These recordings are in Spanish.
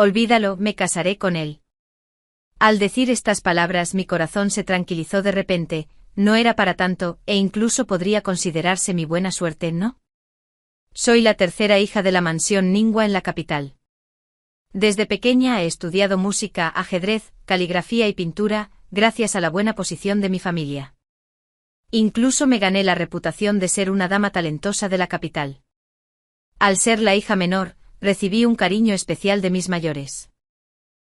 Olvídalo, me casaré con él. Al decir estas palabras mi corazón se tranquilizó de repente, no era para tanto, e incluso podría considerarse mi buena suerte, ¿no? Soy la tercera hija de la mansión Ningua en la capital. Desde pequeña he estudiado música, ajedrez, caligrafía y pintura, gracias a la buena posición de mi familia. Incluso me gané la reputación de ser una dama talentosa de la capital. Al ser la hija menor, recibí un cariño especial de mis mayores.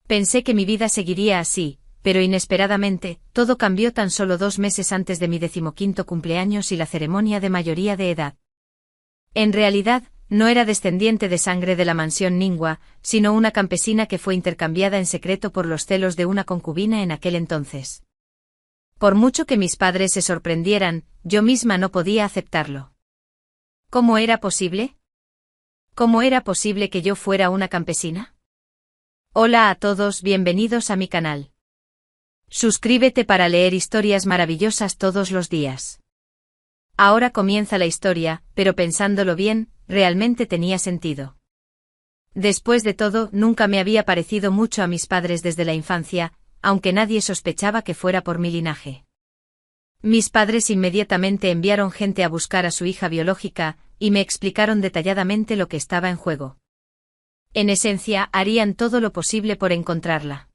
Pensé que mi vida seguiría así, pero inesperadamente, todo cambió tan solo 2 meses antes de mi 15º cumpleaños y la ceremonia de mayoría de edad. En realidad, no era descendiente de sangre de la mansión Ningua, sino una campesina que fue intercambiada en secreto por los celos de una concubina en aquel entonces. Por mucho que mis padres se sorprendieran, yo misma no podía aceptarlo. ¿Cómo era posible? ¿Cómo era posible que yo fuera una campesina? Hola a todos, bienvenidos a mi canal. Suscríbete para leer historias maravillosas todos los días. Ahora comienza la historia, pero pensándolo bien, realmente tenía sentido. Después de todo, nunca me había parecido mucho a mis padres desde la infancia, aunque nadie sospechaba que fuera por mi linaje. Mis padres inmediatamente enviaron gente a buscar a su hija biológica, y me explicaron detalladamente lo que estaba en juego. En esencia, harían todo lo posible por encontrarla.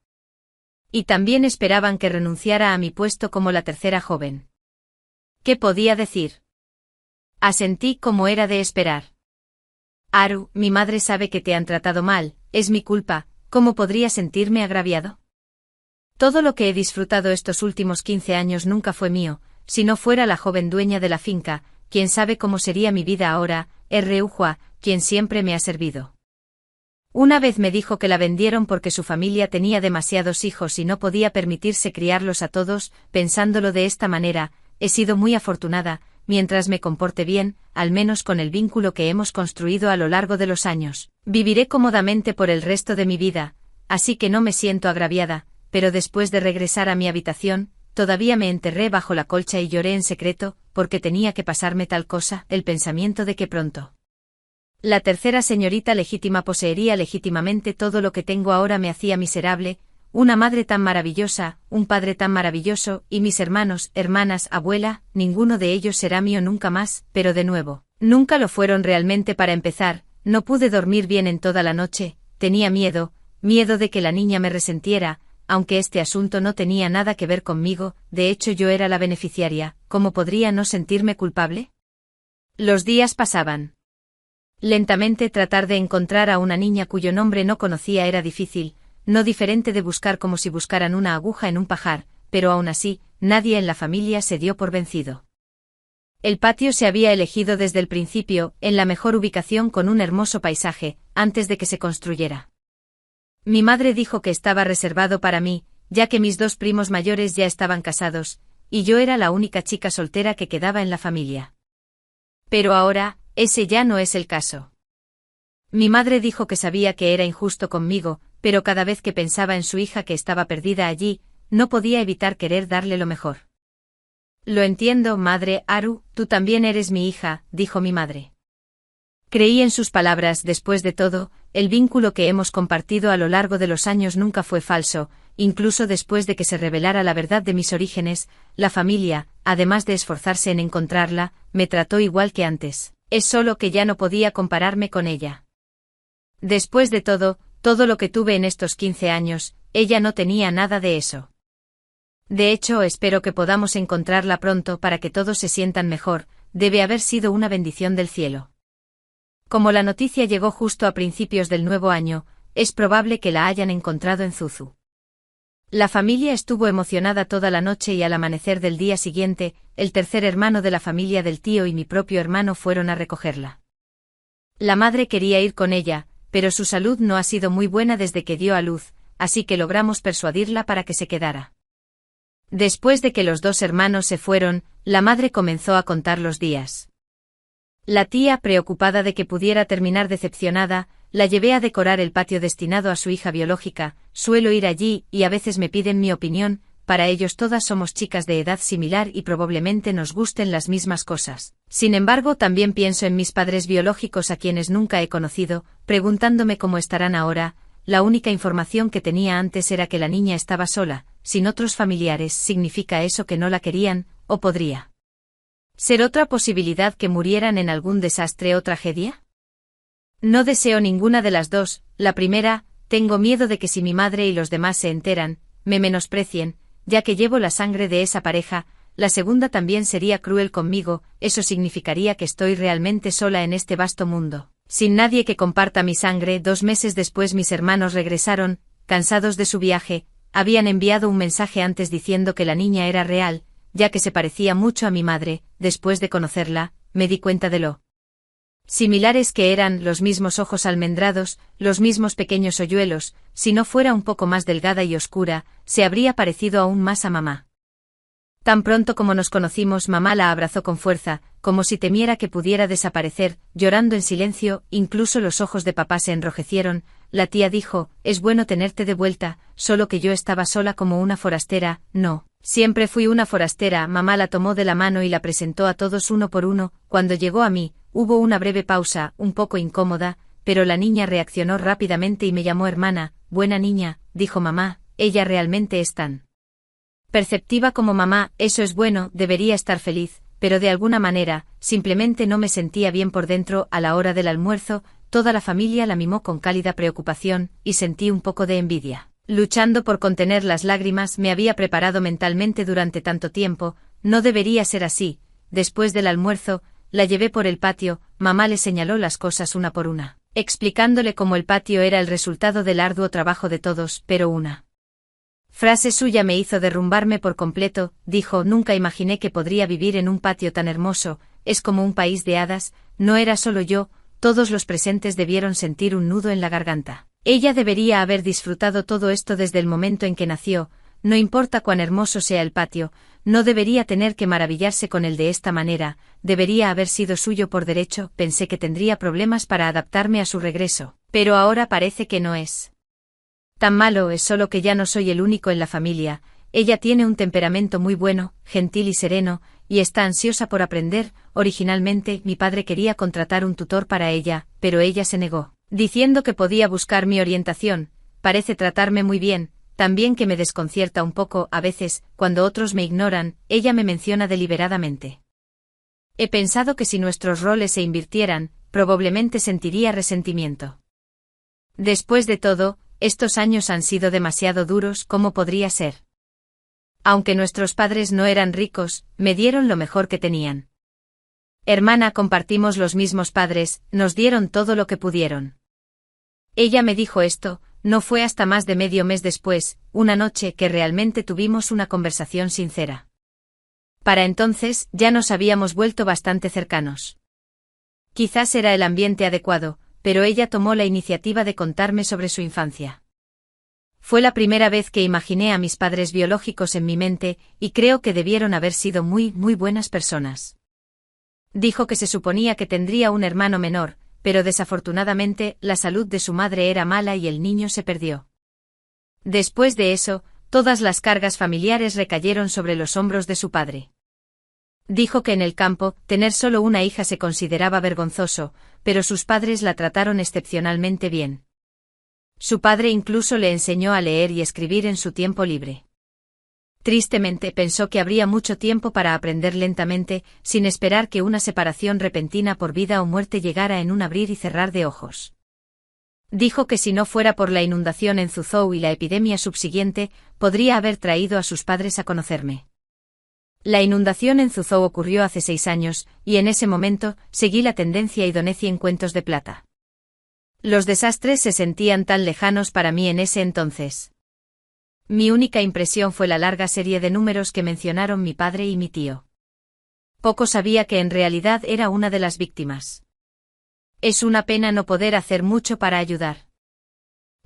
Y también esperaban que renunciara a mi puesto como la tercera joven. ¿Qué podía decir? Asentí como era de esperar. Haru, mi madre sabe que te han tratado mal, es mi culpa, ¿cómo podría sentirme agraviado? Todo lo que he disfrutado estos últimos 15 años nunca fue mío, si no fuera la joven dueña de la finca, quién sabe cómo sería mi vida ahora, Ryuhua, quien siempre me ha servido. Una vez me dijo que la vendieron porque su familia tenía demasiados hijos y no podía permitirse criarlos a todos, pensándolo de esta manera, he sido muy afortunada, mientras me comporte bien, al menos con el vínculo que hemos construido a lo largo de los años. Viviré cómodamente por el resto de mi vida, así que no me siento agraviada, pero después de regresar a mi habitación, todavía me enterré bajo la colcha y lloré en secreto, porque tenía que pasarme tal cosa, el pensamiento de que pronto la tercera señorita legítima poseería legítimamente todo lo que tengo ahora me hacía miserable, una madre tan maravillosa, un padre tan maravilloso, y mis hermanos, hermanas, abuela, ninguno de ellos será mío nunca más, pero de nuevo, nunca lo fueron realmente. Para empezar, no pude dormir bien en toda la noche, tenía miedo de que la niña me resentiera, aunque este asunto no tenía nada que ver conmigo, de hecho yo era la beneficiaria, ¿cómo podría no sentirme culpable? Los días pasaban. Lentamente tratar de encontrar a una niña cuyo nombre no conocía era difícil, no diferente de buscar como si buscaran una aguja en un pajar, pero aún así, nadie en la familia se dio por vencido. El patio se había elegido desde el principio, en la mejor ubicación con un hermoso paisaje, antes de que se construyera. Mi madre dijo que estaba reservado para mí, ya que mis 2 primos mayores ya estaban casados, y yo era la única chica soltera que quedaba en la familia. Pero ahora, ese ya no es el caso. Mi madre dijo que sabía que era injusto conmigo, pero cada vez que pensaba en su hija que estaba perdida allí, no podía evitar querer darle lo mejor. Lo entiendo, madre. Haru, tú también eres mi hija, dijo mi madre. Creí en sus palabras. Después de todo, el vínculo que hemos compartido a lo largo de los años nunca fue falso, incluso después de que se revelara la verdad de mis orígenes, la familia, además de esforzarse en encontrarla, me trató igual que antes, es solo que ya no podía compararme con ella. Después de todo lo que tuve en estos 15 años, ella no tenía nada de eso. De hecho, espero que podamos encontrarla pronto para que todos se sientan mejor, debe haber sido una bendición del cielo. Como la noticia llegó justo a principios del nuevo año, es probable que la hayan encontrado en Zuzu. La familia estuvo emocionada toda la noche y al amanecer del día siguiente, el tercer hermano de la familia del tío y mi propio hermano fueron a recogerla. La madre quería ir con ella, pero su salud no ha sido muy buena desde que dio a luz, así que logramos persuadirla para que se quedara. Después de que los 2 hermanos se fueron, la madre comenzó a contar los días. La tía, preocupada de que pudiera terminar decepcionada, la llevé a decorar el patio destinado a su hija biológica. Suelo ir allí y a veces me piden mi opinión, para ellos todas somos chicas de edad similar y probablemente nos gusten las mismas cosas. Sin embargo, también pienso en mis padres biológicos a quienes nunca he conocido, preguntándome cómo estarán ahora. la única información que tenía antes era que la niña estaba sola, sin otros familiares. ¿Significa eso que no la querían, o podría ser otra posibilidad que murieran en algún desastre o tragedia? No deseo ninguna de las dos. La primera, tengo miedo de que si mi madre y los demás se enteran, me menosprecien, ya que llevo la sangre de esa pareja. La segunda también sería cruel conmigo, eso significaría que estoy realmente sola en este vasto mundo, sin nadie que comparta mi sangre. 2 meses después mis hermanos regresaron, cansados de su viaje. Habían enviado un mensaje antes diciendo que la niña era real, ya que se parecía mucho a mi madre. Después de conocerla, me di cuenta de lo similares que eran: los mismos ojos almendrados, los mismos pequeños hoyuelos. Si no fuera un poco más delgada y oscura, se habría parecido aún más a mamá. Tan pronto como nos conocimos, mamá la abrazó con fuerza, como si temiera que pudiera desaparecer, llorando en silencio. Incluso los ojos de papá se enrojecieron. La tía dijo: es bueno tenerte de vuelta, solo que yo estaba sola como una forastera. No, siempre fui una forastera. Mamá la tomó de la mano y la presentó a todos uno por uno. Cuando llegó a mí, hubo una breve pausa, un poco incómoda, pero la niña reaccionó rápidamente y me llamó hermana. Buena niña, dijo mamá, ella realmente es tan perceptiva como mamá. Eso es bueno, debería estar feliz, pero de alguna manera, simplemente no me sentía bien por dentro. A la hora del almuerzo, toda la familia la mimó con cálida preocupación, y sentí un poco de envidia. Luchando por contener las lágrimas. Me había preparado mentalmente durante tanto tiempo, no debería ser así. Después del almuerzo, la llevé por el patio. Mamá le señaló las cosas una por una, explicándole cómo el patio era el resultado del arduo trabajo de todos, pero una frase suya me hizo derrumbarme por completo. Dijo: nunca imaginé que podría vivir en un patio tan hermoso, es como un país de hadas. No era solo yo, todos los presentes debieron sentir un nudo en la garganta. Ella debería haber disfrutado todo esto desde el momento en que nació. No importa cuán hermoso sea el patio, no debería tener que maravillarse con él de esta manera, debería haber sido suyo por derecho. Pensé que tendría problemas para adaptarme a su regreso, pero ahora parece que no es tan malo. Es solo que ya no soy el único en la familia. Ella tiene un temperamento muy bueno, gentil y sereno, y está ansiosa por aprender. Originalmente, mi padre quería contratar un tutor para ella, pero ella se negó, diciendo que podía buscar mi orientación. Parece tratarme muy bien, también que me desconcierta un poco a veces, cuando otros me ignoran. Ella me menciona deliberadamente. He pensado que si nuestros roles se invirtieran, probablemente sentiría resentimiento. Después de todo, estos años han sido demasiado duros. ¿Cómo podría ser? Aunque nuestros padres no eran ricos, me dieron lo mejor que tenían. Hermana, compartimos los mismos padres, nos dieron todo lo que pudieron. Ella me dijo esto, no fue hasta más de medio mes después, una noche, que realmente tuvimos una conversación sincera. Para entonces, ya nos habíamos vuelto bastante cercanos. Quizás era el ambiente adecuado, pero ella tomó la iniciativa de contarme sobre su infancia. Fue la primera vez que imaginé a mis padres biológicos en mi mente, y creo que debieron haber sido muy buenas personas. Dijo que se suponía que tendría un hermano menor, pero desafortunadamente, la salud de su madre era mala y el niño se perdió. Después de eso, todas las cargas familiares recayeron sobre los hombros de su padre. Dijo que en el campo, tener solo una hija se consideraba vergonzoso, pero sus padres la trataron excepcionalmente bien. Su padre incluso le enseñó a leer y escribir en su tiempo libre. Tristemente pensó que habría mucho tiempo para aprender lentamente, sin esperar que una separación repentina por vida o muerte llegara en un abrir y cerrar de ojos. Dijo que si no fuera por la inundación en Suzhou y la epidemia subsiguiente, podría haber traído a sus padres a conocerme. La inundación en Suzhou ocurrió hace 6 años, y en ese momento, seguí la tendencia y doné 100 cuentos de plata. Los desastres se sentían tan lejanos para mí en ese entonces. Mi única impresión fue la larga serie de números que mencionaron mi padre y mi tío. Poco sabía que en realidad era una de las víctimas. Es una pena no poder hacer mucho para ayudar.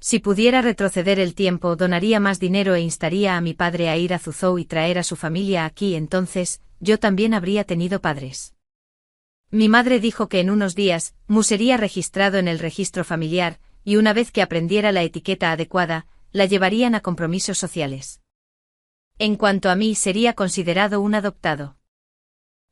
Si pudiera retroceder el tiempo, donaría más dinero e instaría a mi padre a ir a Suzhou y traer a su familia aquí. Entonces, yo también habría tenido padres. Mi madre dijo que en unos días, Mu sería registrado en el registro familiar, y una vez que aprendiera la etiqueta adecuada, la llevarían a compromisos sociales. En cuanto a mí, sería considerado un adoptado.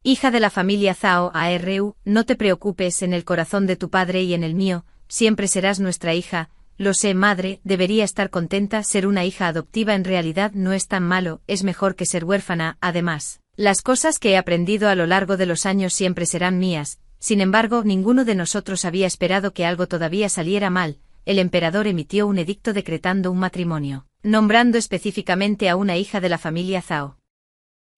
Hija de la familia Zhao Aru, no te preocupes, en el corazón de tu padre y en el mío, siempre serás nuestra hija. lo sé, madre, debería estar contenta. Ser una hija adoptiva en realidad no es tan malo, es mejor que ser huérfana. Además, las cosas que he aprendido a lo largo de los años siempre serán mías. Sin embargo, ninguno de nosotros había esperado que algo todavía saliera mal. El emperador emitió un edicto decretando un matrimonio, nombrando específicamente a una hija de la familia Zhao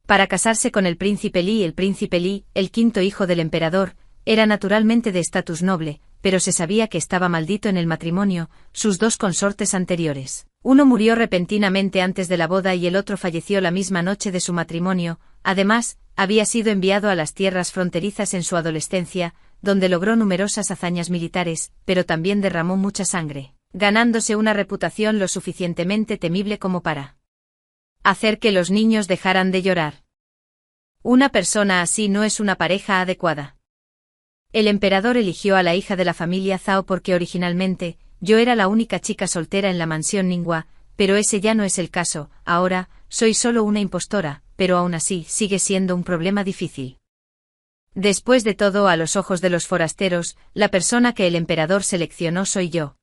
para casarse con el príncipe Li. El príncipe Li, el quinto hijo del emperador, era naturalmente de estatus noble, pero se sabía que estaba maldito en el matrimonio. Sus dos consortes anteriores, uno murió repentinamente antes de la boda y el otro falleció la misma noche de su matrimonio. Además, había sido enviado a las tierras fronterizas en su adolescencia, donde logró numerosas hazañas militares, pero también derramó mucha sangre, ganándose una reputación lo suficientemente temible como para hacer que los niños dejaran de llorar. Una persona así no es una pareja adecuada. El emperador eligió a la hija de la familia Zhao porque originalmente, yo era la única chica soltera en la mansión Ningua, pero ese ya no es el caso. Ahora, soy solo una impostora, pero aún así sigue siendo un problema difícil. Después de todo, a los ojos de los forasteros, la persona que el emperador seleccionó soy yo.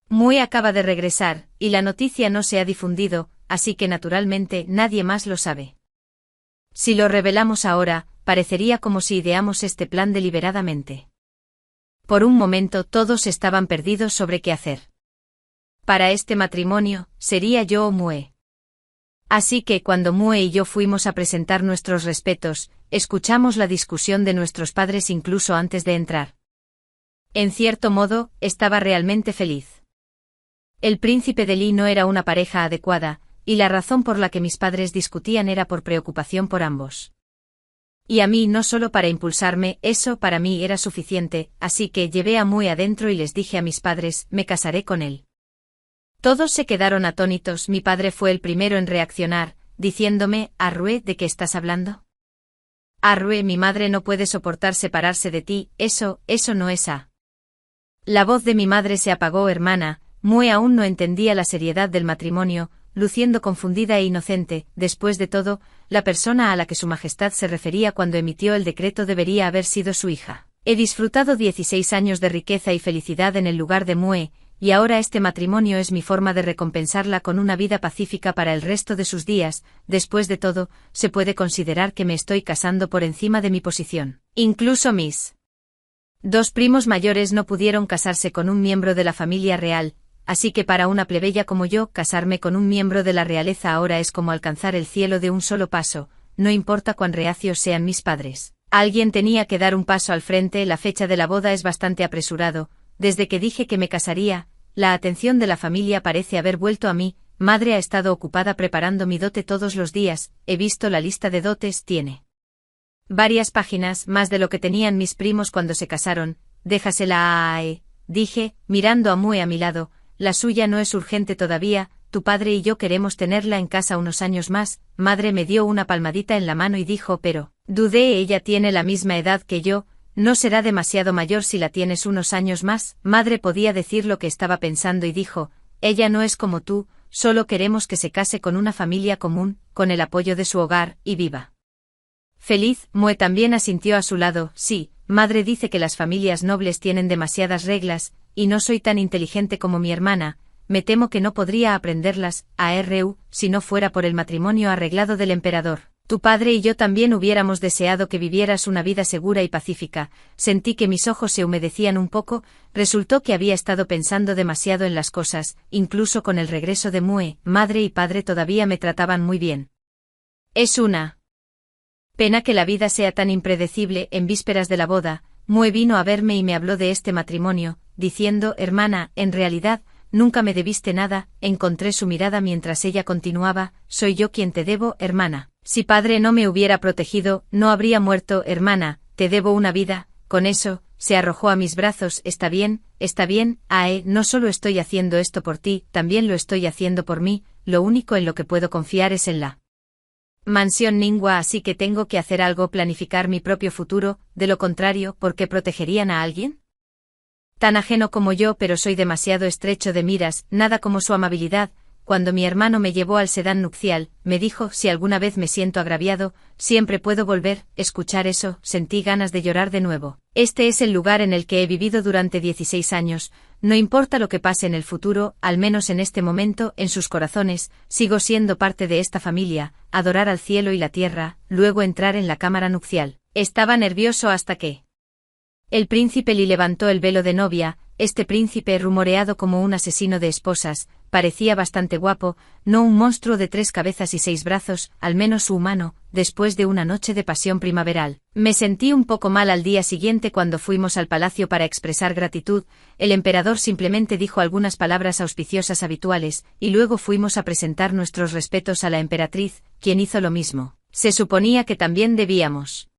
Mue acaba de regresar, y la noticia no se ha difundido, así que naturalmente nadie más lo sabe. Si lo revelamos ahora, parecería como si ideamos este plan deliberadamente. Por un momento todos estaban perdidos sobre qué hacer. Para este matrimonio, sería yo o Mue. Así que cuando Mue y yo fuimos a presentar nuestros respetos, escuchamos la discusión de nuestros padres incluso antes de entrar. En cierto modo, estaba realmente feliz. El príncipe de Li no era una pareja adecuada, y la razón por la que mis padres discutían era por preocupación por ambos. Y a mí no solo para impulsarme, eso para mí era suficiente, así que llevé a Mue adentro y les dije a mis padres, me casaré con él. Todos se quedaron atónitos. Mi padre fue el primero en reaccionar, diciéndome, Arrue, ¿de qué estás hablando? Arrue, mi madre no puede soportar separarse de ti, eso no es a. La voz de mi madre se apagó. Hermana, Mue aún no entendía la seriedad del matrimonio, luciendo confundida e inocente. Después de todo, la persona a la que su majestad se refería cuando emitió el decreto debería haber sido su hija. He disfrutado 16 años de riqueza y felicidad en el lugar de Mue, y ahora este matrimonio es mi forma de recompensarla con una vida pacífica para el resto de sus días. Después de todo, se puede considerar que me estoy casando por encima de mi posición. Incluso mis dos primos mayores no pudieron casarse con un miembro de la familia real, así que para una plebeya como yo, casarme con un miembro de la realeza ahora es como alcanzar el cielo de un solo paso, no importa cuán reacios sean mis padres. Alguien tenía que dar un paso al frente. La fecha de la boda es bastante apresurado. Desde que dije que me casaría, la atención de la familia parece haber vuelto a mí. Madre ha estado ocupada preparando mi dote todos los días. He visto la lista de dotes, tiene varias páginas, más de lo que tenían mis primos cuando se casaron. Déjasela a Ae, dije, mirando a Mue a mi lado. La suya no es urgente todavía, tu padre y yo queremos tenerla en casa unos años más. Madre me dio una palmadita en la mano y dijo, pero, dudé, ella tiene la misma edad que yo, no será demasiado mayor si la tienes unos años más. Madre podía decir lo que estaba pensando y dijo, ella no es como tú, solo queremos que se case con una familia común, con el apoyo de su hogar, y viva feliz. Mue también asintió a su lado. Sí, madre dice que las familias nobles tienen demasiadas reglas, y no soy tan inteligente como mi hermana, me temo que no podría aprenderlas, Arru, si no fuera por el matrimonio arreglado del emperador. Tu padre y yo también hubiéramos deseado que vivieras una vida segura y pacífica. Sentí que mis ojos se humedecían un poco. Resultó que había estado pensando demasiado en las cosas, incluso con el regreso de Mue, madre y padre todavía me trataban muy bien. Es una pena que la vida sea tan impredecible. En vísperas de la boda, Mue vino a verme y me habló de este matrimonio, diciendo, hermana, en realidad, nunca me debiste nada. Encontré su mirada mientras ella continuaba, soy yo quien te debo, hermana. Si padre no me hubiera protegido, no habría muerto, hermana, te debo una vida. Con eso, se arrojó a mis brazos. Está bien, Ae, no solo estoy haciendo esto por ti, también lo estoy haciendo por mí. Lo único en lo que puedo confiar es en la mansión Ningua, así que tengo que hacer algo, planificar mi propio futuro. De lo contrario, ¿por qué protegerían a alguien tan ajeno como yo? Pero soy demasiado estrecho de miras, nada como su amabilidad. cuando mi hermano me llevó al sedán nupcial, me dijo, si alguna vez me siento agraviado, siempre puedo volver. Escuchar eso, sentí ganas de llorar de nuevo. Este es el lugar en el que he vivido durante 16 años, no importa lo que pase en el futuro, al menos en este momento, en sus corazones, sigo siendo parte de esta familia, adorar al cielo y la tierra, luego entrar en la cámara nupcial. Estaba nervioso hasta que el príncipe Li levantó el velo de novia. Este príncipe, rumoreado como un asesino de esposas, parecía bastante guapo, no un monstruo de 3 cabezas y 6 brazos, al menos su humano, después de una noche de pasión primaveral. Me sentí un poco mal al día siguiente cuando fuimos al palacio para expresar gratitud. El emperador simplemente dijo algunas palabras auspiciosas habituales, y luego fuimos a presentar nuestros respetos a la emperatriz, quien hizo lo mismo. Se suponía que también debíamos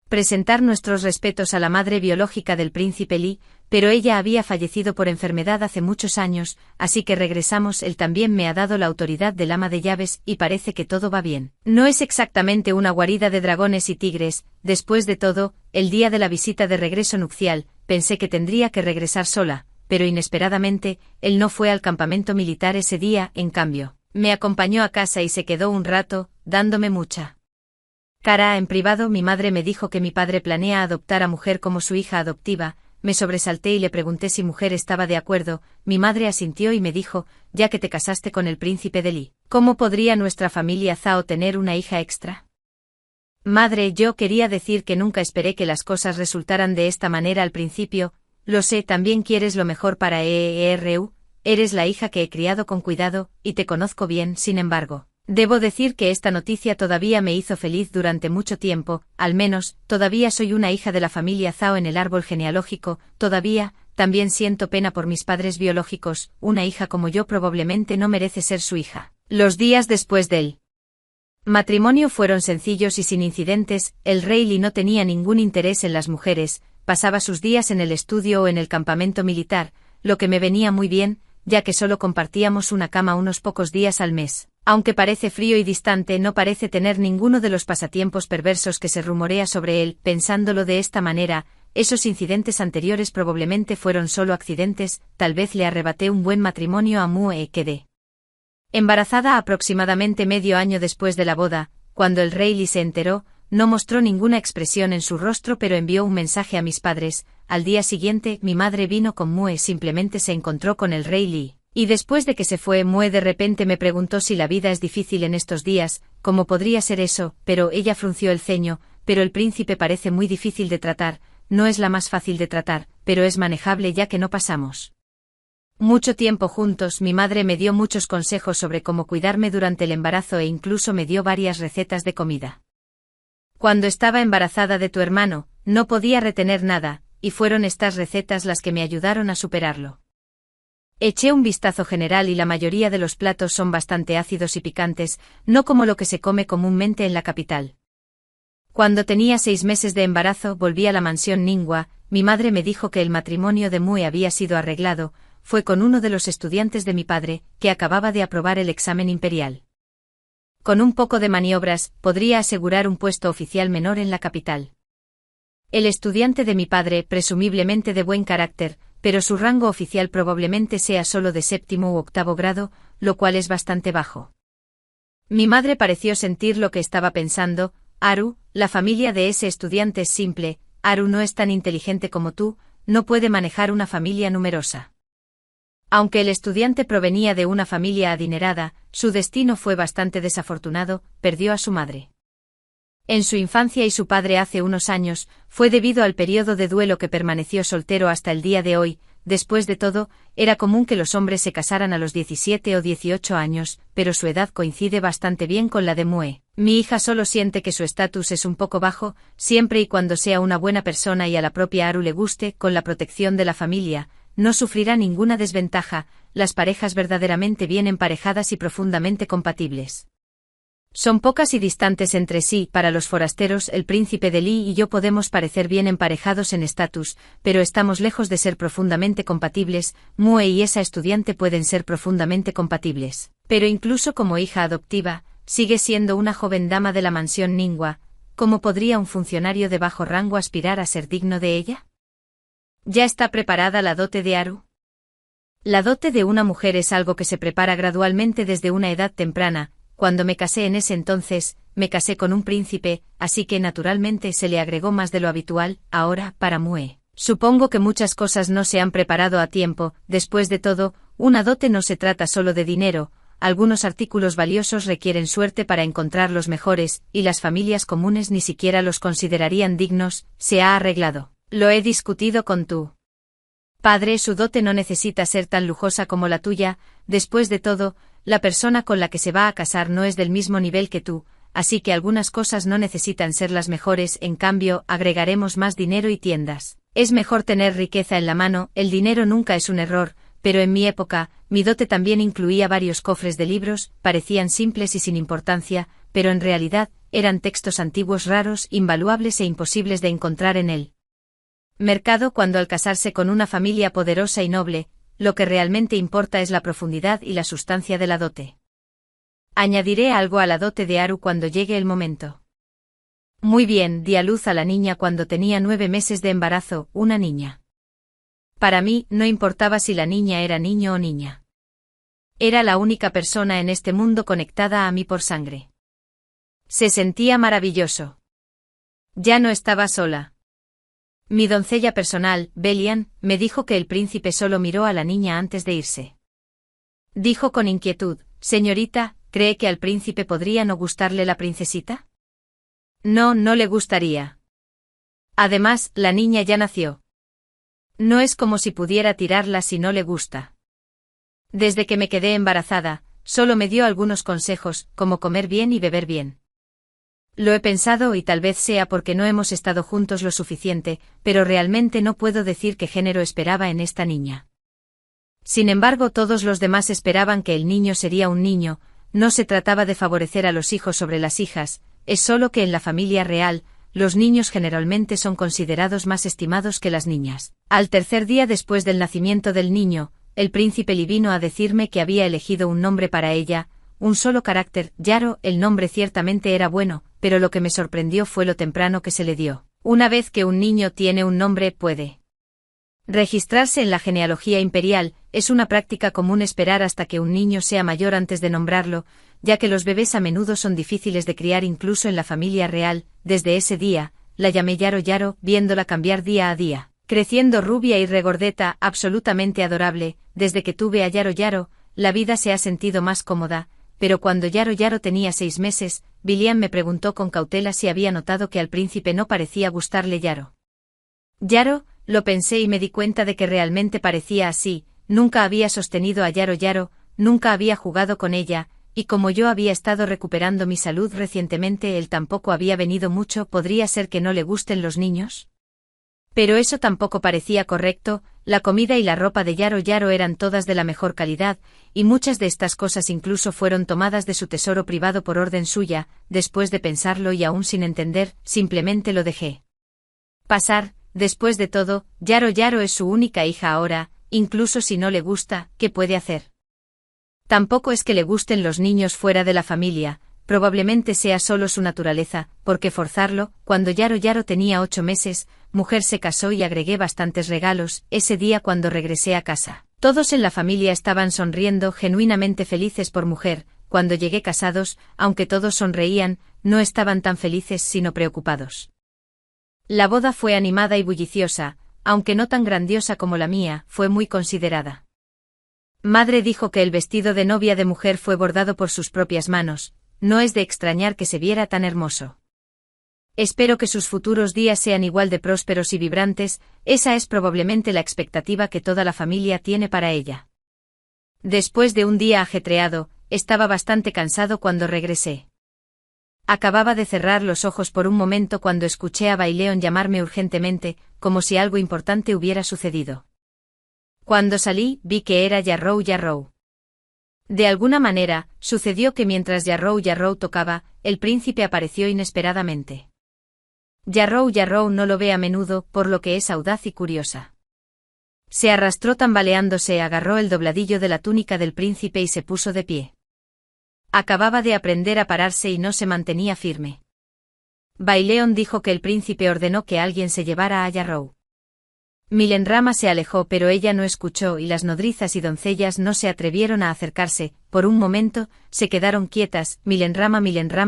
presentar nuestros respetos a la madre biológica del príncipe Li, pero ella había fallecido por enfermedad hace muchos años, así que regresamos. Él también me ha dado la autoridad del ama de llaves y parece que todo va bien. No es exactamente una guarida de dragones y tigres. Después de todo, el día de la visita de regreso nupcial, pensé que tendría que regresar sola, pero inesperadamente, él no fue al campamento militar ese día. En cambio, me acompañó a casa y se quedó un rato, dándome mucha cara. En privado, mi madre me dijo que mi padre planea adoptar a Mujer como su hija adoptiva. Me sobresalté y le pregunté si Mujer estaba de acuerdo. Mi madre asintió y me dijo, ya que te casaste con el príncipe de Li, ¿cómo podría nuestra familia Zhao tener una hija extra? Madre, yo quería decir que nunca esperé que las cosas resultaran de esta manera al principio. Lo sé, también quieres lo mejor para EERU, eres la hija que he criado con cuidado, y te conozco bien. Sin embargo, debo decir que esta noticia todavía me hizo feliz durante mucho tiempo, al menos, todavía soy una hija de la familia Zhao en el árbol genealógico, todavía. También siento pena por mis padres biológicos, una hija como yo probablemente no merece ser su hija. Los días después del matrimonio fueron sencillos y sin incidentes. El rey Li no tenía ningún interés en las mujeres, pasaba sus días en el estudio o en el campamento militar, lo que me venía muy bien, ya que solo compartíamos una cama unos pocos días al mes. Aunque parece frío y distante, no parece tener ninguno de los pasatiempos perversos que se rumorea sobre él. Pensándolo de esta manera, esos incidentes anteriores probablemente fueron solo accidentes. Tal vez le arrebaté un buen matrimonio a Mue. Quedé embarazada aproximadamente medio año después de la boda. Cuando el rey Li se enteró, no mostró ninguna expresión en su rostro, pero envió un mensaje a mis padres. Al día siguiente, mi madre vino con Mue, simplemente se encontró con el rey Li. Y después de que se fue Mue, de repente me preguntó si la vida es difícil en estos días, cómo podría ser eso, pero ella frunció el ceño. Pero el príncipe parece muy difícil de tratar. No es la más fácil de tratar, pero es manejable ya que no pasamos mucho tiempo juntos. Mi madre me dio muchos consejos sobre cómo cuidarme durante el embarazo e incluso me dio varias recetas de comida. Cuando estaba embarazada de tu hermano, no podía retener nada, y fueron estas recetas las que me ayudaron a superarlo. Eché un vistazo general y la mayoría de los platos son bastante ácidos y picantes, no como lo que se come comúnmente en la capital. Cuando tenía 6 meses de embarazo volví a la mansión Ningua. Mi madre me dijo que el matrimonio de Mue había sido arreglado. Fue con uno de los estudiantes de mi padre, que acababa de aprobar el examen imperial. Con un poco de maniobras, podría asegurar un puesto oficial menor en la capital. El estudiante de mi padre, presumiblemente de buen carácter, pero su rango oficial probablemente sea solo de 7º u 8º grado, lo cual es bastante bajo. Mi madre pareció sentir lo que estaba pensando. Haru, la familia de ese estudiante es simple. Haru no es tan inteligente como tú, no puede manejar una familia numerosa. Aunque el estudiante provenía de una familia adinerada, su destino fue bastante desafortunado, perdió a su madre en su infancia y su padre hace unos años. Fue debido al periodo de duelo que permaneció soltero hasta el día de hoy. Después de todo, era común que los hombres se casaran a los 17 o 18 años, pero su edad coincide bastante bien con la de Mue. Mi hija solo siente que su estatus es un poco bajo, siempre y cuando sea una buena persona y a la propia Haru le guste. Con la protección de la familia, no sufrirá ninguna desventaja. Las parejas verdaderamente bien emparejadas y profundamente compatibles son pocas y distantes entre sí. Para los forasteros, el príncipe de Li y yo podemos parecer bien emparejados en estatus, pero estamos lejos de ser profundamente compatibles. Mue y esa estudiante pueden ser profundamente compatibles, pero incluso como hija adoptiva, sigue siendo una joven dama de la mansión Ningua. ¿Cómo podría un funcionario de bajo rango aspirar a ser digno de ella? ¿Ya está preparada la dote de Haru? La dote de una mujer es algo que se prepara gradualmente desde una edad temprana. Cuando me casé en ese entonces, me casé con un príncipe, así que naturalmente se le agregó más de lo habitual. Ahora, para Mue, supongo que muchas cosas no se han preparado a tiempo. Después de todo, una dote no se trata solo de dinero. Algunos artículos valiosos requieren suerte para encontrar los mejores, y las familias comunes ni siquiera los considerarían dignos. Se ha arreglado. Lo he discutido con tu padre. Su dote no necesita ser tan lujosa como la tuya. Después de todo, la persona con la que se va a casar no es del mismo nivel que tú, así que algunas cosas no necesitan ser las mejores. En cambio, agregaremos más dinero y tiendas. Es mejor tener riqueza en la mano. El dinero nunca es un error, pero en mi época, mi dote también incluía varios cofres de libros. Parecían simples y sin importancia, pero en realidad, eran textos antiguos raros, invaluables e imposibles de encontrar en él mercado. Cuando al casarse con una familia poderosa y noble, lo que realmente importa es la profundidad y la sustancia de la dote. Añadiré algo a la dote de Haru cuando llegue el momento. Muy bien, di a luz a la niña cuando tenía 9 meses de embarazo, una niña. Para mí, no importaba si la niña era niño o niña. Era la única persona en este mundo conectada a mí por sangre. Se sentía maravilloso. Ya no estaba sola. Mi doncella personal, Belian, me dijo que el príncipe solo miró a la niña antes de irse. Dijo con inquietud: «Señorita, ¿cree que al príncipe podría no gustarle la princesita?» No, no le gustaría. Además, la niña ya nació. No es como si pudiera tirarla si no le gusta. Desde que me quedé embarazada, solo me dio algunos consejos, como comer bien y beber bien. Lo he pensado y tal vez sea porque no hemos estado juntos lo suficiente, pero realmente no puedo decir qué género esperaba en esta niña. Sin embargo, todos los demás esperaban que el niño sería un niño. No se trataba de favorecer a los hijos sobre las hijas, es solo que en la familia real, los niños generalmente son considerados más estimados que las niñas. Al tercer día después del nacimiento del niño, el príncipe Li vino a decirme que había elegido un nombre para ella, un solo carácter, Yaro. El nombre ciertamente era bueno, pero lo que me sorprendió fue lo temprano que se le dio. Una vez que un niño tiene un nombre, puede registrarse en la genealogía imperial. Es una práctica común esperar hasta que un niño sea mayor antes de nombrarlo, ya que los bebés a menudo son difíciles de criar incluso en la familia real. Desde ese día, la llamé Yaro Yaro, viéndola cambiar día a día, creciendo rubia y regordeta, absolutamente adorable. Desde que tuve a Yaro Yaro, la vida se ha sentido más cómoda, pero cuando Yaro Yaro tenía 6 meses, Belian me preguntó con cautela si había notado que al príncipe no parecía gustarle Yaro. Yaro, lo pensé y me di cuenta de que realmente parecía así. Nunca había sostenido a Yaro Yaro, nunca había jugado con ella, y como yo había estado recuperando mi salud recientemente, él tampoco había venido mucho. ¿Podría ser que no le gusten los niños? Pero eso tampoco parecía correcto. La comida y la ropa de Yaro Yaro eran todas de la mejor calidad, y muchas de estas cosas incluso fueron tomadas de su tesoro privado por orden suya. Después de pensarlo y aún sin entender, simplemente lo dejé pasar. Después de todo, Yaro Yaro es su única hija ahora. Incluso si no le gusta, ¿qué puede hacer? Tampoco es que le gusten los niños fuera de la familia, probablemente sea solo su naturaleza. ¿Por qué forzarlo? Cuando Yaro Yaro tenía 8 meses, mujer se casó y agregué bastantes regalos. Ese día cuando regresé a casa, todos en la familia estaban sonriendo, genuinamente felices por mujer. Cuando llegué casados, aunque todos sonreían, no estaban tan felices sino preocupados. La boda fue animada y bulliciosa, aunque no tan grandiosa como la mía. Fue muy considerada. Madre dijo que el vestido de novia de mujer fue bordado por sus propias manos. No es de extrañar que se viera tan hermoso. Espero que sus futuros días sean igual de prósperos y vibrantes. Esa es probablemente la expectativa que toda la familia tiene para ella. Después de un día ajetreado, estaba bastante cansado cuando regresé. Acababa de cerrar los ojos por un momento cuando escuché a Baileon llamarme urgentemente, como si algo importante hubiera sucedido. Cuando salí, vi que era Yarrow Yarrow. De alguna manera, sucedió que mientras Yarrow Yarrow tocaba, el príncipe apareció inesperadamente. Yarrow Yarrow no lo ve a menudo, por lo que es audaz y curiosa. Se arrastró tambaleándose, agarró el dobladillo de la túnica del príncipe y se puso de pie. Acababa de aprender a pararse y no se mantenía firme. Baileon dijo que el príncipe ordenó que alguien se llevara a Yarrow. Milenrama se alejó, pero ella no escuchó y las nodrizas y doncellas no se atrevieron a acercarse. Por un momento, se quedaron quietas. Milenrama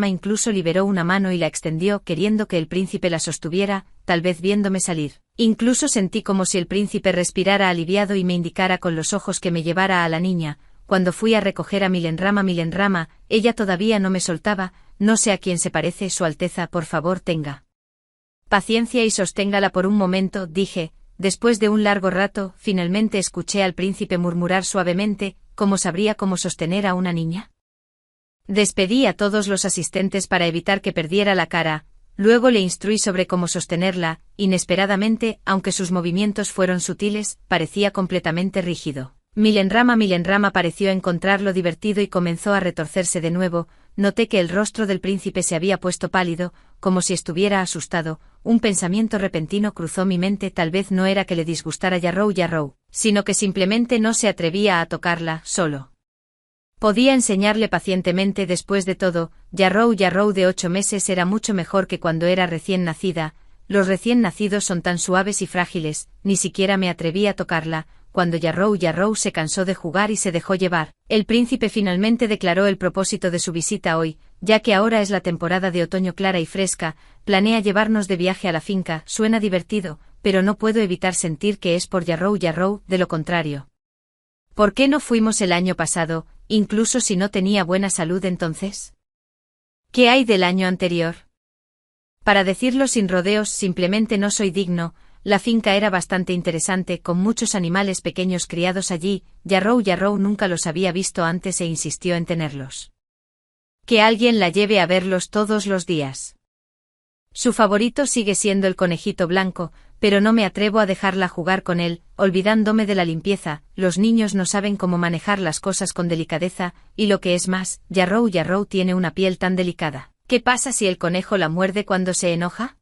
incluso liberó una mano y la extendió, queriendo que el príncipe la sostuviera, tal vez viéndome salir. Incluso sentí como si el príncipe respirara aliviado y me indicara con los ojos que me llevara a la niña. Cuando fui a recoger a Milenrama, ella todavía no me soltaba. No sé a quién se parece, Su Alteza, por favor tenga paciencia y sosténgala por un momento, dije. Después de un largo rato, finalmente escuché al príncipe murmurar suavemente: ¿cómo sabría cómo sostener a una niña? Despedí a todos los asistentes para evitar que perdiera la cara, luego le instruí sobre cómo sostenerla. Inesperadamente, aunque sus movimientos fueron sutiles, parecía completamente rígido. Milenrama pareció encontrarlo divertido y comenzó a retorcerse de nuevo. Noté que el rostro del príncipe se había puesto pálido, como si estuviera asustado. Un pensamiento repentino cruzó mi mente: tal vez no era que le disgustara Yarrow, sino que simplemente no se atrevía a tocarla, solo. Podía enseñarle pacientemente. Después de todo, Yarrow de 8 meses era mucho mejor que cuando era recién nacida. Los recién nacidos son tan suaves y frágiles. Ni siquiera me atreví a tocarla. Cuando Yarrow se cansó de jugar y se dejó llevar, el príncipe finalmente declaró el propósito de su visita hoy, ya que ahora es la temporada de otoño clara y fresca. Planea llevarnos de viaje a la finca. Suena divertido, pero no puedo evitar sentir que es por Yarrow, de lo contrario. ¿Por qué no fuimos el año pasado, incluso si no tenía buena salud entonces? ¿Qué hay del año anterior? Para decirlo sin rodeos, simplemente no soy digno. La finca era bastante interesante, con muchos animales pequeños criados allí. Yarrow nunca los había visto antes e insistió en tenerlos. Que alguien la lleve a verlos todos los días. Su favorito sigue siendo el conejito blanco, pero no me atrevo a dejarla jugar con él, olvidándome de la limpieza. Los niños no saben cómo manejar las cosas con delicadeza, y lo que es más, Yarrow tiene una piel tan delicada. ¿Qué pasa si el conejo la muerde cuando se enoja?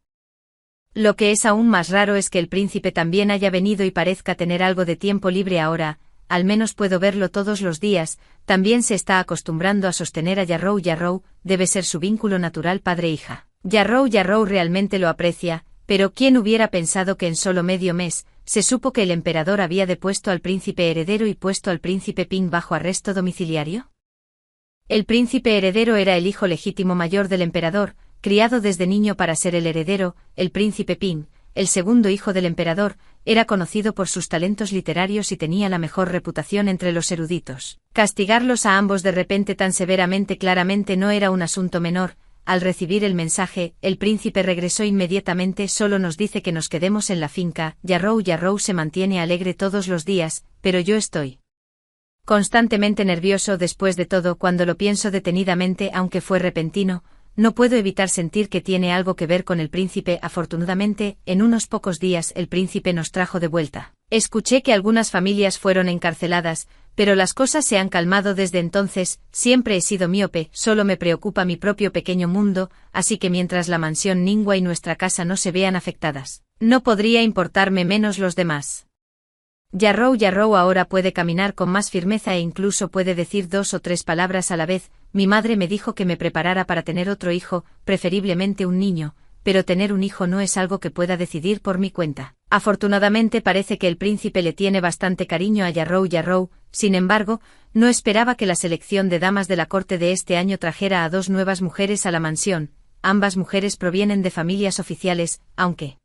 Lo que es aún más raro es que el príncipe también haya venido y parezca tener algo de tiempo libre ahora. Al menos puedo verlo todos los días. También se está acostumbrando a sostener a Yarrow, debe ser su vínculo natural padre-hija. Yarrow realmente lo aprecia, pero ¿quién hubiera pensado que en solo medio mes, se supo que el emperador había depuesto al príncipe heredero y puesto al príncipe Ping bajo arresto domiciliario? El príncipe heredero era el hijo legítimo mayor del emperador, criado desde niño para ser el heredero. El príncipe Ping, el segundo hijo del emperador, era conocido por sus talentos literarios y tenía la mejor reputación entre los eruditos. Castigarlos a ambos de repente tan severamente claramente no era un asunto menor. Al recibir el mensaje, el príncipe regresó inmediatamente. Solo nos dice que nos quedemos en la finca. Yarrow se mantiene alegre todos los días, pero yo estoy constantemente nervioso. Después de todo, cuando lo pienso detenidamente, aunque fue repentino, no puedo evitar sentir que tiene algo que ver con el príncipe. Afortunadamente, en unos pocos días el príncipe nos trajo de vuelta. Escuché que algunas familias fueron encarceladas, pero las cosas se han calmado desde entonces. Siempre he sido miope, solo me preocupa mi propio pequeño mundo, así que mientras la mansión Ningua y nuestra casa no se vean afectadas, no podría importarme menos los demás. Yarrow ahora puede caminar con más firmeza e incluso puede decir 2 o 3 palabras a la vez. Mi madre me dijo que me preparara para tener otro hijo, preferiblemente un niño, pero tener un hijo no es algo que pueda decidir por mi cuenta. Afortunadamente parece que el príncipe le tiene bastante cariño a Yarrow. Sin embargo, no esperaba que la selección de damas de la corte de este año trajera a 2 nuevas mujeres a la mansión. Ambas mujeres provienen de familias oficiales, aunque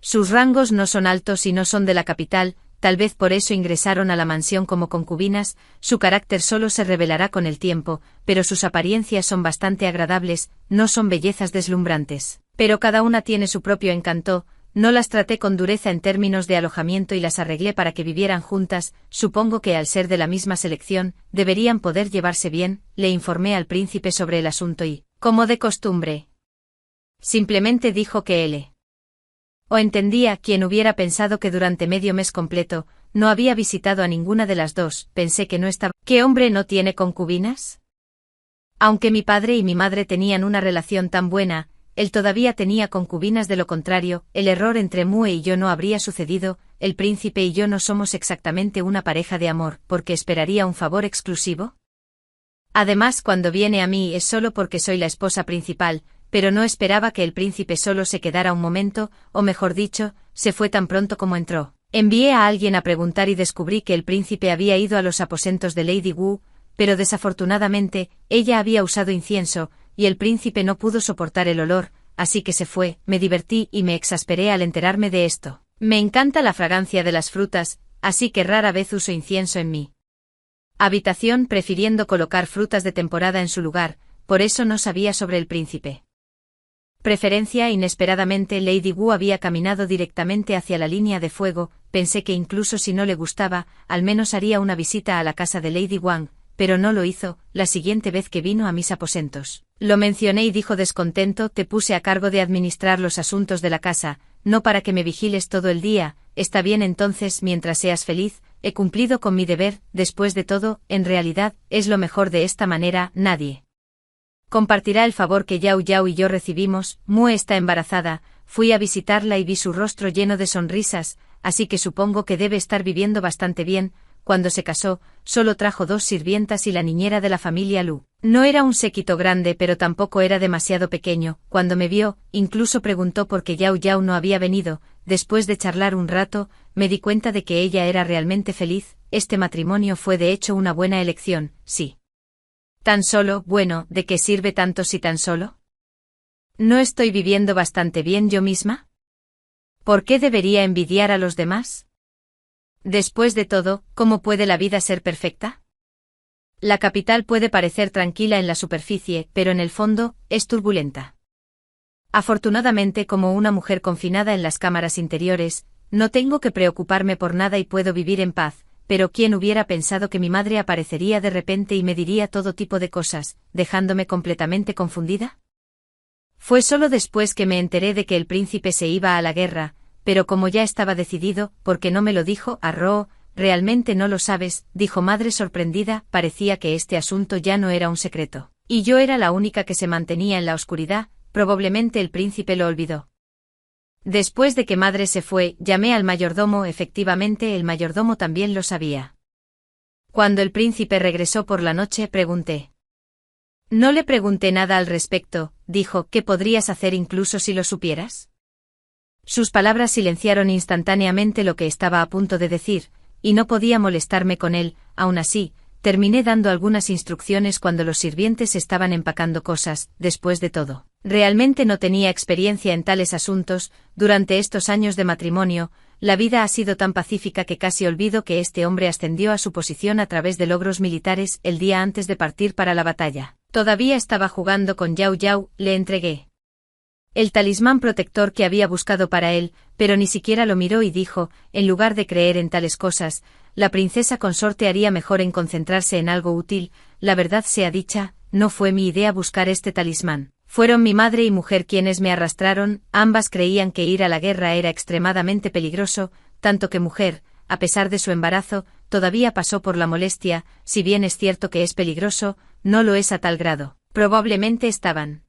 sus rangos no son altos y no son de la capital. Tal vez por eso ingresaron a la mansión como concubinas. Su carácter solo se revelará con el tiempo, pero sus apariencias son bastante agradables. No son bellezas deslumbrantes, pero cada una tiene su propio encanto. No las traté con dureza en términos de alojamiento y las arreglé para que vivieran juntas. Supongo que al ser de la misma selección, deberían poder llevarse bien. Le informé al príncipe sobre el asunto y, como de costumbre, simplemente dijo que él o entendía. Quien hubiera pensado que durante medio mes completo no había visitado a ninguna de las dos. Pensé que no estaba. ¿Qué hombre no tiene concubinas? Aunque mi padre y mi madre tenían una relación tan buena, él todavía tenía concubinas. De lo contrario, el error entre Mue y yo no habría sucedido. El príncipe y yo no somos exactamente una pareja de amor, porque esperaría un favor exclusivo. Además, cuando viene a mí es solo porque soy la esposa principal, pero no esperaba que el príncipe solo se quedara un momento, o mejor dicho, se fue tan pronto como entró. Envié a alguien a preguntar y descubrí que el príncipe había ido a los aposentos de Lady Wu, pero desafortunadamente, ella había usado incienso, y el príncipe no pudo soportar el olor, así que se fue. Me divertí y me exasperé al enterarme de esto. Me encanta la fragancia de las frutas, así que rara vez uso incienso en mi habitación, prefiriendo colocar frutas de temporada en su lugar, por eso no sabía sobre el príncipe. Preferencia. Inesperadamente Lady Wu había caminado directamente hacia la línea de fuego. Pensé que incluso si no le gustaba, al menos haría una visita a la casa de Lady Wang, pero no lo hizo. La siguiente vez que vino a mis aposentos, lo mencioné y dijo descontento: te puse a cargo de administrar los asuntos de la casa, no para que me vigiles todo el día. Está bien entonces, mientras seas feliz, he cumplido con mi deber. Después de todo, en realidad, es lo mejor. De esta manera, nadie compartirá el favor que Yao Yao y yo recibimos. Mue está embarazada, fui a visitarla y vi su rostro lleno de sonrisas, así que supongo que debe estar viviendo bastante bien. Cuando se casó, solo trajo 2 sirvientas y la niñera de la familia Lu. No era un séquito grande, pero tampoco era demasiado pequeño. Cuando me vio, incluso preguntó por qué Yao Yao no había venido. Después de charlar un rato, me di cuenta de que ella era realmente feliz. Este matrimonio fue de hecho una buena elección, sí. Tan solo, bueno, ¿de qué sirve tanto si tan solo? ¿No estoy viviendo bastante bien yo misma? ¿Por qué debería envidiar a los demás? Después de todo, ¿cómo puede la vida ser perfecta? La capital puede parecer tranquila en la superficie, pero en el fondo, es turbulenta. Afortunadamente, como una mujer confinada en las cámaras interiores, no tengo que preocuparme por nada y puedo vivir en paz. Pero ¿quién hubiera pensado que mi madre aparecería de repente y me diría todo tipo de cosas, dejándome completamente confundida? Fue solo después que me enteré de que el príncipe se iba a la guerra, pero como ya estaba decidido, ¿por qué no me lo dijo? Arro, realmente no lo sabes, dijo madre sorprendida. Parecía que este asunto ya no era un secreto, y yo era la única que se mantenía en la oscuridad. Probablemente el príncipe lo olvidó. Después de que madre se fue, llamé al mayordomo. Efectivamente, el mayordomo también lo sabía. Cuando el príncipe regresó por la noche, pregunté. No le pregunté nada al respecto, dijo. ¿Qué podrías hacer incluso si lo supieras? Sus palabras silenciaron instantáneamente lo que estaba a punto de decir, y no podía molestarme con él. Aún así, terminé dando algunas instrucciones cuando los sirvientes estaban empacando cosas. Después de todo, realmente no tenía experiencia en tales asuntos. Durante estos años de matrimonio, la vida ha sido tan pacífica que casi olvido que este hombre ascendió a su posición a través de logros militares. El día antes de partir para la batalla, todavía estaba jugando con Yao Yao. Le entregué el talismán protector que había buscado para él, pero ni siquiera lo miró y dijo, en lugar de creer en tales cosas, la princesa consorte haría mejor en concentrarse en algo útil. La verdad sea dicha, no fue mi idea buscar este talismán. Fueron mi madre y mujer quienes me arrastraron. Ambas creían que ir a la guerra era extremadamente peligroso, tanto que mujer, a pesar de su embarazo, todavía pasó por la molestia. Si bien es cierto que es peligroso, no lo es a tal grado. Probablemente estaban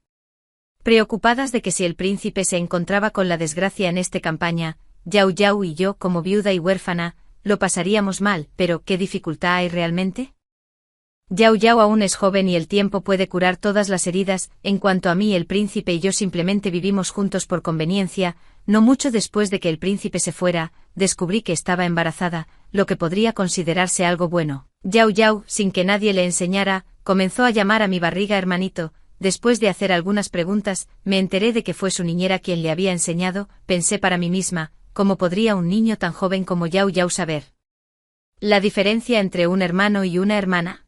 preocupadas de que si el príncipe se encontraba con la desgracia en esta campaña, Yao Yao y yo, como viuda y huérfana, lo pasaríamos mal. Pero ¿qué dificultad hay realmente? Yao Yao aún es joven y el tiempo puede curar todas las heridas. En cuanto a mí, el príncipe y yo simplemente vivimos juntos por conveniencia. No mucho después de que el príncipe se fuera, descubrí que estaba embarazada, lo que podría considerarse algo bueno. Yao Yao, sin que nadie le enseñara, comenzó a llamar a mi barriga hermanito. Después de hacer algunas preguntas, me enteré de que fue su niñera quien le había enseñado. Pensé para mí misma, ¿cómo podría un niño tan joven como Yao Yao saber la diferencia entre un hermano y una hermana?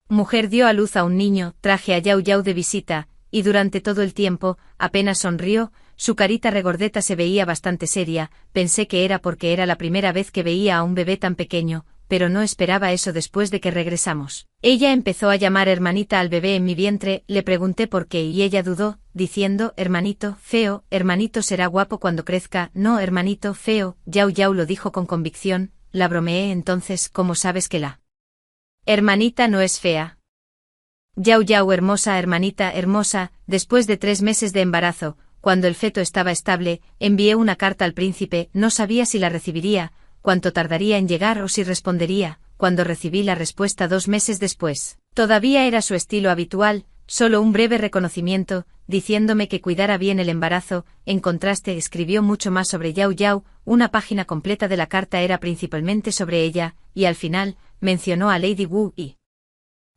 Mujer dio a luz a un niño. Traje a Yao Yao de visita, y durante todo el tiempo, apenas sonrió. Su carita regordeta se veía bastante seria. Pensé que era porque era la primera vez que veía a un bebé tan pequeño, pero no esperaba eso. Después de que regresamos, ella empezó a llamar hermanita al bebé en mi vientre. Le pregunté por qué y ella dudó, diciendo, hermanito, feo, hermanito será guapo cuando crezca. No, hermanito, feo. Yao Yao lo dijo con convicción. La bromeé. Entonces, ¿cómo sabes que la hermanita no es fea? Yao Yao, hermosa, hermanita, hermosa. Después de 3 meses de embarazo, cuando el feto estaba estable, envié una carta al príncipe. No sabía si la recibiría, cuánto tardaría en llegar o si respondería. Cuando recibí la respuesta 2 meses después, todavía era su estilo habitual. solo un breve reconocimiento, diciéndome que cuidara bien el embarazo. En contraste, escribió mucho más sobre Yao Yao, una página completa de la carta era principalmente sobre ella, y al final, mencionó a Lady Wu y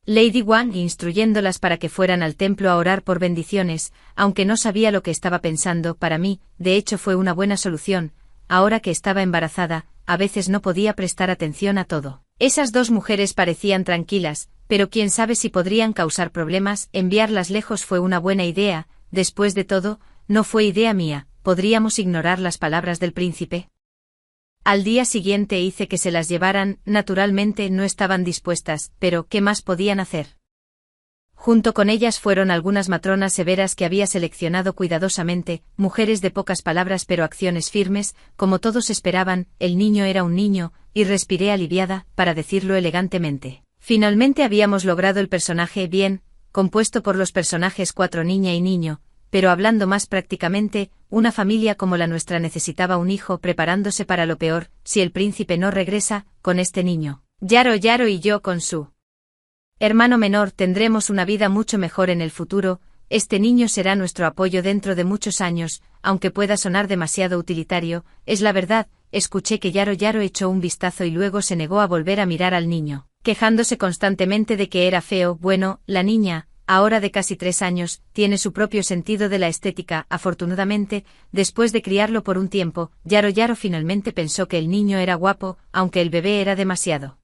Lady Wang instruyéndolas para que fueran al templo a orar por bendiciones, aunque no sabía lo que estaba pensando. Para mí, de hecho fue una buena solución, ahora que estaba embarazada, a veces no podía prestar atención a todo. Esas dos mujeres parecían tranquilas, pero quién sabe si podrían causar problemas. Enviarlas lejos fue una buena idea, después de todo, no fue idea mía. ¿Podríamos ignorar las palabras del príncipe? Al día siguiente hice que se las llevaran, naturalmente no estaban dispuestas, pero ¿qué más podían hacer? Junto con ellas fueron algunas matronas severas que había seleccionado cuidadosamente, mujeres de pocas palabras pero acciones firmes, como todos esperaban. El niño era un niño, y respiré aliviada, para decirlo elegantemente. Finalmente habíamos logrado el personaje bien, compuesto por los personajes 4 niña y niño, pero hablando más prácticamente, una familia como la nuestra necesitaba un hijo preparándose para lo peor, si el príncipe no regresa, con este niño. Yaro y yo con su hermano menor tendremos una vida mucho mejor en el futuro. Este niño será nuestro apoyo dentro de muchos años, aunque pueda sonar demasiado utilitario, es la verdad. Escuché que Yaro echó un vistazo y luego se negó a volver a mirar al niño, quejándose constantemente de que era feo. Bueno, la niña, ahora de casi 3 años, tiene su propio sentido de la estética. Afortunadamente, después de criarlo por un tiempo, Yaro finalmente pensó que el niño era guapo, aunque el bebé era demasiado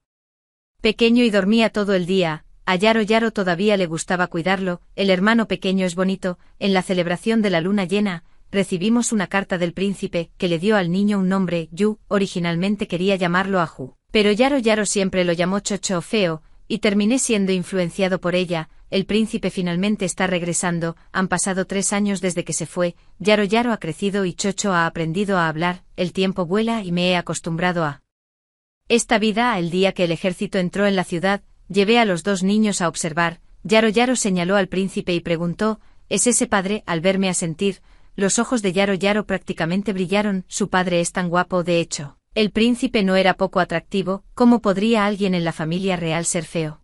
pequeño y dormía todo el día. A Yaro todavía le gustaba cuidarlo. El hermano pequeño es bonito. En la celebración de la luna llena, recibimos una carta del príncipe, que le dio al niño un nombre, Yu. Originalmente quería llamarlo Aju, pero Yaro siempre lo llamó Chocho o feo, y terminé siendo influenciado por ella. El príncipe finalmente está regresando, han pasado 3 años desde que se fue, Yaro ha crecido y Chocho ha aprendido a hablar, el tiempo vuela y me he acostumbrado a esta vida. El día que el ejército entró en la ciudad, llevé a los 2 niños a observar. Yaro señaló al príncipe y preguntó, ¿es ese padre? Al verme asentir, los ojos de Yaro prácticamente brillaron. Su padre es tan guapo. De hecho, el príncipe no era poco atractivo. ¿Cómo podría alguien en la familia real ser feo?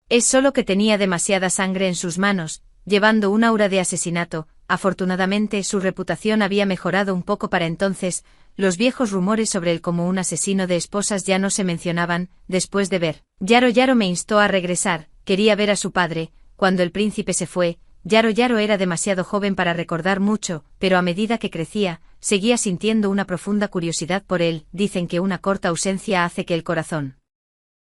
Es solo que tenía demasiada sangre en sus manos, llevando un aura de asesinato. Afortunadamente su reputación había mejorado un poco para entonces. Los viejos rumores sobre él como un asesino de esposas ya no se mencionaban. Después de ver Yaro me instó a regresar, quería ver a su padre. Cuando el príncipe se fue, Yaro era demasiado joven para recordar mucho, pero a medida que crecía, seguía sintiendo una profunda curiosidad por él. Dicen que una corta ausencia hace que el corazón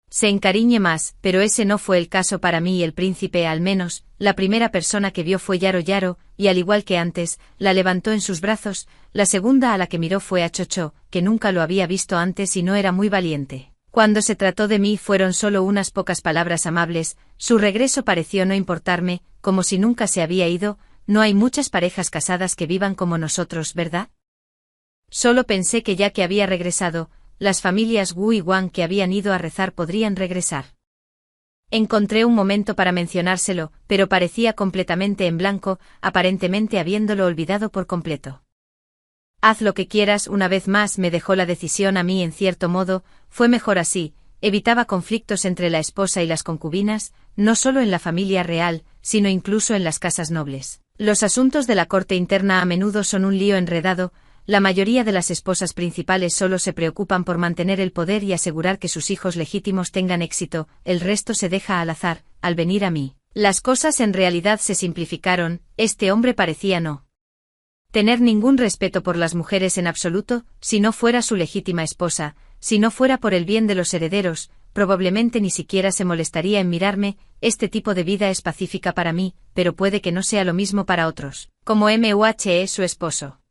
se encariñe más, pero ese no fue el caso para mí y el príncipe. Al menos, la primera persona que vio fue Yaro, y al igual que antes, la levantó en sus brazos. La segunda a la que miró fue a Chocho, que nunca lo había visto antes y no era muy valiente. Cuando se trató de mí fueron solo unas pocas palabras amables. Su regreso pareció no importarme, como si nunca se había ido. No hay muchas parejas casadas que vivan como nosotros, ¿verdad? Solo pensé que ya que había regresado, las familias Wu y Wang que habían ido a rezar podrían regresar. Encontré un momento para mencionárselo, pero parecía completamente en blanco, aparentemente habiéndolo olvidado por completo. Haz lo que quieras. Una vez más me dejó la decisión a mí. En cierto modo, fue mejor así, evitaba conflictos entre la esposa y las concubinas, no solo en la familia real, sino incluso en las casas nobles. Los asuntos de la corte interna a menudo son un lío enredado. La mayoría de las esposas principales solo se preocupan por mantener el poder y asegurar que sus hijos legítimos tengan éxito, el resto se deja al azar. Al venir a mí, las cosas en realidad se simplificaron. Este hombre parecía no tener ningún respeto por las mujeres en absoluto. Si no fuera su legítima esposa, si no fuera por el bien de los herederos, probablemente ni siquiera se molestaría en mirarme. Este tipo de vida es pacífica para mí, pero puede que no sea lo mismo para otros. Como Muhe, su esposo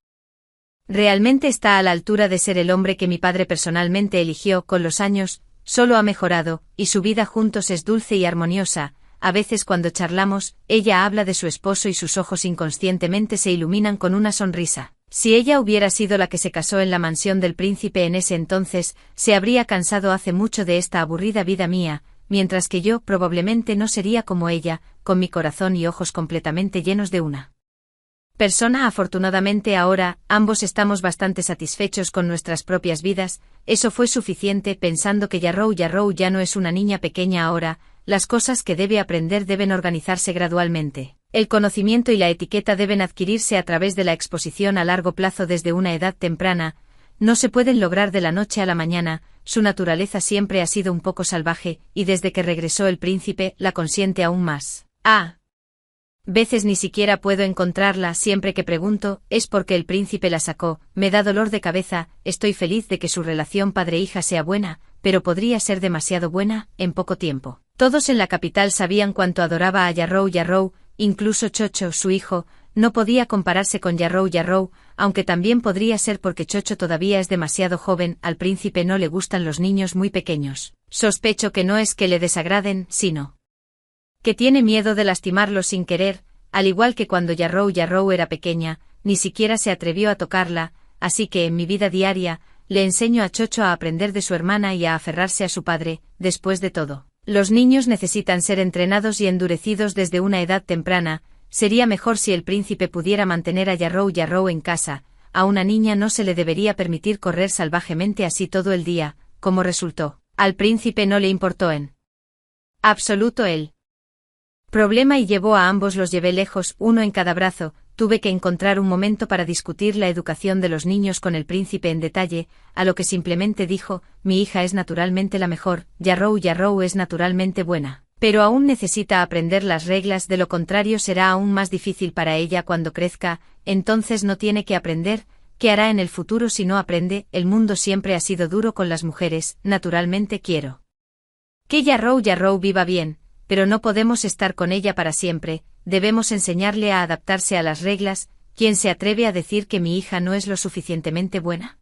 realmente está a la altura de ser el hombre que mi padre personalmente eligió. Con los años, solo ha mejorado, y su vida juntos es dulce y armoniosa. A veces cuando charlamos, ella habla de su esposo y sus ojos inconscientemente se iluminan con una sonrisa. Si ella hubiera sido la que se casó en la mansión del príncipe en ese entonces, se habría cansado hace mucho de esta aburrida vida mía, mientras que yo probablemente no sería como ella, con mi corazón y ojos completamente llenos de una persona. Afortunadamente ahora, ambos estamos bastante satisfechos con nuestras propias vidas. Eso fue suficiente. Pensando que Yarrow ya no es una niña pequeña ahora, las cosas que debe aprender deben organizarse gradualmente. El conocimiento y la etiqueta deben adquirirse a través de la exposición a largo plazo desde una edad temprana, no se pueden lograr de la noche a la mañana, su naturaleza siempre ha sido un poco salvaje, y desde que regresó el príncipe la consiente aún más. Veces ni siquiera puedo encontrarla, siempre que pregunto, es porque el príncipe la sacó, me da dolor de cabeza, estoy feliz de que su relación padre-hija sea buena, pero podría ser demasiado buena, en poco tiempo. Todos en la capital sabían cuánto adoraba a Yarrow, incluso Chocho, su hijo, no podía compararse con Yarrow, aunque también podría ser porque Chocho todavía es demasiado joven, al príncipe no le gustan los niños muy pequeños. Sospecho que no es que le desagraden, sino que tiene miedo de lastimarlos sin querer, al igual que cuando Yarrow era pequeña, ni siquiera se atrevió a tocarla, así que en mi vida diaria, le enseño a Chocho a aprender de su hermana y a aferrarse a su padre. Después de todo, los niños necesitan ser entrenados y endurecidos desde una edad temprana. Sería mejor si el príncipe pudiera mantener a Yarrow en casa, a una niña no se le debería permitir correr salvajemente así todo el día, como resultó. Al príncipe no le importó en absoluto el problema y llevó a ambos, los llevé lejos, uno en cada brazo. Tuve que encontrar un momento para discutir la educación de los niños con el príncipe en detalle, a lo que simplemente dijo, mi hija es naturalmente la mejor, Yarrow es naturalmente buena, pero aún necesita aprender las reglas, de lo contrario será aún más difícil para ella cuando crezca, entonces no tiene que aprender, ¿qué hará en el futuro si no aprende? El mundo siempre ha sido duro con las mujeres, naturalmente quiero que Yarrow viva bien, pero no podemos estar con ella para siempre, debemos enseñarle a adaptarse a las reglas. ¿Quién se atreve a decir que mi hija no es lo suficientemente buena?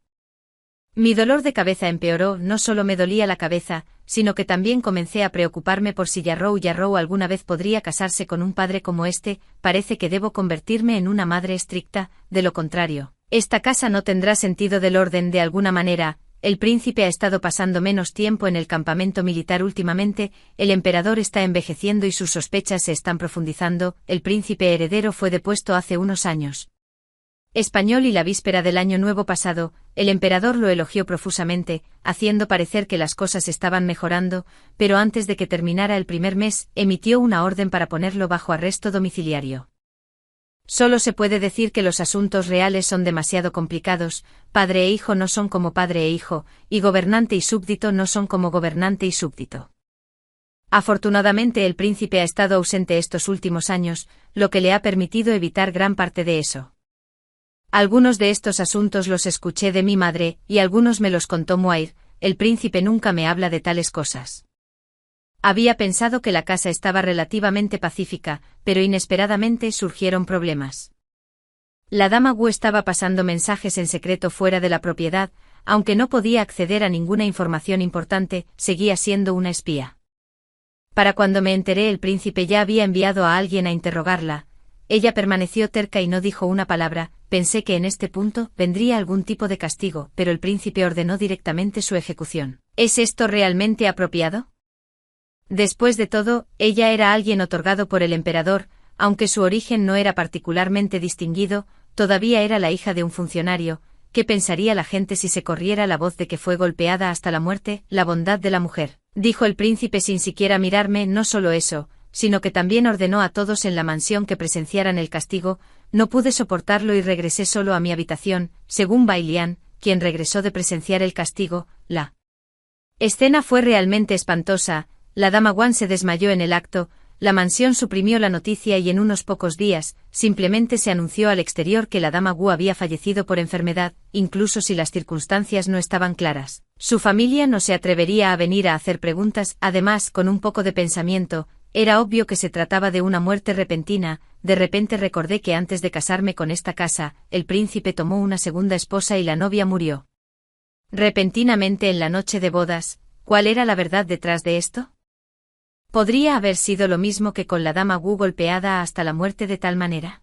Mi dolor de cabeza empeoró, no solo me dolía la cabeza, sino que también comencé a preocuparme por si Yarrow alguna vez podría casarse con un padre como este. Parece que debo convertirme en una madre estricta, de lo contrario, esta casa no tendrá sentido del orden de alguna manera. El príncipe ha estado pasando menos tiempo en el campamento militar últimamente, el emperador está envejeciendo y sus sospechas se están profundizando. El príncipe heredero fue depuesto hace unos años español y la víspera del año nuevo pasado, el emperador lo elogió profusamente, haciendo parecer que las cosas estaban mejorando, pero antes de que terminara el primer mes, emitió una orden para ponerlo bajo arresto domiciliario. Solo se puede decir que los asuntos reales son demasiado complicados, padre e hijo no son como padre e hijo, y gobernante y súbdito no son como gobernante y súbdito. Afortunadamente el príncipe ha estado ausente estos últimos años, lo que le ha permitido evitar gran parte de eso. Algunos de estos asuntos los escuché de mi madre, y algunos me los contó Moir, el príncipe nunca me habla de tales cosas. Había pensado que la casa estaba relativamente pacífica, pero inesperadamente surgieron problemas. La dama Wu estaba pasando mensajes en secreto fuera de la propiedad, aunque no podía acceder a ninguna información importante, seguía siendo una espía. Para cuando me enteré el príncipe ya había enviado a alguien a interrogarla. Ella permaneció terca y no dijo una palabra. Pensé que en este punto vendría algún tipo de castigo, pero el príncipe ordenó directamente su ejecución. ¿Es esto realmente apropiado? Después de todo, ella era alguien otorgado por el emperador, aunque su origen no era particularmente distinguido, todavía era la hija de un funcionario. ¿Qué pensaría la gente si se corriera la voz de que fue golpeada hasta la muerte? La bondad de la mujer, dijo el príncipe sin siquiera mirarme. No solo eso, sino que también ordenó a todos en la mansión que presenciaran el castigo. No pude soportarlo y regresé solo a mi habitación. Según Bailian, quien regresó de presenciar el castigo, la escena fue realmente espantosa. La dama Wan se desmayó en el acto, la mansión suprimió la noticia y en unos pocos días, simplemente se anunció al exterior que la dama Wu había fallecido por enfermedad, incluso si las circunstancias no estaban claras. Su familia no se atrevería a venir a hacer preguntas, además, con un poco de pensamiento, era obvio que se trataba de una muerte repentina. De repente recordé que antes de casarme con esta casa, el príncipe tomó una segunda esposa y la novia murió repentinamente en la noche de bodas. ¿Cuál era la verdad detrás de esto? ¿Podría haber sido lo mismo que con la dama Wu golpeada hasta la muerte de tal manera?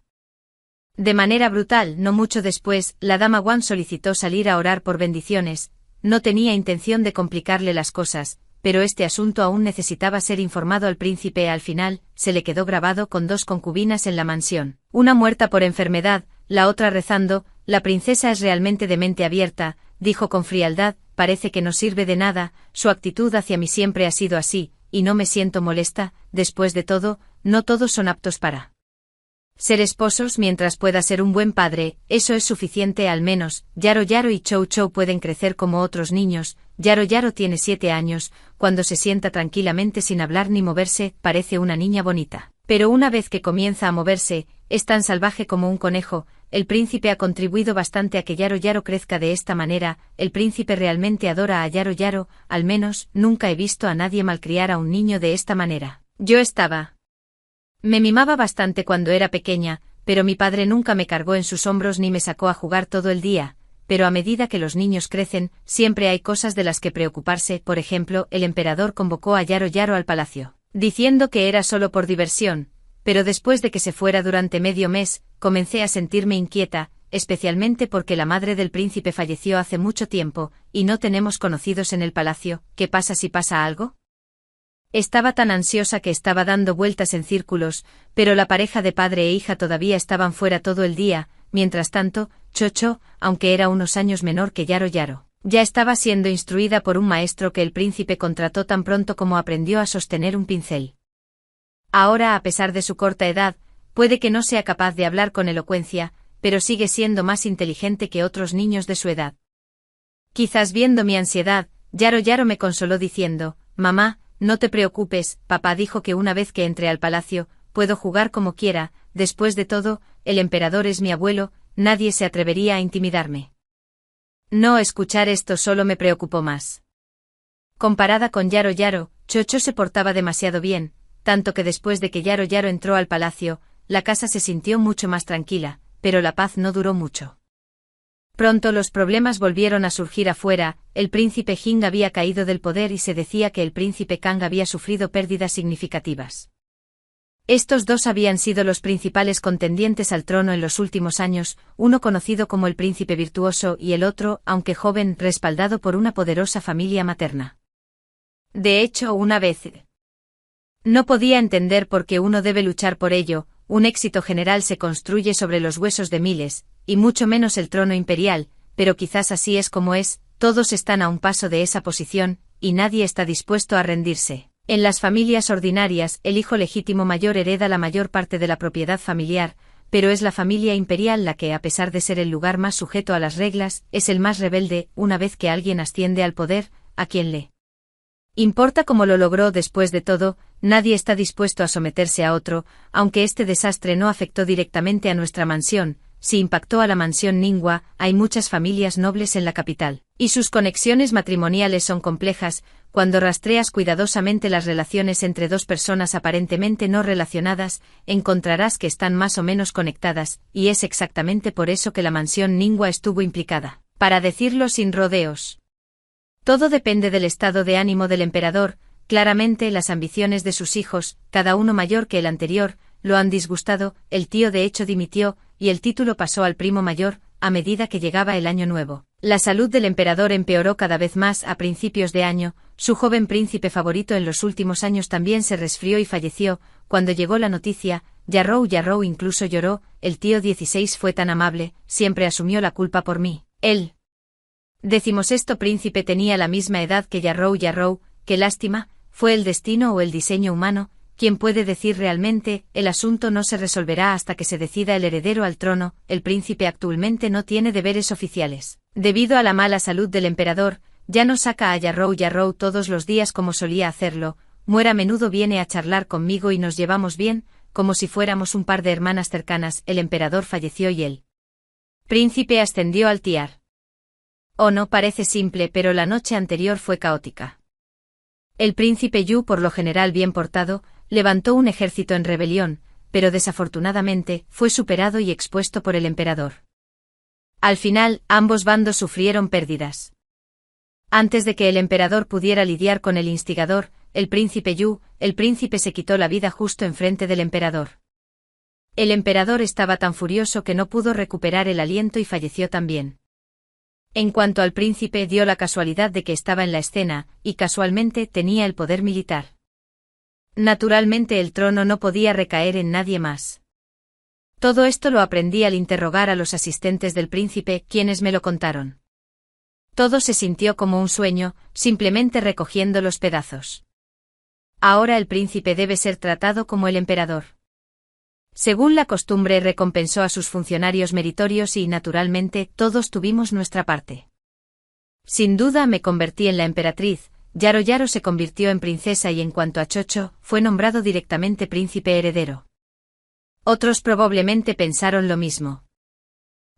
De manera brutal, no mucho después, la dama Wan solicitó salir a orar por bendiciones. No tenía intención de complicarle las cosas, pero este asunto aún necesitaba ser informado al príncipe. Al final, se le quedó grabado con 2 concubinas en la mansión, una muerta por enfermedad, la otra rezando. La princesa es realmente de mente abierta, dijo con frialdad, parece que no sirve de nada, su actitud hacia mí siempre ha sido así. y no me siento molesta. Después de todo, no todos son aptos para ser esposos. Mientras pueda ser un buen padre, eso es suficiente. Al menos, Yaro Yaro y Chou Chou pueden crecer como otros niños. Yaro Yaro tiene 7 años, cuando se sienta tranquilamente sin hablar ni moverse, parece una niña bonita. Pero una vez que comienza a moverse, es tan salvaje como un conejo. El príncipe ha contribuido bastante a que Yaro Yaro crezca de esta manera. El príncipe realmente adora a Yaro Yaro, al menos, nunca he visto a nadie malcriar a un niño de esta manera. Me mimaba bastante cuando era pequeña, pero mi padre nunca me cargó en sus hombros ni me sacó a jugar todo el día. Pero a medida que los niños crecen, siempre hay cosas de las que preocuparse. Por ejemplo, el emperador convocó a Yaro Yaro al palacio, diciendo que era solo por diversión, pero después de que se fuera durante medio mes, comencé a sentirme inquieta, especialmente porque la madre del príncipe falleció hace mucho tiempo, y no tenemos conocidos en el palacio. ¿Qué pasa si pasa algo? Estaba tan ansiosa que estaba dando vueltas en círculos, pero la pareja de padre e hija todavía estaban fuera todo el día. Mientras tanto, Chocho, aunque era unos años menor que Yaro Yaro, ya estaba siendo instruida por un maestro que el príncipe contrató tan pronto como aprendió a sostener un pincel. Ahora, a pesar de su corta edad, puede que no sea capaz de hablar con elocuencia, pero sigue siendo más inteligente que otros niños de su edad. Quizás viendo mi ansiedad, Yaro Yaro me consoló diciendo: «Mamá, no te preocupes, papá dijo que una vez que entre al palacio, puedo jugar como quiera. Después de todo, el emperador es mi abuelo, nadie se atrevería a intimidarme». No escuchar esto solo me preocupó más. Comparada con Yaro Yaro, Chocho se portaba demasiado bien, tanto que después de que Yaro Yaro entró al palacio, la casa se sintió mucho más tranquila, pero la paz no duró mucho. Pronto los problemas volvieron a surgir afuera. El príncipe Jing había caído del poder y se decía que el príncipe Kang había sufrido pérdidas significativas. Estos dos habían sido los principales contendientes al trono en los últimos años, uno conocido como el príncipe virtuoso y el otro, aunque joven, respaldado por una poderosa familia materna. De hecho, una vez no podía entender por qué uno debe luchar por ello. Un éxito general se construye sobre los huesos de miles, y mucho menos el trono imperial, pero quizás así es como es. Todos están a un paso de esa posición, y nadie está dispuesto a rendirse. En las familias ordinarias, el hijo legítimo mayor hereda la mayor parte de la propiedad familiar, pero es la familia imperial la que, a pesar de ser el lugar más sujeto a las reglas, es el más rebelde. Una vez que alguien asciende al poder, ¿a quién le importa cómo lo logró? Después de todo, nadie está dispuesto a someterse a otro. Aunque este desastre no afectó directamente a nuestra mansión, sí impactó a la mansión Ningua. Hay muchas familias nobles en la capital, y sus conexiones matrimoniales son complejas. Cuando rastreas cuidadosamente las relaciones entre dos personas aparentemente no relacionadas, encontrarás que están más o menos conectadas, y es exactamente por eso que la mansión Ningua estuvo implicada. Para decirlo sin rodeos, todo depende del estado de ánimo del emperador. Claramente las ambiciones de sus hijos, cada uno mayor que el anterior, lo han disgustado. El tío de hecho dimitió, y el título pasó al primo mayor. A medida que llegaba el año nuevo, la salud del emperador empeoró cada vez más. A principios de año, su joven príncipe favorito en los últimos años también se resfrió y falleció. Cuando llegó la noticia, Yarou incluso lloró. El tío 16 fue tan amable, siempre asumió la culpa por mí. El 16º príncipe tenía la misma edad que Yarou. Qué lástima. ¿Fue el destino o el diseño humano? ¿Quién puede decir realmente? El asunto no se resolverá hasta que se decida el heredero al trono. El príncipe actualmente no tiene deberes oficiales. Debido a la mala salud del emperador, ya no saca a Yarou todos los días como solía hacerlo. Muy a menudo viene a charlar conmigo y nos llevamos bien, como si fuéramos un par de hermanas cercanas. El emperador falleció y el príncipe ascendió al tiar. Oh, no parece simple, pero la noche anterior fue caótica. El príncipe Yu, por lo general bien portado, levantó un ejército en rebelión, pero desafortunadamente fue superado y expuesto por el emperador. Al final, ambos bandos sufrieron pérdidas. Antes de que el emperador pudiera lidiar con el instigador, el príncipe Yu, el príncipe se quitó la vida justo enfrente del emperador. El emperador estaba tan furioso que no pudo recuperar el aliento y falleció también. En cuanto al príncipe, dio la casualidad de que estaba en la escena, y casualmente tenía el poder militar. Naturalmente el trono no podía recaer en nadie más. Todo esto lo aprendí al interrogar a los asistentes del príncipe, quienes me lo contaron. Todo se sintió como un sueño, simplemente recogiendo los pedazos. Ahora el príncipe debe ser tratado como el emperador. Según la costumbre, recompensó a sus funcionarios meritorios y, naturalmente, todos tuvimos nuestra parte. Sin duda me convertí en la emperatriz, Yaro Yaro se convirtió en princesa y en cuanto a Chocho, fue nombrado directamente príncipe heredero. Otros probablemente pensaron lo mismo.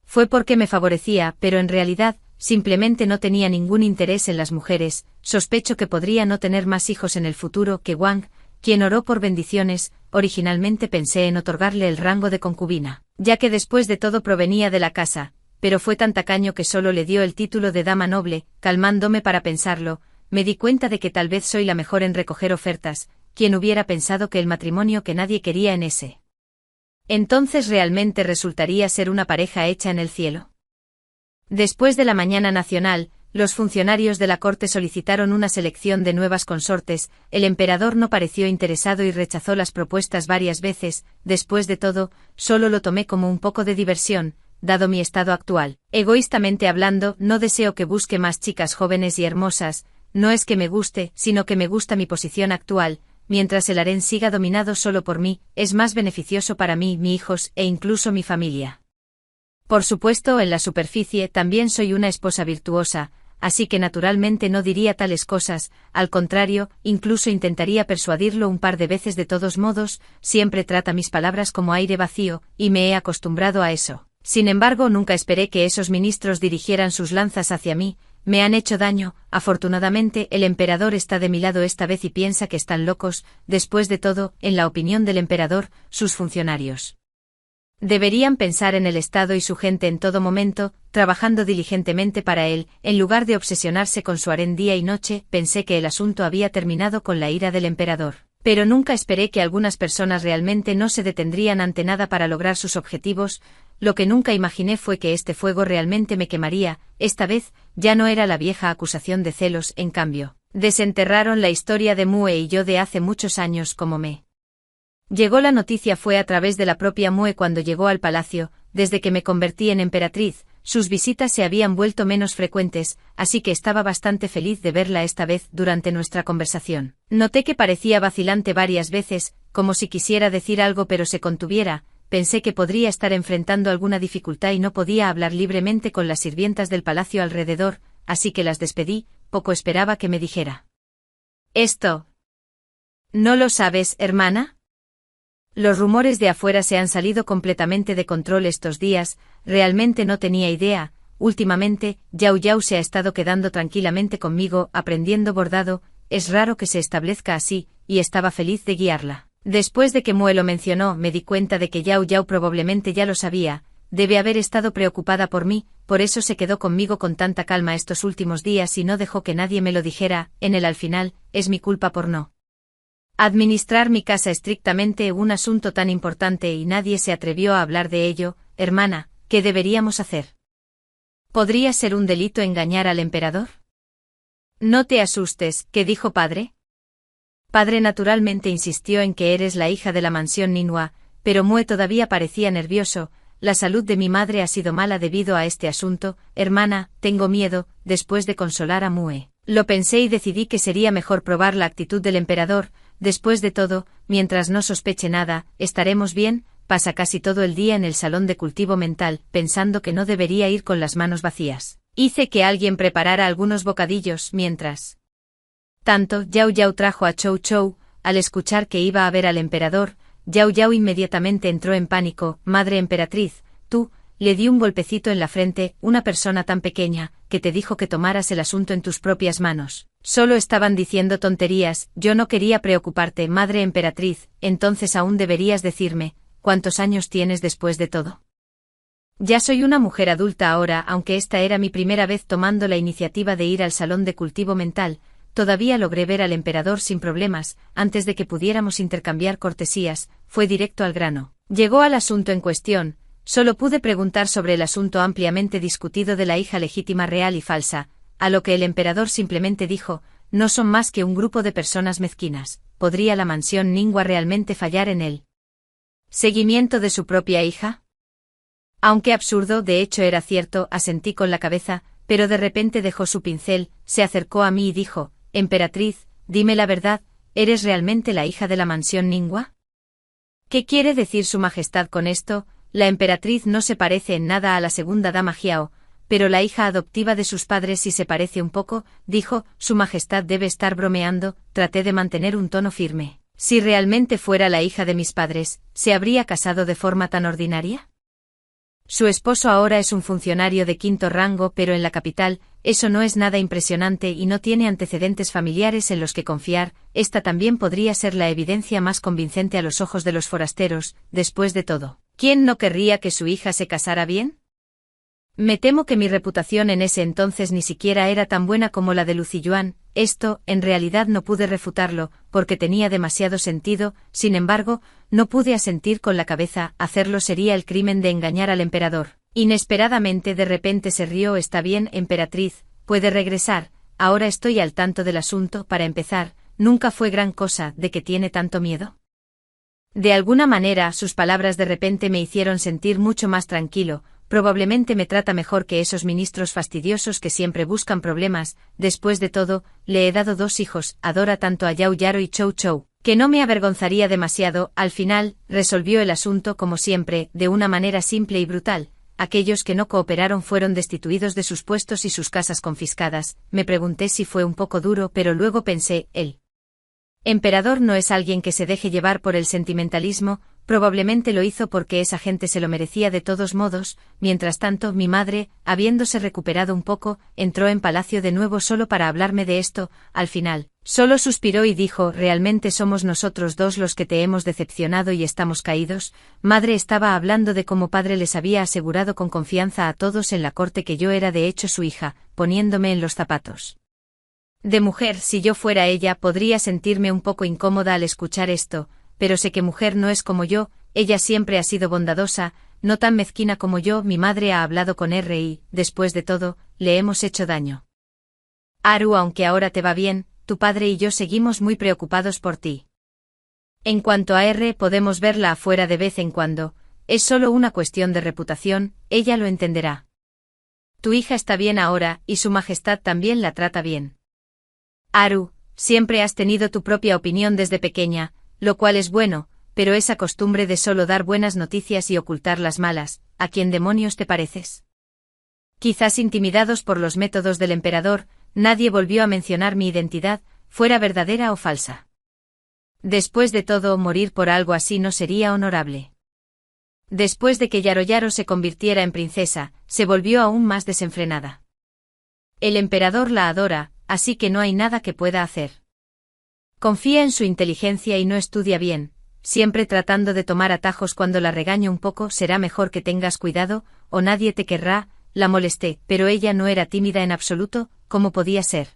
Fue porque me favorecía, pero en realidad, simplemente no tenía ningún interés en las mujeres. Sospecho que podría no tener más hijos en el futuro que Wang, quien oró por bendiciones. Originalmente pensé en otorgarle el rango de concubina, ya que después de todo provenía de la casa, pero fue tan tacaño que solo le dio el título de dama noble. Calmándome para pensarlo, me di cuenta de que tal vez soy la mejor en recoger ofertas. ¿Quién hubiera pensado que el matrimonio que nadie quería en ese entonces realmente resultaría ser una pareja hecha en el cielo? Después de la mañana nacional, los funcionarios de la corte solicitaron una selección de nuevas consortes. El emperador no pareció interesado y rechazó las propuestas varias veces. Después de todo, solo lo tomé como un poco de diversión, dado mi estado actual. Egoístamente hablando, no deseo que busque más chicas jóvenes y hermosas. No es que me guste, sino que me gusta mi posición actual. Mientras el harén siga dominado solo por mí, es más beneficioso para mí, mis hijos e incluso mi familia. Por supuesto, en la superficie también soy una esposa virtuosa, así que naturalmente no diría tales cosas. Al contrario, incluso intentaría persuadirlo un par de veces. De todos modos, siempre trata mis palabras como aire vacío, y me he acostumbrado a eso. Sin embargo, nunca esperé que esos ministros dirigieran sus lanzas hacia mí. Me han hecho daño. Afortunadamente, el emperador está de mi lado esta vez y piensa que están locos. Después de todo, en la opinión del emperador, sus funcionarios deberían pensar en el Estado y su gente en todo momento, trabajando diligentemente para él, en lugar de obsesionarse con su harén día y noche. Pensé que el asunto había terminado con la ira del emperador, pero nunca esperé que algunas personas realmente no se detendrían ante nada para lograr sus objetivos. Lo que nunca imaginé fue que este fuego realmente me quemaría. Esta vez, ya no era la vieja acusación de celos. En cambio, desenterraron la historia de Mue y yo de hace muchos años. Como me llegó la noticia fue a través de la propia Mue cuando llegó al palacio. Desde que me convertí en emperatriz, sus visitas se habían vuelto menos frecuentes, así que estaba bastante feliz de verla esta vez. Durante nuestra conversación, noté que parecía vacilante varias veces, como si quisiera decir algo pero se contuviera. Pensé que podría estar enfrentando alguna dificultad y no podía hablar libremente con las sirvientas del palacio alrededor, así que las despedí. Poco esperaba que me dijera esto. ¿No lo sabes, hermana? Los rumores de afuera se han salido completamente de control estos días. Realmente no tenía idea. Últimamente, Yao Yao se ha estado quedando tranquilamente conmigo, aprendiendo bordado. Es raro que se establezca así, y estaba feliz de guiarla. Después de que Mue lo mencionó, me di cuenta de que Yao Yao probablemente ya lo sabía. Debe haber estado preocupada por mí, por eso se quedó conmigo con tanta calma estos últimos días y no dejó que nadie me lo dijera. Al final, es mi culpa por no administrar mi casa estrictamente, un asunto tan importante, y nadie se atrevió a hablar de ello. Hermana, ¿qué deberíamos hacer? ¿Podría ser un delito engañar al emperador? No te asustes, ¿qué dijo padre? Padre naturalmente insistió en que eres la hija de la mansión Ninhua, pero Mue todavía parecía nervioso. La salud de mi madre ha sido mala debido a este asunto. Hermana, tengo miedo. Después de consolar a Mue, lo pensé y decidí que sería mejor probar la actitud del emperador. Después de todo, mientras no sospeche nada, estaremos bien. Pasa casi todo el día en el salón de cultivo mental, pensando que no debería ir con las manos vacías. Hice que alguien preparara algunos bocadillos. Mientras tanto, Yao Yao trajo a Chou Chou. Al escuchar que iba a ver al emperador, Yao Yao inmediatamente entró en pánico. Madre emperatriz, tú, le di un golpecito en la frente. Una persona tan pequeña, que te dijo que tomaras el asunto en tus propias manos. Solo estaban diciendo tonterías. Yo no quería preocuparte, madre emperatriz. Entonces aún deberías decirme, ¿cuántos años tienes después de todo? Ya soy una mujer adulta ahora, aunque esta era mi primera vez tomando la iniciativa de ir al salón de cultivo mental. Todavía logré ver al emperador sin problemas. Antes de que pudiéramos intercambiar cortesías, fue directo al grano. Llegó al asunto en cuestión. Solo pude preguntar sobre el asunto ampliamente discutido de la hija legítima real y falsa, a lo que el emperador simplemente dijo, no son más que un grupo de personas mezquinas. ¿Podría la mansión Ninhua realmente fallar en el seguimiento de su propia hija? Aunque absurdo, de hecho era cierto, asentí con la cabeza, pero de repente dejó su pincel, se acercó a mí y dijo, emperatriz, dime la verdad, ¿eres realmente la hija de la mansión Ningua? ¿Qué quiere decir su majestad con esto? La emperatriz no se parece en nada a la segunda dama Jiao, pero la hija adoptiva de sus padres sí se parece un poco, dijo, su majestad debe estar bromeando, traté de mantener un tono firme. Si realmente fuera la hija de mis padres, ¿se habría casado de forma tan ordinaria? Su esposo ahora es un funcionario de quinto rango, pero en la capital, eso no es nada impresionante y no tiene antecedentes familiares en los que confiar. Esta también podría ser la evidencia más convincente a los ojos de los forasteros. Después de todo, ¿quién no querría que su hija se casara bien? Me temo que mi reputación en ese entonces ni siquiera era tan buena como la de Lucilluan. Esto, en realidad no pude refutarlo, porque tenía demasiado sentido. Sin embargo, no pude asentir con la cabeza. Hacerlo sería el crimen de engañar al emperador. Inesperadamente de repente se rió. Está bien, emperatriz, puede regresar. Ahora estoy al tanto del asunto. Para empezar, nunca fue gran cosa. ¿De qué tiene tanto miedo? De alguna manera, sus palabras de repente me hicieron sentir mucho más tranquilo. Probablemente me trata mejor que esos ministros fastidiosos que siempre buscan problemas. Después de todo, le he dado 2 hijos, adora tanto a Yao Yaro y Chou Chou, que no me avergonzaría demasiado. Al final, resolvió el asunto como siempre, de una manera simple y brutal. Aquellos que no cooperaron fueron destituidos de sus puestos y sus casas confiscadas. Me pregunté si fue un poco duro, pero luego pensé, el emperador no es alguien que se deje llevar por el sentimentalismo. Probablemente lo hizo porque esa gente se lo merecía de todos modos. Mientras tanto, mi madre, habiéndose recuperado un poco, entró en palacio de nuevo solo para hablarme de esto. Al final, solo suspiró y dijo, ¿realmente somos nosotros 2 los que te hemos decepcionado y estamos caídos? Madre estaba hablando de cómo padre les había asegurado con confianza a todos en la corte que yo era de hecho su hija, poniéndome en los zapatos de mujer. Si yo fuera ella, podría sentirme un poco incómoda al escuchar esto, pero sé que mujer no es como yo. Ella siempre ha sido bondadosa, no tan mezquina como yo. Mi madre ha hablado con R.I., después de todo, le hemos hecho daño. Aru, aunque ahora te va bien, tu padre y yo seguimos muy preocupados por ti. En cuanto a R, podemos verla afuera de vez en cuando, es solo una cuestión de reputación, ella lo entenderá. Tu hija está bien ahora, y su majestad también la trata bien. Aru, siempre has tenido tu propia opinión desde pequeña, lo cual es bueno, pero esa costumbre de solo dar buenas noticias y ocultar las malas, ¿a quién demonios te pareces? Quizás intimidados por los métodos del emperador, nadie volvió a mencionar mi identidad, fuera verdadera o falsa. Después de todo, morir por algo así no sería honorable. Después de que Yaroyaro se convirtiera en princesa, se volvió aún más desenfrenada. El emperador la adora, así que no hay nada que pueda hacer. Confía en su inteligencia y no estudia bien, siempre tratando de tomar atajos. Cuando la regaño un poco, será mejor que tengas cuidado, o nadie te querrá. La molesté, pero ella no era tímida en absoluto. ¿Cómo podía ser?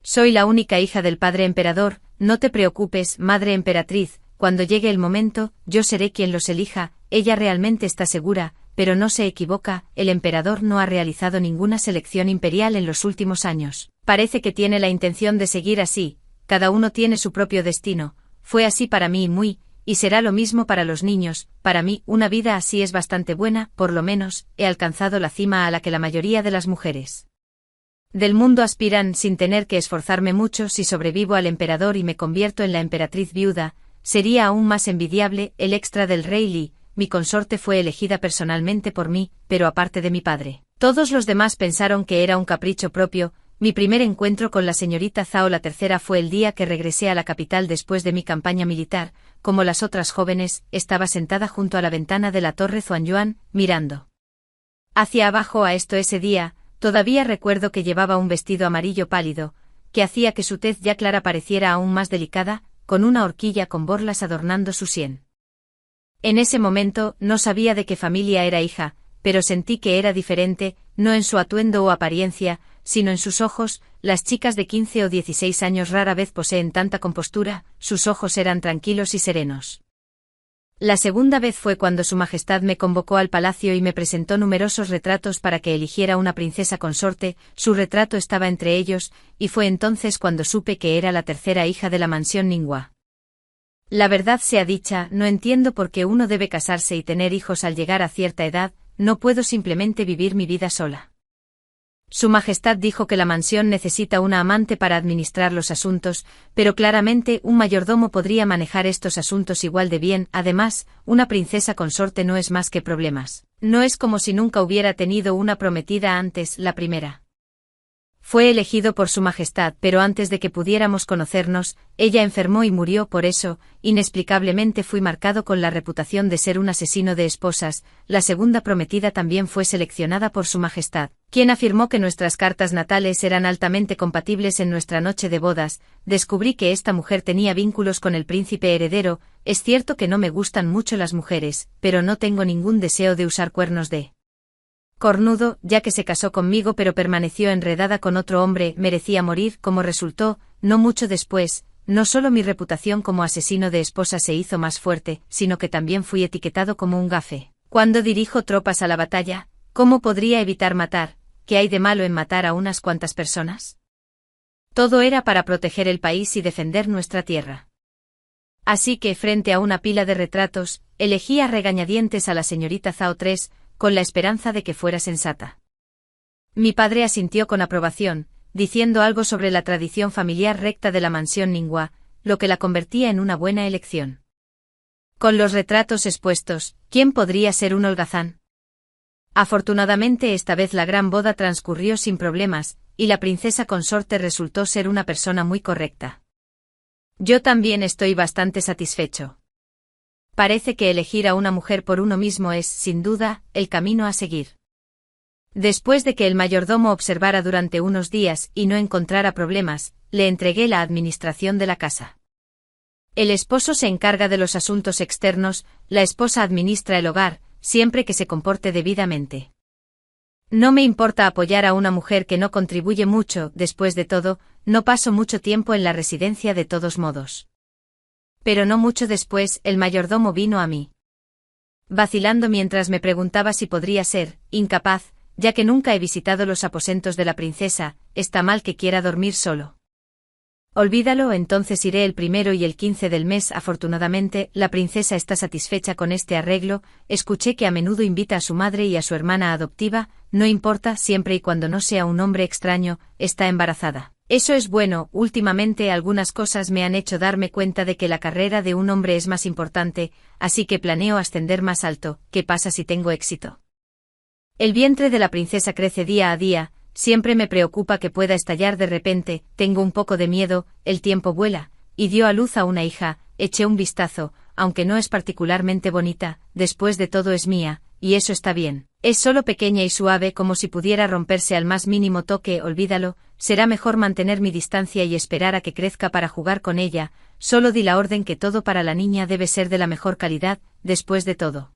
Soy la única hija del padre emperador, no te preocupes, madre emperatriz, cuando llegue el momento, yo seré quien los elija. Ella realmente está segura, pero no se equivoca, el emperador no ha realizado ninguna selección imperial en los últimos años. Parece que tiene la intención de seguir así, cada uno tiene su propio destino. Fue así para mí y será lo mismo para los niños. Para mí, una vida así es bastante buena, por lo menos, he alcanzado la cima a la que la mayoría de las mujeres del mundo aspiran sin tener que esforzarme mucho. Si sobrevivo al emperador y me convierto en la emperatriz viuda, sería aún más envidiable. El extra del rey Li, mi consorte, fue elegida personalmente por mí, pero aparte de mi padre, todos los demás pensaron que era un capricho propio. Mi primer encuentro con la señorita Zhao la tercera fue el día que regresé a la capital después de mi campaña militar. Como las otras jóvenes, estaba sentada junto a la ventana de la torre Zuanyuan, mirando hacia abajo a esto. Ese día, todavía recuerdo que llevaba un vestido amarillo pálido, que hacía que su tez ya clara pareciera aún más delicada, con una horquilla con borlas adornando su sien. En ese momento, no sabía de qué familia era hija, pero sentí que era diferente, no en su atuendo o apariencia, sino en sus ojos. Las chicas de 15 o 16 años rara vez poseen tanta compostura, sus ojos eran tranquilos y serenos. La segunda vez fue cuando su majestad me convocó al palacio y me presentó numerosos retratos para que eligiera una princesa consorte. Su retrato estaba entre ellos, y fue entonces cuando supe que era la tercera hija de la mansión Ningua. La verdad sea dicha, no entiendo por qué uno debe casarse y tener hijos al llegar a cierta edad. No puedo simplemente vivir mi vida sola. Su Majestad dijo que la mansión necesita una amante para administrar los asuntos, pero claramente un mayordomo podría manejar estos asuntos igual de bien. Además, una princesa consorte no es más que problemas. No es como si nunca hubiera tenido una prometida antes, la primera. Fue elegido por Su Majestad, pero antes de que pudiéramos conocernos, ella enfermó y murió. Por eso, inexplicablemente fui marcado con la reputación de ser un asesino de esposas. La segunda prometida también fue seleccionada por Su Majestad, quien afirmó que nuestras cartas natales eran altamente compatibles en nuestra noche de bodas. Descubrí que esta mujer tenía vínculos con el príncipe heredero. Es cierto que no me gustan mucho las mujeres, pero no tengo ningún deseo de usar cuernos de cornudo, ya que se casó conmigo pero permaneció enredada con otro hombre. Merecía morir. Como resultó, no mucho después, no solo mi reputación como asesino de esposas se hizo más fuerte, sino que también fui etiquetado como un gafe. Cuando dirijo tropas a la batalla, ¿cómo podría evitar matar? ¿Qué hay de malo en matar a unas cuantas personas? Todo era para proteger el país y defender nuestra tierra. Así que, frente a una pila de retratos, elegí a regañadientes a la señorita Zhao III, con la esperanza de que fuera sensata. Mi padre asintió con aprobación, diciendo algo sobre la tradición familiar recta de la mansión Ningguo, lo que la convertía en una buena elección. Con los retratos expuestos, ¿quién podría ser un holgazán? Afortunadamente esta vez la gran boda transcurrió sin problemas, y la princesa consorte resultó ser una persona muy correcta. Yo también estoy bastante satisfecho. Parece que elegir a una mujer por uno mismo es, sin duda, el camino a seguir. Después de que el mayordomo observara durante unos días y no encontrara problemas, le entregué la administración de la casa. El esposo se encarga de los asuntos externos, la esposa administra el hogar, siempre que se comporte debidamente. No me importa apoyar a una mujer que no contribuye mucho. Después de todo, no paso mucho tiempo en la residencia de todos modos. Pero no mucho después, el mayordomo vino a mí, vacilando mientras me preguntaba si podría ser incapaz, ya que nunca he visitado los aposentos de la princesa. ¿Está mal que quiera dormir solo? Olvídalo, entonces iré el 1 y el 15 del mes. Afortunadamente, la princesa está satisfecha con este arreglo. Escuché que a menudo invita a su madre y a su hermana adoptiva. No importa, siempre y cuando no sea un hombre extraño. Está embarazada. Eso es bueno. Últimamente algunas cosas me han hecho darme cuenta de que la carrera de un hombre es más importante, así que planeo ascender más alto. ¿Qué pasa si tengo éxito? El vientre de la princesa crece día a día. Siempre me preocupa que pueda estallar de repente. Tengo un poco de miedo. El tiempo vuela, y dio a luz a una hija. Eché un vistazo, aunque no es particularmente bonita. Después de todo es mía, y eso está bien. Es solo pequeña y suave, como si pudiera romperse al más mínimo toque. Olvídalo, será mejor mantener mi distancia y esperar a que crezca para jugar con ella. Solo di la orden que todo para la niña debe ser de la mejor calidad. Después de todo,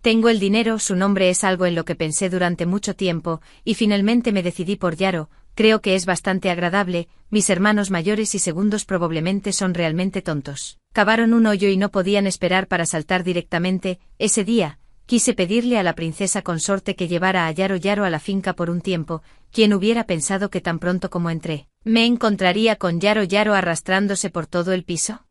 tengo el dinero. Su nombre es algo en lo que pensé durante mucho tiempo, y finalmente me decidí por Yaro. Creo que es bastante agradable. Mis hermanos mayores y segundos probablemente son realmente tontos. Cavaron un hoyo y no podían esperar para saltar directamente. Ese día, quise pedirle a la princesa consorte que llevara a Yaro a la finca por un tiempo. ¿Quién hubiera pensado que tan pronto como entré, me encontraría con Yaro arrastrándose por todo el piso?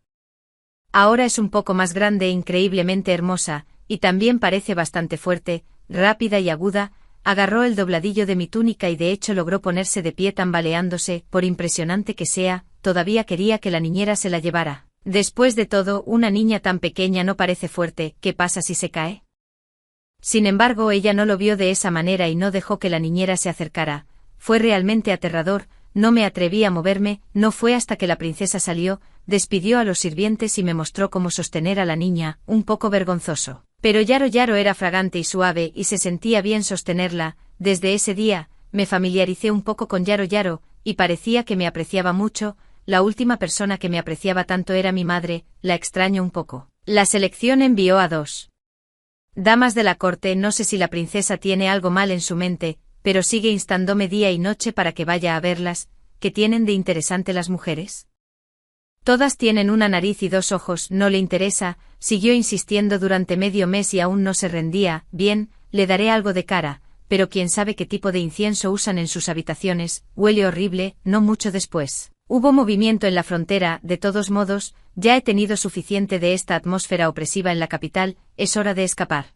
Ahora es un poco más grande e increíblemente hermosa, y también parece bastante fuerte, rápida y aguda. Agarró el dobladillo de mi túnica y de hecho logró ponerse de pie tambaleándose. Por impresionante que sea, todavía quería que la niñera se la llevara. Después de todo, una niña tan pequeña no parece fuerte. ¿Qué pasa si se cae? Sin embargo, ella no lo vio de esa manera y no dejó que la niñera se acercara. Fue realmente aterrador. No me atreví a moverme. No fue hasta que la princesa salió, despidió a los sirvientes y me mostró cómo sostener a la niña, un poco vergonzoso. Pero Yaro era fragante y suave y se sentía bien sostenerla. Desde ese día, me familiaricé un poco con Yaro, y parecía que me apreciaba mucho. La última persona que me apreciaba tanto era mi madre. La extraño un poco. La selección envió a 2 damas de la corte. No sé si la princesa tiene algo mal en su mente, pero sigue instándome día y noche para que vaya a verlas. ¿Qué tienen de interesante las mujeres? Todas tienen una nariz y 2 ojos. No le interesa. Siguió insistiendo durante medio mes y aún no se rendía. Bien, le daré algo de cara, pero quién sabe qué tipo de incienso usan en sus habitaciones. Huele horrible. No mucho después, hubo movimiento en la frontera. De todos modos, ya he tenido suficiente de esta atmósfera opresiva en la capital. Es hora de escapar.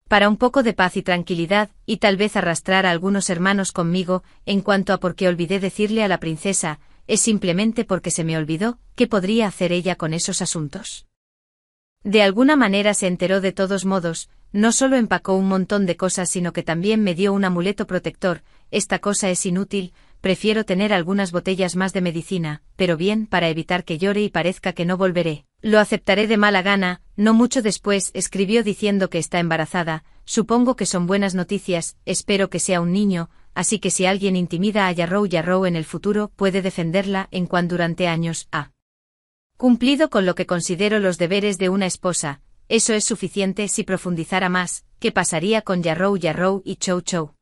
Para un poco de paz y tranquilidad, y tal vez arrastrar a algunos hermanos conmigo, en cuanto a por qué olvidé decirle a la princesa, es simplemente porque se me olvidó, ¿qué podría hacer ella con esos asuntos? De alguna manera se enteró de todos modos, no solo empacó un montón de cosas sino que también me dio un amuleto protector, esta cosa es inútil, prefiero tener algunas botellas más de medicina, pero bien, para evitar que llore y parezca que no volveré. Lo aceptaré de mala gana. No mucho después escribió diciendo que está embarazada, supongo que son buenas noticias, espero que sea un niño, así que si alguien intimida a Yarrow en el futuro puede defenderla en cuan durante años ha cumplido con lo que considero los deberes de una esposa, eso es suficiente. Si profundizara más, ¿qué pasaría con Yarrow y Chou?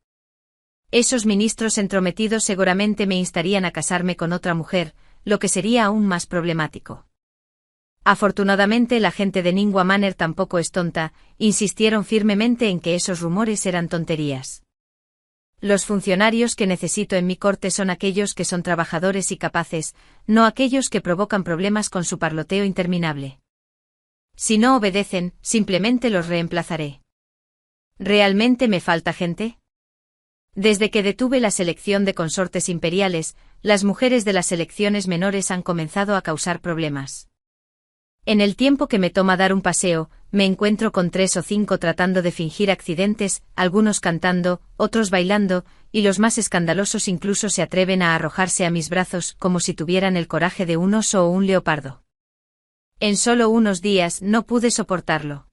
Esos ministros entrometidos seguramente me instarían a casarme con otra mujer, lo que sería aún más problemático. Afortunadamente la gente de Ningua Manor tampoco es tonta, insistieron firmemente en que esos rumores eran tonterías. Los funcionarios que necesito en mi corte son aquellos que son trabajadores y capaces, no aquellos que provocan problemas con su parloteo interminable. Si no obedecen, simplemente los reemplazaré. ¿Realmente me falta gente? Desde que detuve la selección de consortes imperiales, las mujeres de las selecciones menores han comenzado a causar problemas. En el tiempo que me toma dar un paseo, me encuentro con 3 o 5 tratando de fingir accidentes, algunos cantando, otros bailando, y los más escandalosos incluso se atreven a arrojarse a mis brazos como si tuvieran el coraje de un oso o un leopardo. En solo unos días no pude soportarlo.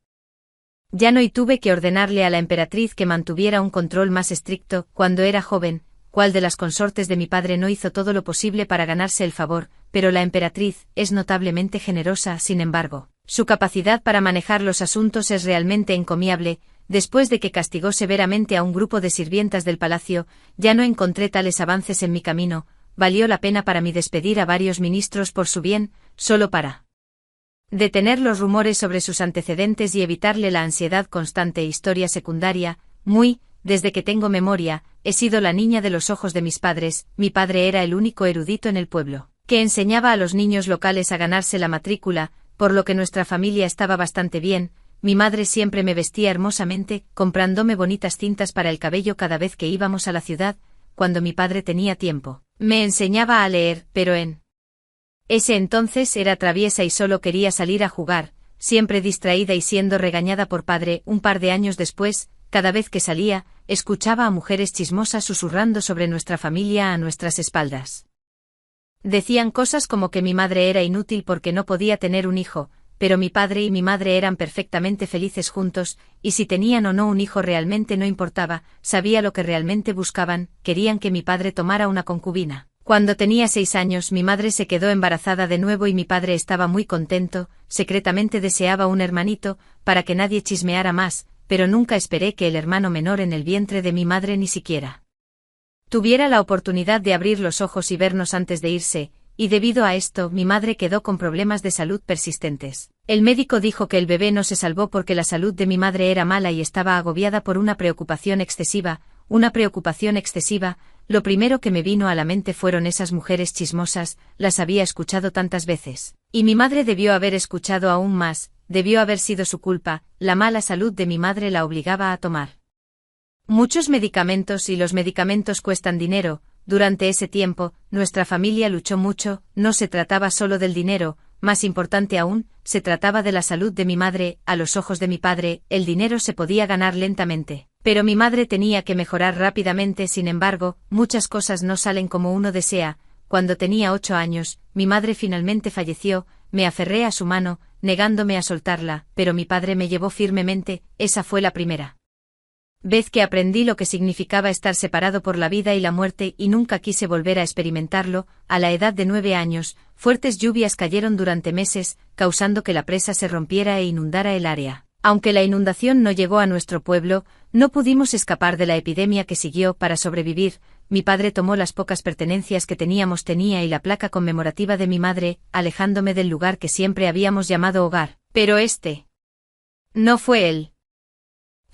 Ya no y tuve que ordenarle a la emperatriz que mantuviera un control más estricto. Cuando era joven, ¿cuál de las consortes de mi padre no hizo todo lo posible para ganarse el favor? Pero la emperatriz es notablemente generosa, sin embargo. Su capacidad para manejar los asuntos es realmente encomiable. Después de que castigó severamente a un grupo de sirvientas del palacio, ya no encontré tales avances en mi camino. Valió la pena para mí despedir a varios ministros por su bien, solo para detener los rumores sobre sus antecedentes y evitarle la ansiedad constante. Historia secundaria. Desde que tengo memoria, he sido la niña de los ojos de mis padres. Mi padre era el único erudito en el pueblo, que enseñaba a los niños locales a ganarse la matrícula, por lo que nuestra familia estaba bastante bien. Mi madre siempre me vestía hermosamente, comprándome bonitas cintas para el cabello cada vez que íbamos a la ciudad. Cuando mi padre tenía tiempo, me enseñaba a leer, pero en ese entonces era traviesa y solo quería salir a jugar, siempre distraída y siendo regañada por padre. Un par de años después, cada vez que salía, escuchaba a mujeres chismosas susurrando sobre nuestra familia a nuestras espaldas. Decían cosas como que mi madre era inútil porque no podía tener un hijo, pero mi padre y mi madre eran perfectamente felices juntos, y si tenían o no un hijo realmente no importaba, sabía lo que realmente buscaban, querían que mi padre tomara una concubina. Cuando tenía 6 años mi madre se quedó embarazada de nuevo y mi padre estaba muy contento, secretamente deseaba un hermanito, para que nadie chismeara más, pero nunca esperé que el hermano menor en el vientre de mi madre ni siquiera tuviera la oportunidad de abrir los ojos y vernos antes de irse, y debido a esto mi madre quedó con problemas de salud persistentes. El médico dijo que el bebé no se salvó porque la salud de mi madre era mala y estaba agobiada por una preocupación excesiva. Lo primero que me vino a la mente fueron esas mujeres chismosas, las había escuchado tantas veces. Y mi madre debió haber escuchado aún más, debió haber sido su culpa, la mala salud de mi madre la obligaba a tomar muchos medicamentos y los medicamentos cuestan dinero. Durante ese tiempo, nuestra familia luchó mucho, no se trataba solo del dinero, más importante aún, se trataba de la salud de mi madre. A los ojos de mi padre, el dinero se podía ganar lentamente, pero mi madre tenía que mejorar rápidamente. Sin embargo, muchas cosas no salen como uno desea. Cuando tenía 8 años, mi madre finalmente falleció, me aferré a su mano, negándome a soltarla, pero mi padre me llevó firmemente. Esa fue la primera vez que aprendí lo que significaba estar separado por la vida y la muerte y nunca quise volver a experimentarlo. A la edad de 9 años, fuertes lluvias cayeron durante meses, causando que la presa se rompiera e inundara el área. Aunque la inundación no llegó a nuestro pueblo, no pudimos escapar de la epidemia que siguió. Para sobrevivir, mi padre tomó las pocas pertenencias que tenía y la placa conmemorativa de mi madre, alejándome del lugar que siempre habíamos llamado hogar. Pero este no fue él.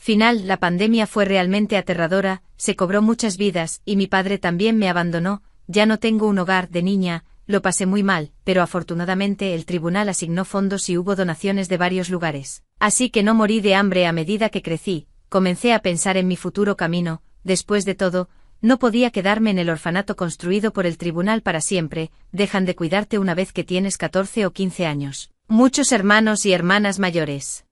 La pandemia fue realmente aterradora, se cobró muchas vidas y mi padre también me abandonó. Ya no tengo un hogar. De niña, lo pasé muy mal, pero afortunadamente el tribunal asignó fondos y hubo donaciones de varios lugares. Así que no morí de hambre a medida que crecí. comencé a pensar en mi futuro camino. Después de todo, no podía quedarme en el orfanato construido por el tribunal para siempre. Dejan de cuidarte una vez que tienes 14 o 15 años. Muchos hermanos y hermanas mayores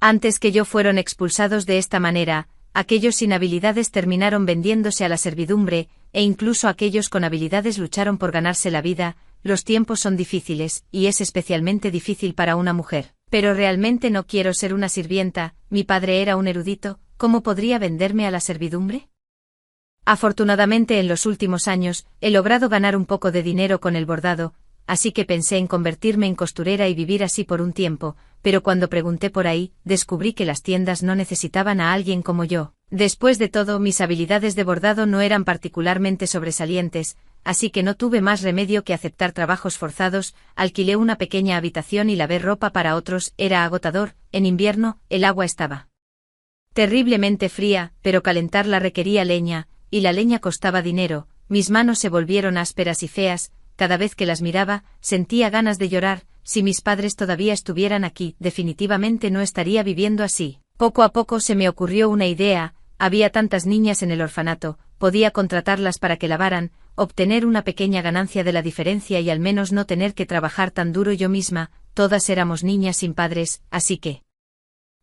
antes que yo fueron expulsados de esta manera. Aquellos sin habilidades terminaron vendiéndose a la servidumbre, e incluso aquellos con habilidades lucharon por ganarse la vida. Los tiempos son difíciles, y es especialmente difícil para una mujer. Pero realmente no quiero ser una sirvienta. Mi padre era un erudito, ¿cómo podría venderme a la servidumbre? Afortunadamente en los últimos años, he logrado ganar un poco de dinero con el bordado, así que pensé en convertirme en costurera y vivir así por un tiempo, pero cuando pregunté por ahí, descubrí que las tiendas no necesitaban a alguien como yo. Después de todo, mis habilidades de bordado no eran particularmente sobresalientes, así que no tuve más remedio que aceptar trabajos forzados. Alquilé una pequeña habitación y lavé ropa para otros. Era agotador. En invierno, el agua estaba terriblemente fría, pero calentarla requería leña, y la leña costaba dinero. Mis manos se volvieron ásperas y feas. Cada vez que las miraba, sentía ganas de llorar. Si mis padres todavía estuvieran aquí, definitivamente no estaría viviendo así. Poco a poco se me ocurrió una idea. Había tantas niñas en el orfanato, podía contratarlas para que lavaran, obtener una pequeña ganancia de la diferencia y al menos no tener que trabajar tan duro yo misma. Todas éramos niñas sin padres, así que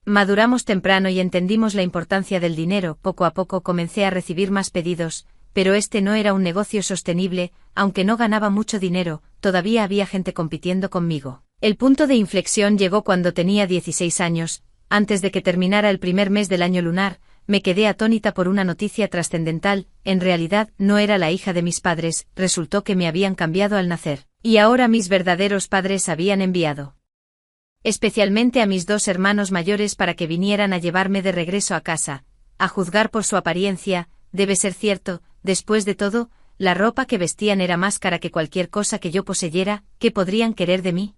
maduramos temprano y entendimos la importancia del dinero. Poco a poco comencé a recibir más pedidos, pero este no era un negocio sostenible. Aunque no ganaba mucho dinero, todavía había gente compitiendo conmigo. El punto de inflexión llegó cuando tenía 16 años. Antes de que terminara el primer mes del año lunar, me quedé atónita por una noticia trascendental. En realidad, no era la hija de mis padres. Resultó que me habían cambiado al nacer, y ahora mis verdaderos padres habían enviado especialmente a mis 2 hermanos mayores para que vinieran a llevarme de regreso a casa. A juzgar por su apariencia, debe ser cierto. Después de todo, la ropa que vestían era más cara que cualquier cosa que yo poseyera. ¿Qué podrían querer de mí?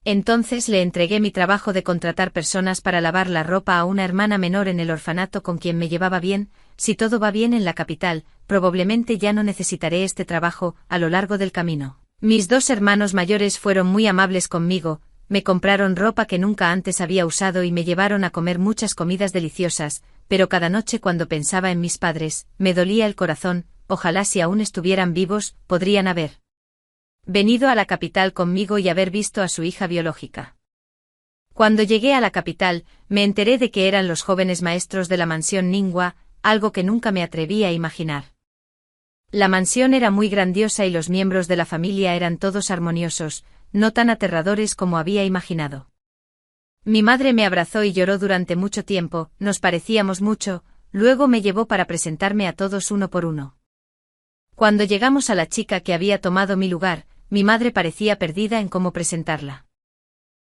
Entonces le entregué mi trabajo de contratar personas para lavar la ropa a una hermana menor en el orfanato con quien me llevaba bien. Si todo va bien en la capital, probablemente ya no necesitaré este trabajo. A lo largo del camino, mis 2 hermanos mayores fueron muy amables conmigo. Me compraron ropa que nunca antes había usado y me llevaron a comer muchas comidas deliciosas, pero cada noche cuando pensaba en mis padres, me dolía el corazón. Ojalá si aún estuvieran vivos, podrían haber venido a la capital conmigo y haber visto a su hija biológica. Cuando llegué a la capital, me enteré de que eran los jóvenes maestros de la mansión Ningua, algo que nunca me atreví a imaginar. La mansión era muy grandiosa y los miembros de la familia eran todos armoniosos, no tan aterradores como había imaginado. Mi madre me abrazó y lloró durante mucho tiempo. Nos parecíamos mucho. Luego me llevó para presentarme a todos uno por uno. Cuando llegamos a la chica que había tomado mi lugar, mi madre parecía perdida en cómo presentarla.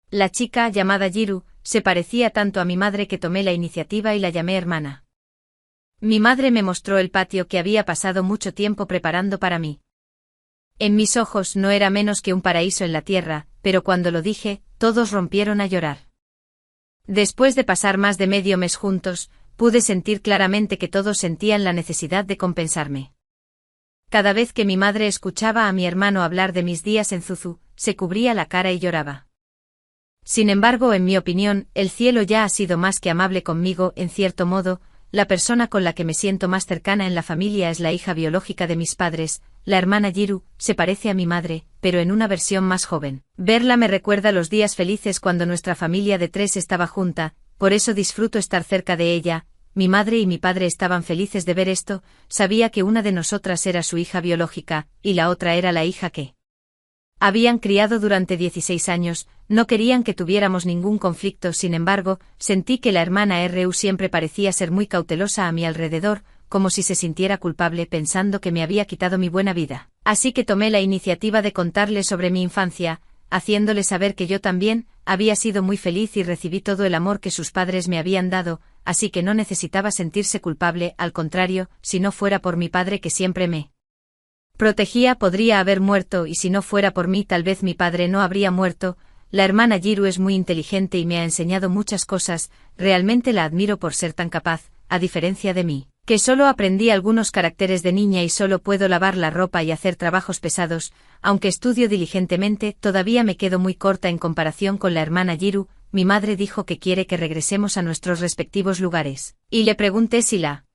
La chica, llamada Jiru, se parecía tanto a mi madre que tomé la iniciativa y la llamé hermana. Mi madre me mostró el patio que había pasado mucho tiempo preparando para mí. En mis ojos no era menos que un paraíso en la tierra, pero cuando lo dije, todos rompieron a llorar. Después de pasar más de medio mes juntos, pude sentir claramente que todos sentían la necesidad de compensarme. Cada vez que mi madre escuchaba a mi hermano hablar de mis días en Zuzu, se cubría la cara y lloraba. Sin embargo, en mi opinión, el cielo ya ha sido más que amable conmigo. En cierto modo, la persona con la que me siento más cercana en la familia es la hija biológica de mis padres. La hermana Jiru se parece a mi madre, pero en una versión más joven. Verla me recuerda los días felices cuando nuestra familia de 3 estaba junta, por eso disfruto estar cerca de ella. Mi madre y mi padre estaban felices de ver esto. Sabía que una de nosotras era su hija biológica, y la otra era la hija que habían criado durante 16 años. No querían que tuviéramos ningún conflicto. Sin embargo, sentí que la hermana Ryu siempre parecía ser muy cautelosa a mi alrededor, como si se sintiera culpable pensando que me había quitado mi buena vida. Así que tomé la iniciativa de contarle sobre mi infancia, haciéndole saber que yo también había sido muy feliz y recibí todo el amor que sus padres me habían dado, así que no necesitaba sentirse culpable. Al contrario, si no fuera por mi padre que siempre me protegía, podría haber muerto, y si no fuera por mí tal vez mi padre no habría muerto. La hermana Jiru es muy inteligente y me ha enseñado muchas cosas. Realmente la admiro por ser tan capaz, a diferencia de mí, que solo aprendí algunos caracteres de niña y solo puedo lavar la ropa y hacer trabajos pesados. Aunque estudio diligentemente, todavía me quedo muy corta en comparación con la hermana Jiru. mi madre dijo que quiere que regresemos a nuestros respectivos lugares, y le pregunté si la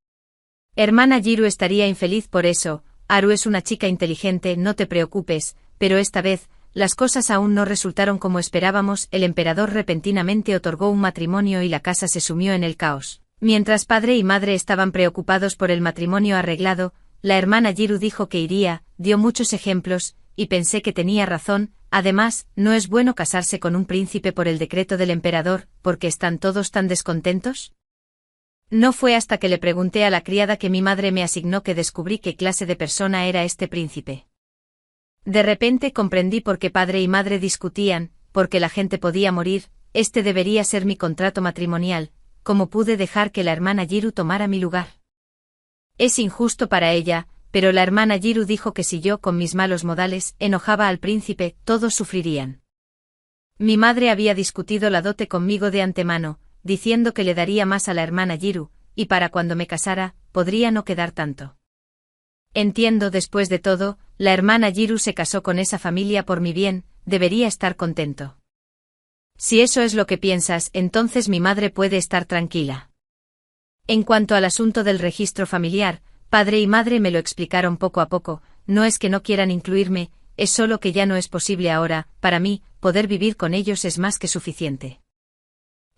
hermana Jiru estaría infeliz por eso. Haru es una chica inteligente, no te preocupes, pero esta vez, las cosas aún no resultaron como esperábamos. El emperador repentinamente otorgó un matrimonio y la casa se sumió en el caos. Mientras padre y madre estaban preocupados por el matrimonio arreglado, la hermana Jiru dijo que iría, dio muchos ejemplos, y pensé que tenía razón. Además, no es bueno casarse con un príncipe por el decreto del emperador, porque están todos tan descontentos. No fue hasta que le pregunté a la criada que mi madre me asignó que descubrí qué clase de persona era este príncipe. De repente comprendí por qué padre y madre discutían, porque la gente podía morir. Este debería ser mi contrato matrimonial. ¿Cómo pude dejar que la hermana Jiru tomara mi lugar? Es injusto para ella, pero la hermana Jiru dijo que si yo, con mis malos modales, enojaba al príncipe, todos sufrirían. Mi madre había discutido la dote conmigo de antemano, diciendo que le daría más a la hermana Jiru, y para cuando me casara, podría no quedar tanto. Entiendo, después de todo, la hermana Jiru se casó con esa familia por mi bien, debería estar contento. Si eso es lo que piensas, entonces mi madre puede estar tranquila. En cuanto al asunto del registro familiar, padre y madre me lo explicaron poco a poco. No es que no quieran incluirme, es solo que ya no es posible ahora. Para mí, poder vivir con ellos es más que suficiente.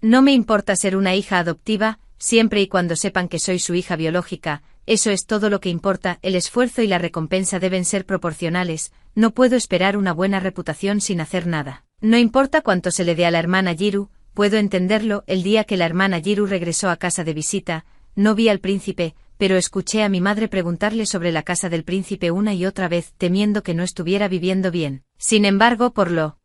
No me importa ser una hija adoptiva, siempre y cuando sepan que soy su hija biológica. Eso es todo lo que importa. El esfuerzo y la recompensa deben ser proporcionales. No puedo esperar una buena reputación sin hacer nada. No importa cuánto se le dé a la hermana Jiru, puedo entenderlo. El día que la hermana Jiru regresó a casa de visita, no vi al príncipe, pero escuché a mi madre preguntarle sobre la casa del príncipe una y otra vez, temiendo que no estuviera viviendo bien. Sin embargo, por lo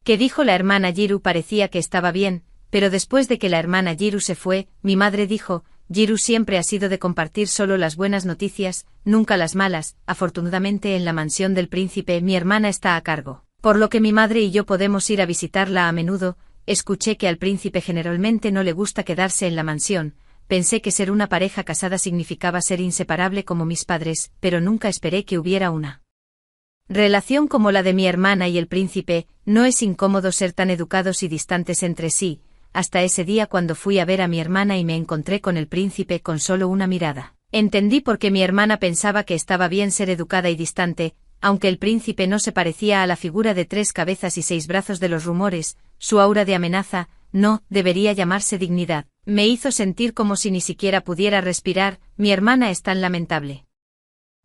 que dijo la hermana Jiru parecía que estaba bien, pero después de que la hermana Jiru se fue, mi madre dijo, Jiru siempre ha sido de compartir solo las buenas noticias, nunca las malas. Afortunadamente en la mansión del príncipe mi hermana está a cargo, por lo que mi madre y yo podemos ir a visitarla a menudo. Escuché que al príncipe generalmente no le gusta quedarse en la mansión. Pensé que ser una pareja casada significaba ser inseparable como mis padres, pero nunca esperé que hubiera una relación como la de mi hermana y el príncipe. No es incómodo ser tan educados y distantes entre sí, hasta ese día cuando fui a ver a mi hermana y me encontré con el príncipe con solo una mirada. Entendí por qué mi hermana pensaba que estaba bien ser educada y distante, aunque el príncipe no se parecía a la figura de 3 cabezas y 6 brazos de los rumores. Su aura de amenaza, no, debería llamarse dignidad, me hizo sentir como si ni siquiera pudiera respirar. Mi hermana es tan lamentable.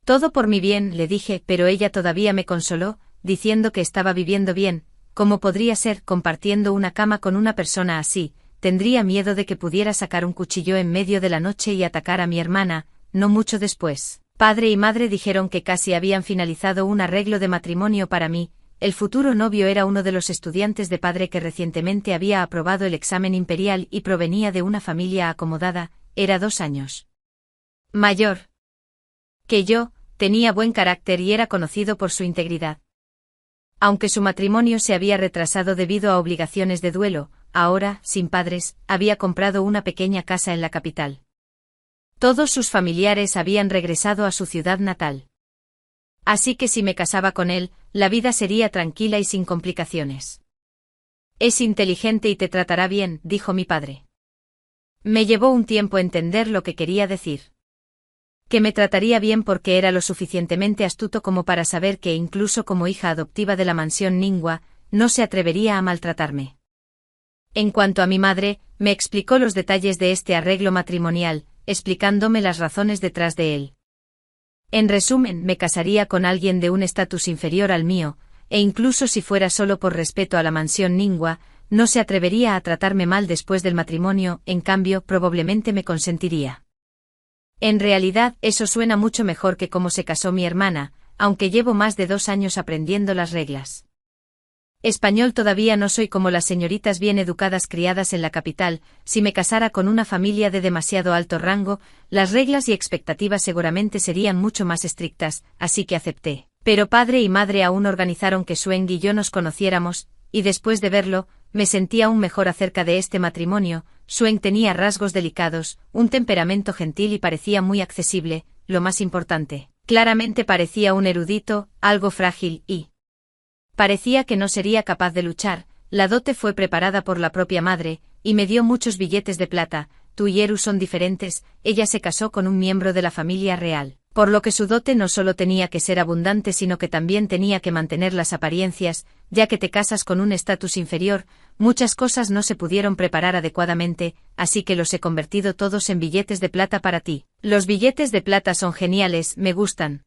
Todo por mi bien, le dije, pero ella todavía me consoló, diciendo que estaba viviendo bien. ¿Cómo podría ser compartiendo una cama con una persona así? Tendría miedo de que pudiera sacar un cuchillo en medio de la noche y atacar a mi hermana. No mucho después, padre y madre dijeron que casi habían finalizado un arreglo de matrimonio para mí. El futuro novio era uno de los estudiantes de padre que recientemente había aprobado el examen imperial y provenía de una familia acomodada. Era 2 años mayor que yo, tenía buen carácter y era conocido por su integridad. Aunque su matrimonio se había retrasado debido a obligaciones de duelo, ahora, sin padres, había comprado una pequeña casa en la capital. Todos sus familiares habían regresado a su ciudad natal. Así que si me casaba con él, la vida sería tranquila y sin complicaciones. Es inteligente y te tratará bien, dijo mi padre. Me llevó un tiempo entender lo que quería decir. Que me trataría bien porque era lo suficientemente astuto como para saber que incluso como hija adoptiva de la mansión Ningua, no se atrevería a maltratarme. En cuanto a mi madre, me explicó los detalles de este arreglo matrimonial, explicándome las razones detrás de él. En resumen, me casaría con alguien de un estatus inferior al mío, e incluso si fuera solo por respeto a la mansión Ningua, no se atrevería a tratarme mal después del matrimonio. En cambio, probablemente me consentiría. En realidad, eso suena mucho mejor que cómo se casó mi hermana, aunque llevo más de 2 años aprendiendo las reglas. Español todavía no soy como las señoritas bien educadas criadas en la capital. Si me casara con una familia de demasiado alto rango, las reglas y expectativas seguramente serían mucho más estrictas, así que acepté. Pero padre y madre aún organizaron que Xueng y yo nos conociéramos, y después de verlo, me sentí aún mejor acerca de este matrimonio. Xueng tenía rasgos delicados, un temperamento gentil y parecía muy accesible. Lo más importante, claramente parecía un erudito, algo frágil y parecía que no sería capaz de luchar. La dote fue preparada por la propia madre, y me dio muchos billetes de plata. Tú y Eru son diferentes, ella se casó con un miembro de la familia real, por lo que su dote no solo tenía que ser abundante sino que también tenía que mantener las apariencias, ya que te casas con un estatus inferior, muchas cosas no se pudieron preparar adecuadamente, así que los he convertido todos en billetes de plata para ti. Los billetes de plata son geniales, me gustan.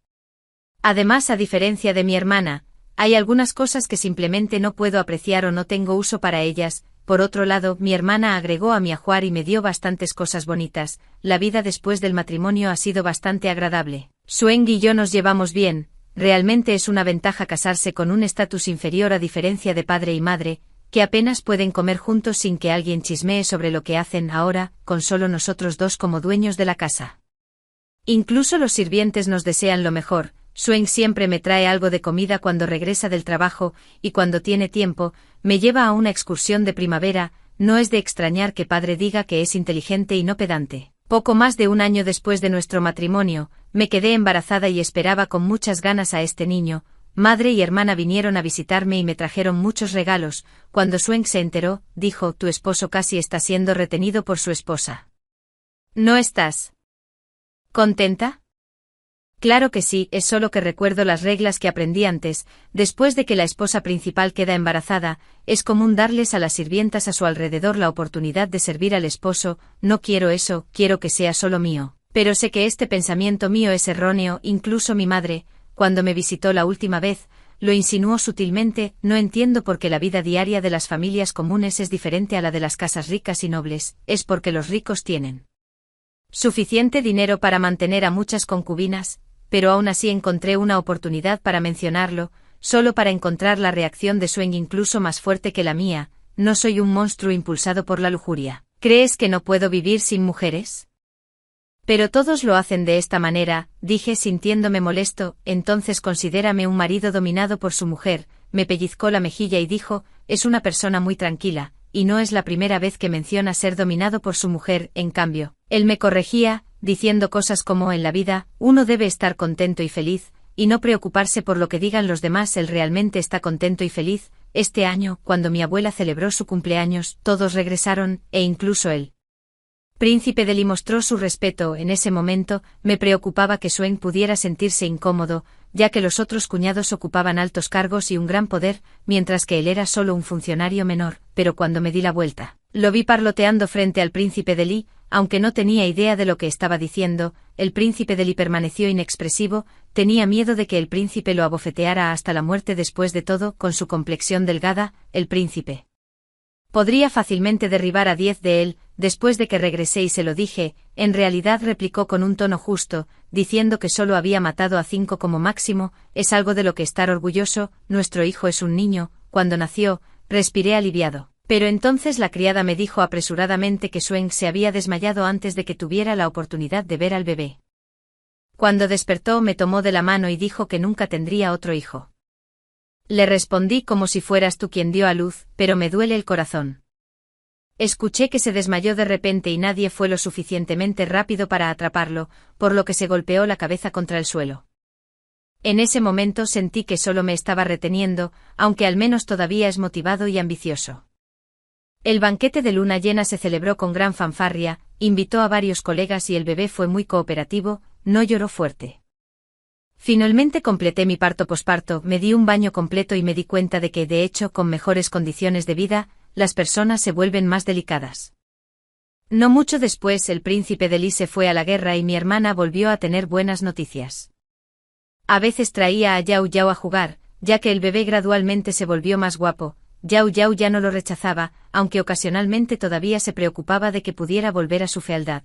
Además, a diferencia de mi hermana, hay algunas cosas que simplemente no puedo apreciar o no tengo uso para ellas. Por otro lado, mi hermana agregó a mi ajuar y me dio bastantes cosas bonitas. La vida después del matrimonio ha sido bastante agradable. Sueng y yo nos llevamos bien. Realmente es una ventaja casarse con un estatus inferior a diferencia de padre y madre, que apenas pueden comer juntos sin que alguien chismee sobre lo que hacen ahora, con solo nosotros dos como dueños de la casa. Incluso los sirvientes nos desean lo mejor. Sueng siempre me trae algo de comida cuando regresa del trabajo, y cuando tiene tiempo, me lleva a una excursión de primavera. No es de extrañar que padre diga que es inteligente y no pedante. Poco más de un año después de nuestro matrimonio, me quedé embarazada y esperaba con muchas ganas a este niño. Madre y hermana vinieron a visitarme y me trajeron muchos regalos. Cuando Sueng se enteró, dijo: tu esposo casi está siendo retenido por su esposa. ¿No estás contenta? Claro que sí, es solo que recuerdo las reglas que aprendí antes. Después de que la esposa principal queda embarazada, es común darles a las sirvientas a su alrededor la oportunidad de servir al esposo. No quiero eso, quiero que sea solo mío. Pero sé que este pensamiento mío es erróneo. Incluso mi madre, cuando me visitó la última vez, lo insinuó sutilmente. No entiendo por qué la vida diaria de las familias comunes es diferente a la de las casas ricas y nobles. Es porque los ricos tienen suficiente dinero para mantener a muchas concubinas. Pero aún así encontré una oportunidad para mencionarlo, solo para encontrar la reacción de Sueng incluso más fuerte que la mía. No soy un monstruo impulsado por la lujuria. ¿Crees que no puedo vivir sin mujeres? Pero todos lo hacen de esta manera, dije sintiéndome molesto. Entonces considérame un marido dominado por su mujer. Me pellizcó la mejilla y dijo: es una persona muy tranquila, y no es la primera vez que menciona ser dominado por su mujer. En cambio, él me corregía, diciendo cosas como: en la vida, uno debe estar contento y feliz, y no preocuparse por lo que digan los demás. Él realmente está contento y feliz. Este año, cuando mi abuela celebró su cumpleaños, todos regresaron, e incluso él. Príncipe Deli mostró su respeto. En ese momento, me preocupaba que Sueng pudiera sentirse incómodo, ya que los otros cuñados ocupaban altos cargos y un gran poder, mientras que él era solo un funcionario menor. Pero cuando me di la vuelta, lo vi parloteando frente al príncipe Deli. Aunque no tenía idea de lo que estaba diciendo, el príncipe Deli permaneció inexpresivo. Tenía miedo de que el príncipe lo abofeteara hasta la muerte. Después de todo, con su complexión delgada, el príncipe podría fácilmente derribar a 10 de él. Después de que regresé y se lo dije, en realidad replicó con un tono justo, diciendo que solo había matado a 5 como máximo. Es algo de lo que estar orgulloso. Nuestro hijo es un niño. Cuando nació, respiré aliviado. Pero entonces la criada me dijo apresuradamente que Sueng se había desmayado antes de que tuviera la oportunidad de ver al bebé. Cuando despertó me tomó de la mano y dijo que nunca tendría otro hijo. Le respondí: como si fueras tú quien dio a luz, pero me duele el corazón. Escuché que se desmayó de repente y nadie fue lo suficientemente rápido para atraparlo, por lo que se golpeó la cabeza contra el suelo. En ese momento sentí que solo me estaba reteniendo, aunque al menos todavía es motivado y ambicioso. El banquete de luna llena se celebró con gran fanfarria, invitó a varios colegas y el bebé fue muy cooperativo, no lloró fuerte. Finalmente completé mi posparto, me di un baño completo y me di cuenta de que, de hecho, con mejores condiciones de vida, las personas se vuelven más delicadas. No mucho después el príncipe Deli se fue a la guerra y mi hermana volvió a tener buenas noticias. A veces traía a Yao Yao a jugar, ya que el bebé gradualmente se volvió más guapo. Yao Yao ya no lo rechazaba, aunque ocasionalmente todavía se preocupaba de que pudiera volver a su fealdad.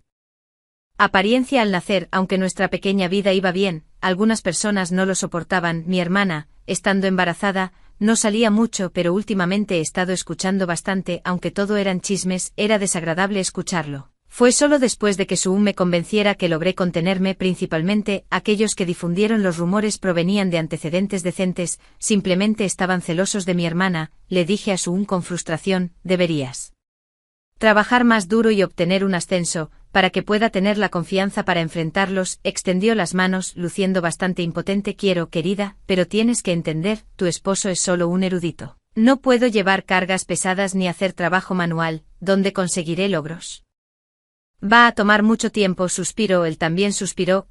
Apariencia al nacer. Aunque nuestra pequeña vida iba bien, algunas personas no lo soportaban. Mi hermana, estando embarazada, no salía mucho, pero últimamente he estado escuchando bastante. Aunque todo eran chismes, era desagradable escucharlo. Fue solo después de que Suun me convenciera que logré contenerme. Principalmente, aquellos que difundieron los rumores provenían de antecedentes decentes, simplemente estaban celosos de mi hermana. Le dije a Suun con frustración: deberías trabajar más duro y obtener un ascenso, para que pueda tener la confianza para enfrentarlos. Extendió las manos, luciendo bastante impotente. Quiero, querida, pero tienes que entender, tu esposo es solo un erudito. No puedo llevar cargas pesadas ni hacer trabajo manual, ¿dónde conseguiré logros? Va a tomar mucho tiempo, suspiró. Él también suspiró.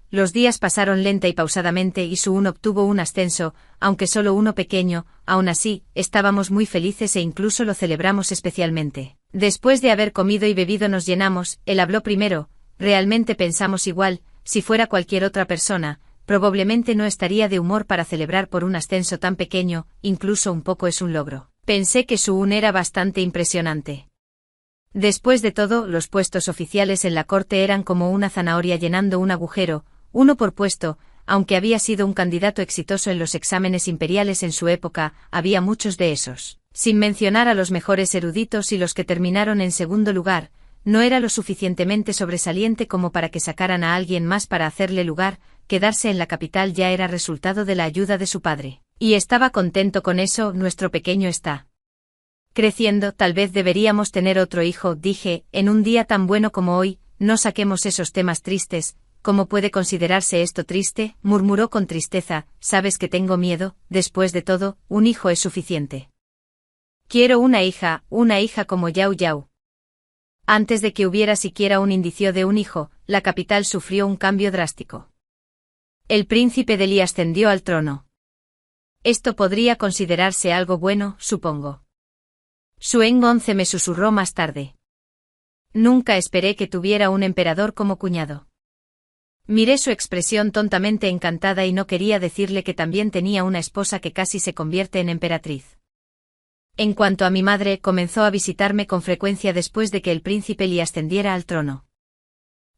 Los días pasaron lenta y pausadamente y Su-un obtuvo un ascenso, aunque solo uno pequeño. Aún así, estábamos muy felices e incluso lo celebramos especialmente. Después de haber comido y bebido nos llenamos. Él habló primero. Realmente pensamos igual. Si fuera cualquier otra persona, probablemente no estaría de humor para celebrar por un ascenso tan pequeño, incluso un poco es un logro. Pensé que Su-un era bastante impresionante. Después de todo, los puestos oficiales en la corte eran como una zanahoria llenando un agujero, uno por puesto. Aunque había sido un candidato exitoso en los exámenes imperiales en su época, había muchos de esos. Sin mencionar a los mejores eruditos y los que terminaron en segundo lugar, no era lo suficientemente sobresaliente como para que sacaran a alguien más para hacerle lugar. Quedarse en la capital ya era resultado de la ayuda de su padre. Y estaba contento con eso. Nuestro pequeño está creciendo, tal vez deberíamos tener otro hijo, dije, en un día tan bueno como hoy. No saquemos esos temas tristes. ¿Cómo puede considerarse esto triste?, murmuró con tristeza. Sabes que tengo miedo. Después de todo, un hijo es suficiente. Quiero una hija como Yao Yao. Antes de que hubiera siquiera un indicio de un hijo, la capital sufrió un cambio drástico. El príncipe de Li ascendió al trono. Esto podría considerarse algo bueno, supongo. Suen-11 me susurró más tarde. Nunca esperé que tuviera un emperador como cuñado. Miré su expresión tontamente encantada y no quería decirle que también tenía una esposa que casi se convierte en emperatriz. En cuanto a mi madre, comenzó a visitarme con frecuencia después de que el príncipe Li ascendiera al trono.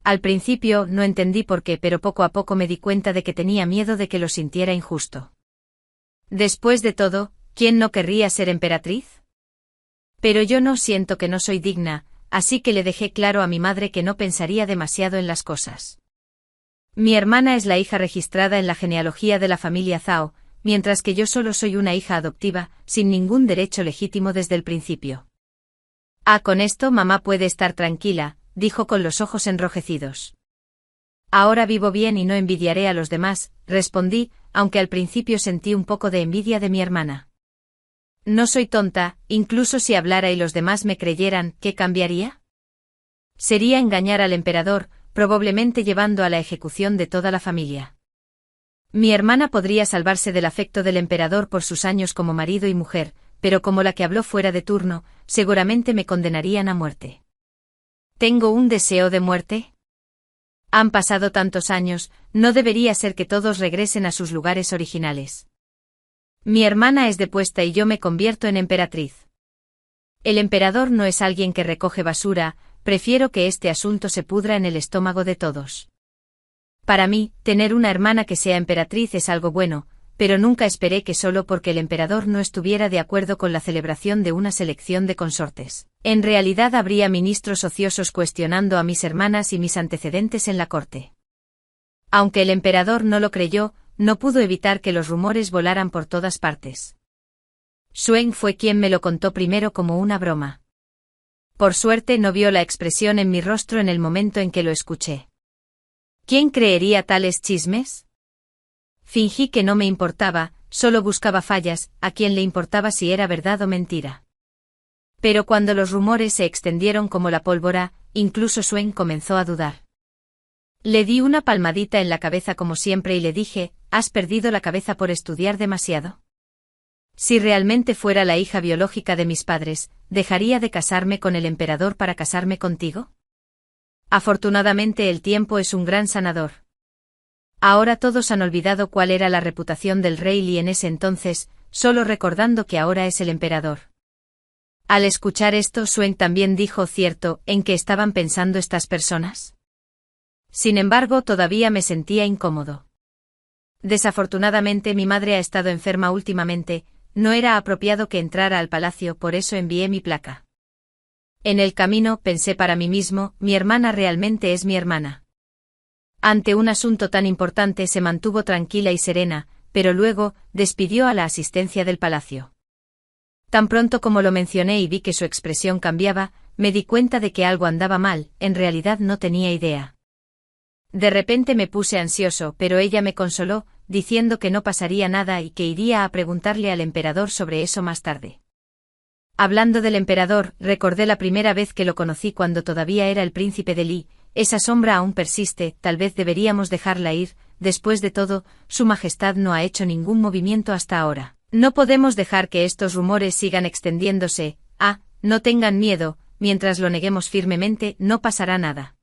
Al principio no entendí por qué, pero poco a poco me di cuenta de que tenía miedo de que lo sintiera injusto. Después de todo, ¿quién no querría ser emperatriz? Pero yo no siento que no soy digna, así que le dejé claro a mi madre que no pensaría demasiado en las cosas. Mi hermana es la hija registrada en la genealogía de la familia Zhao, mientras que yo solo soy una hija adoptiva, sin ningún derecho legítimo desde el principio. Con esto mamá puede estar tranquila, dijo con los ojos enrojecidos. Ahora vivo bien y no envidiaré a los demás, respondí, aunque al principio sentí un poco de envidia de mi hermana. No soy tonta, incluso si hablara y los demás me creyeran, ¿qué cambiaría? Sería engañar al emperador, probablemente llevando a la ejecución de toda la familia. Mi hermana podría salvarse del afecto del emperador por sus años como marido y mujer, pero como la que habló fuera de turno, seguramente me condenarían a muerte. ¿Tengo un deseo de muerte? Han pasado tantos años, no debería ser que todos regresen a sus lugares originales. Mi hermana es depuesta y yo me convierto en emperatriz. El emperador no es alguien que recoge basura, prefiero que este asunto se pudra en el estómago de todos. Para mí, tener una hermana que sea emperatriz es algo bueno, pero nunca esperé que solo porque el emperador no estuviera de acuerdo con la celebración de una selección de consortes, en realidad habría ministros ociosos cuestionando a mis hermanas y mis antecedentes en la corte. Aunque el emperador no lo creyó, no pudo evitar que los rumores volaran por todas partes. Suen fue quien me lo contó primero como una broma. Por suerte no vio la expresión en mi rostro en el momento en que lo escuché. ¿Quién creería tales chismes? Fingí que no me importaba, solo buscaba fallas, a quién le importaba si era verdad o mentira. Pero cuando los rumores se extendieron como la pólvora, incluso Suen comenzó a dudar. Le di una palmadita en la cabeza como siempre y le dije, ¿has perdido la cabeza por estudiar demasiado? Si realmente fuera la hija biológica de mis padres, ¿dejaría de casarme con el emperador para casarme contigo? Afortunadamente el tiempo es un gran sanador. Ahora todos han olvidado cuál era la reputación del rey Li en ese entonces, solo recordando que ahora es el emperador. Al escuchar esto, Suen también dijo cierto, ¿en qué estaban pensando estas personas? Sin embargo, todavía me sentía incómodo. Desafortunadamente mi madre ha estado enferma últimamente, no era apropiado que entrara al palacio, por eso envié mi placa. En el camino, pensé para mí mismo, mi hermana realmente es mi hermana. Ante un asunto tan importante se mantuvo tranquila y serena, pero luego, despidió a la asistencia del palacio. Tan pronto como lo mencioné y vi que su expresión cambiaba, me di cuenta de que algo andaba mal, en realidad no tenía idea. De repente me puse ansioso, pero ella me consoló, diciendo que no pasaría nada y que iría a preguntarle al emperador sobre eso más tarde. Hablando del emperador, recordé la primera vez que lo conocí cuando todavía era el príncipe de Li. Esa sombra aún persiste, tal vez deberíamos dejarla ir. Después de todo, Su Majestad no ha hecho ningún movimiento hasta ahora. No podemos dejar que estos rumores sigan extendiéndose. No tengan miedo, mientras lo neguemos firmemente, no pasará nada.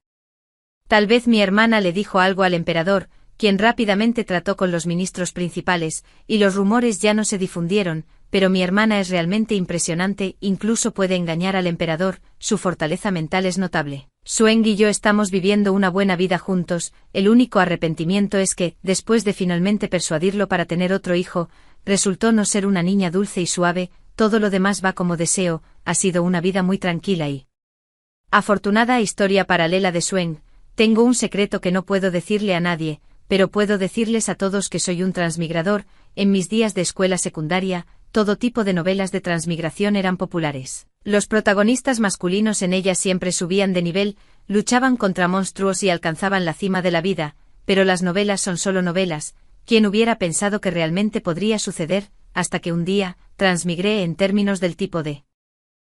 Tal vez mi hermana le dijo algo al emperador, quien rápidamente trató con los ministros principales, y los rumores ya no se difundieron, pero mi hermana es realmente impresionante, incluso puede engañar al emperador, su fortaleza mental es notable. Xueng y yo estamos viviendo una buena vida juntos, el único arrepentimiento es que, después de finalmente persuadirlo para tener otro hijo, resultó no ser una niña dulce y suave, todo lo demás va como deseo, ha sido una vida muy tranquila y afortunada. Historia paralela de Xueng. Tengo un secreto que no puedo decirle a nadie, pero puedo decirles a todos que soy un transmigrador. En mis días de escuela secundaria, todo tipo de novelas de transmigración eran populares. Los protagonistas masculinos en ellas siempre subían de nivel, luchaban contra monstruos y alcanzaban la cima de la vida, pero las novelas son solo novelas. ¿Quién hubiera pensado que realmente podría suceder? Hasta que un día, transmigré en términos del tipo de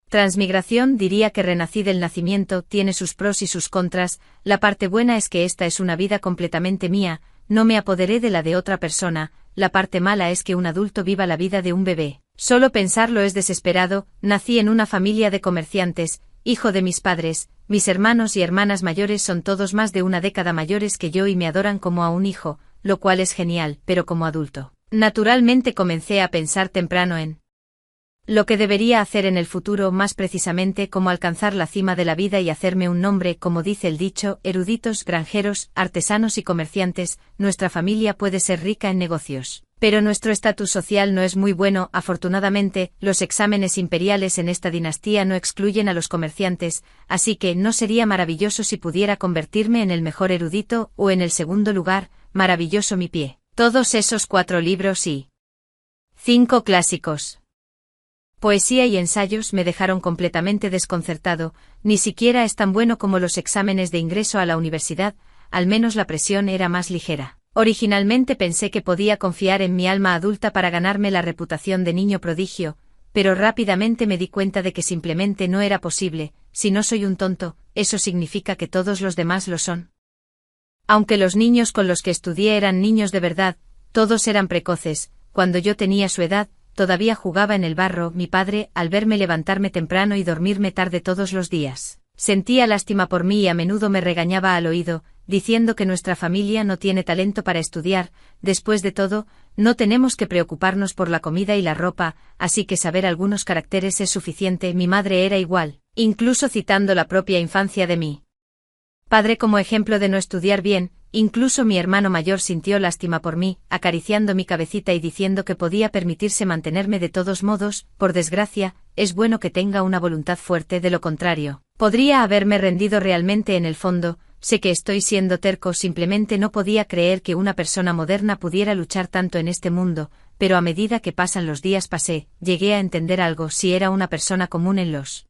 transmigración. Diría que renací del nacimiento, tiene sus pros y sus contras. La parte buena es que esta es una vida completamente mía, no me apoderé de la de otra persona. La parte mala es que un adulto viva la vida de un bebé. Solo pensarlo es desesperado. Nací en una familia de comerciantes, hijo de mis padres. Mis hermanos y hermanas mayores son todos más de una década mayores que yo y me adoran como a un hijo, lo cual es genial, pero como adulto. Naturalmente comencé a pensar temprano en lo que debería hacer en el futuro, más precisamente cómo alcanzar la cima de la vida y hacerme un nombre, como dice el dicho, eruditos, granjeros, artesanos y comerciantes. Nuestra familia puede ser rica en negocios, pero nuestro estatus social no es muy bueno. Afortunadamente, los exámenes imperiales en esta dinastía no excluyen a los comerciantes, así que ¿no sería maravilloso si pudiera convertirme en el mejor erudito o en el segundo lugar? Maravilloso mi pie. Todos esos 4 libros y 5 clásicos, poesía y ensayos me dejaron completamente desconcertado. Ni siquiera es tan bueno como los exámenes de ingreso a la universidad, al menos la presión era más ligera. Originalmente pensé que podía confiar en mi alma adulta para ganarme la reputación de niño prodigio, pero rápidamente me di cuenta de que simplemente no era posible. Si no soy un tonto, eso significa que todos los demás lo son. Aunque los niños con los que estudié eran niños de verdad, todos eran precoces. Cuando yo tenía su edad, todavía jugaba en el barro. Mi padre, al verme levantarme temprano y dormirme tarde todos los días, sentía lástima por mí y a menudo me regañaba al oído, diciendo que nuestra familia no tiene talento para estudiar. Después de todo, no tenemos que preocuparnos por la comida y la ropa, así que saber algunos caracteres es suficiente. Mi madre era igual, incluso citando la propia infancia de mi padre como ejemplo de no estudiar bien. Incluso mi hermano mayor sintió lástima por mí, acariciando mi cabecita y diciendo que podía permitirse mantenerme de todos modos. Por desgracia, es bueno que tenga una voluntad fuerte, de lo contrario, podría haberme rendido realmente. En el fondo, sé que estoy siendo terco, simplemente no podía creer que una persona moderna pudiera luchar tanto en este mundo, pero a medida que pasan los días llegué a entender algo. Si era una persona común en los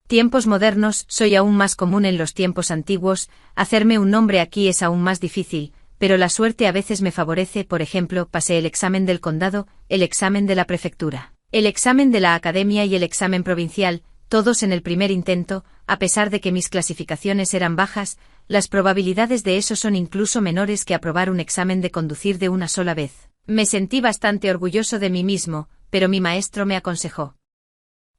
tiempos modernos, soy aún más común en los tiempos antiguos. Hacerme un nombre aquí es aún más difícil, pero la suerte a veces me favorece. Por ejemplo, pasé el examen del condado, el examen de la prefectura, el examen de la academia y el examen provincial, todos en el primer intento. A pesar de que mis clasificaciones eran bajas, las probabilidades de eso son incluso menores que aprobar un examen de conducir de una sola vez. Me sentí bastante orgulloso de mí mismo, pero mi maestro me aconsejó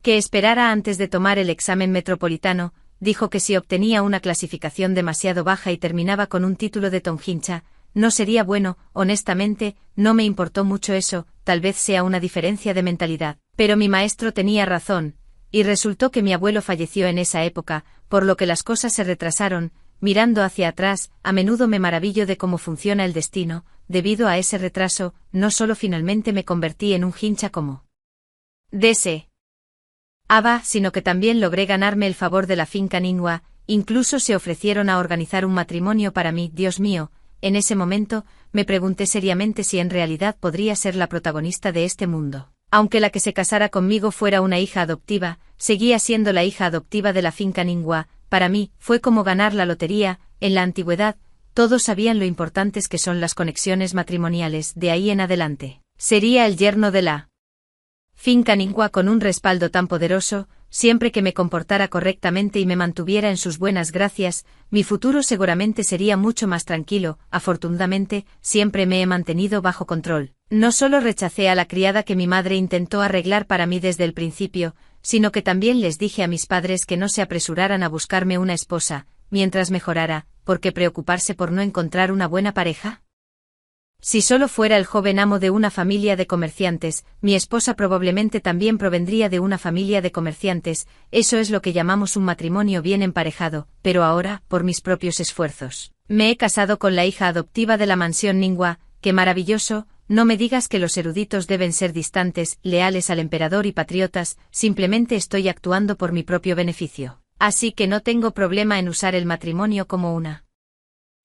que esperara antes de tomar el examen metropolitano. Dijo que si obtenía una clasificación demasiado baja y terminaba con un título de tonjincha, no sería bueno. Honestamente, no me importó mucho eso, tal vez sea una diferencia de mentalidad, pero mi maestro tenía razón, y resultó que mi abuelo falleció en esa época, por lo que las cosas se retrasaron. Mirando hacia atrás, a menudo me maravillo de cómo funciona el destino. Debido a ese retraso, no solo finalmente me convertí en un hincha como deseaba, sino que también logré ganarme el favor de la finca Ningua. Incluso se ofrecieron a organizar un matrimonio para mí. Dios mío, en ese momento, me pregunté seriamente si en realidad podría ser la protagonista de este mundo. Aunque la que se casara conmigo fuera una hija adoptiva, seguía siendo la hija adoptiva de la finca Ningua. Para mí, fue como ganar la lotería. En la antigüedad, todos sabían lo importantes que son las conexiones matrimoniales, de ahí en adelante. Sería el yerno de la finca Ningua con un respaldo tan poderoso, siempre que me comportara correctamente y me mantuviera en sus buenas gracias, mi futuro seguramente sería mucho más tranquilo. Afortunadamente, siempre me he mantenido bajo control. No solo rechacé a la criada que mi madre intentó arreglar para mí desde el principio, sino que también les dije a mis padres que no se apresuraran a buscarme una esposa, mientras mejorara, ¿por qué preocuparse por no encontrar una buena pareja? Si solo fuera el joven amo de una familia de comerciantes, mi esposa probablemente también provendría de una familia de comerciantes, eso es lo que llamamos un matrimonio bien emparejado, pero ahora, por mis propios esfuerzos, me he casado con la hija adoptiva de la mansión Ningua. ¡Qué maravilloso! No me digas que los eruditos deben ser distantes, leales al emperador y patriotas, simplemente estoy actuando por mi propio beneficio. Así que no tengo problema en usar el matrimonio como una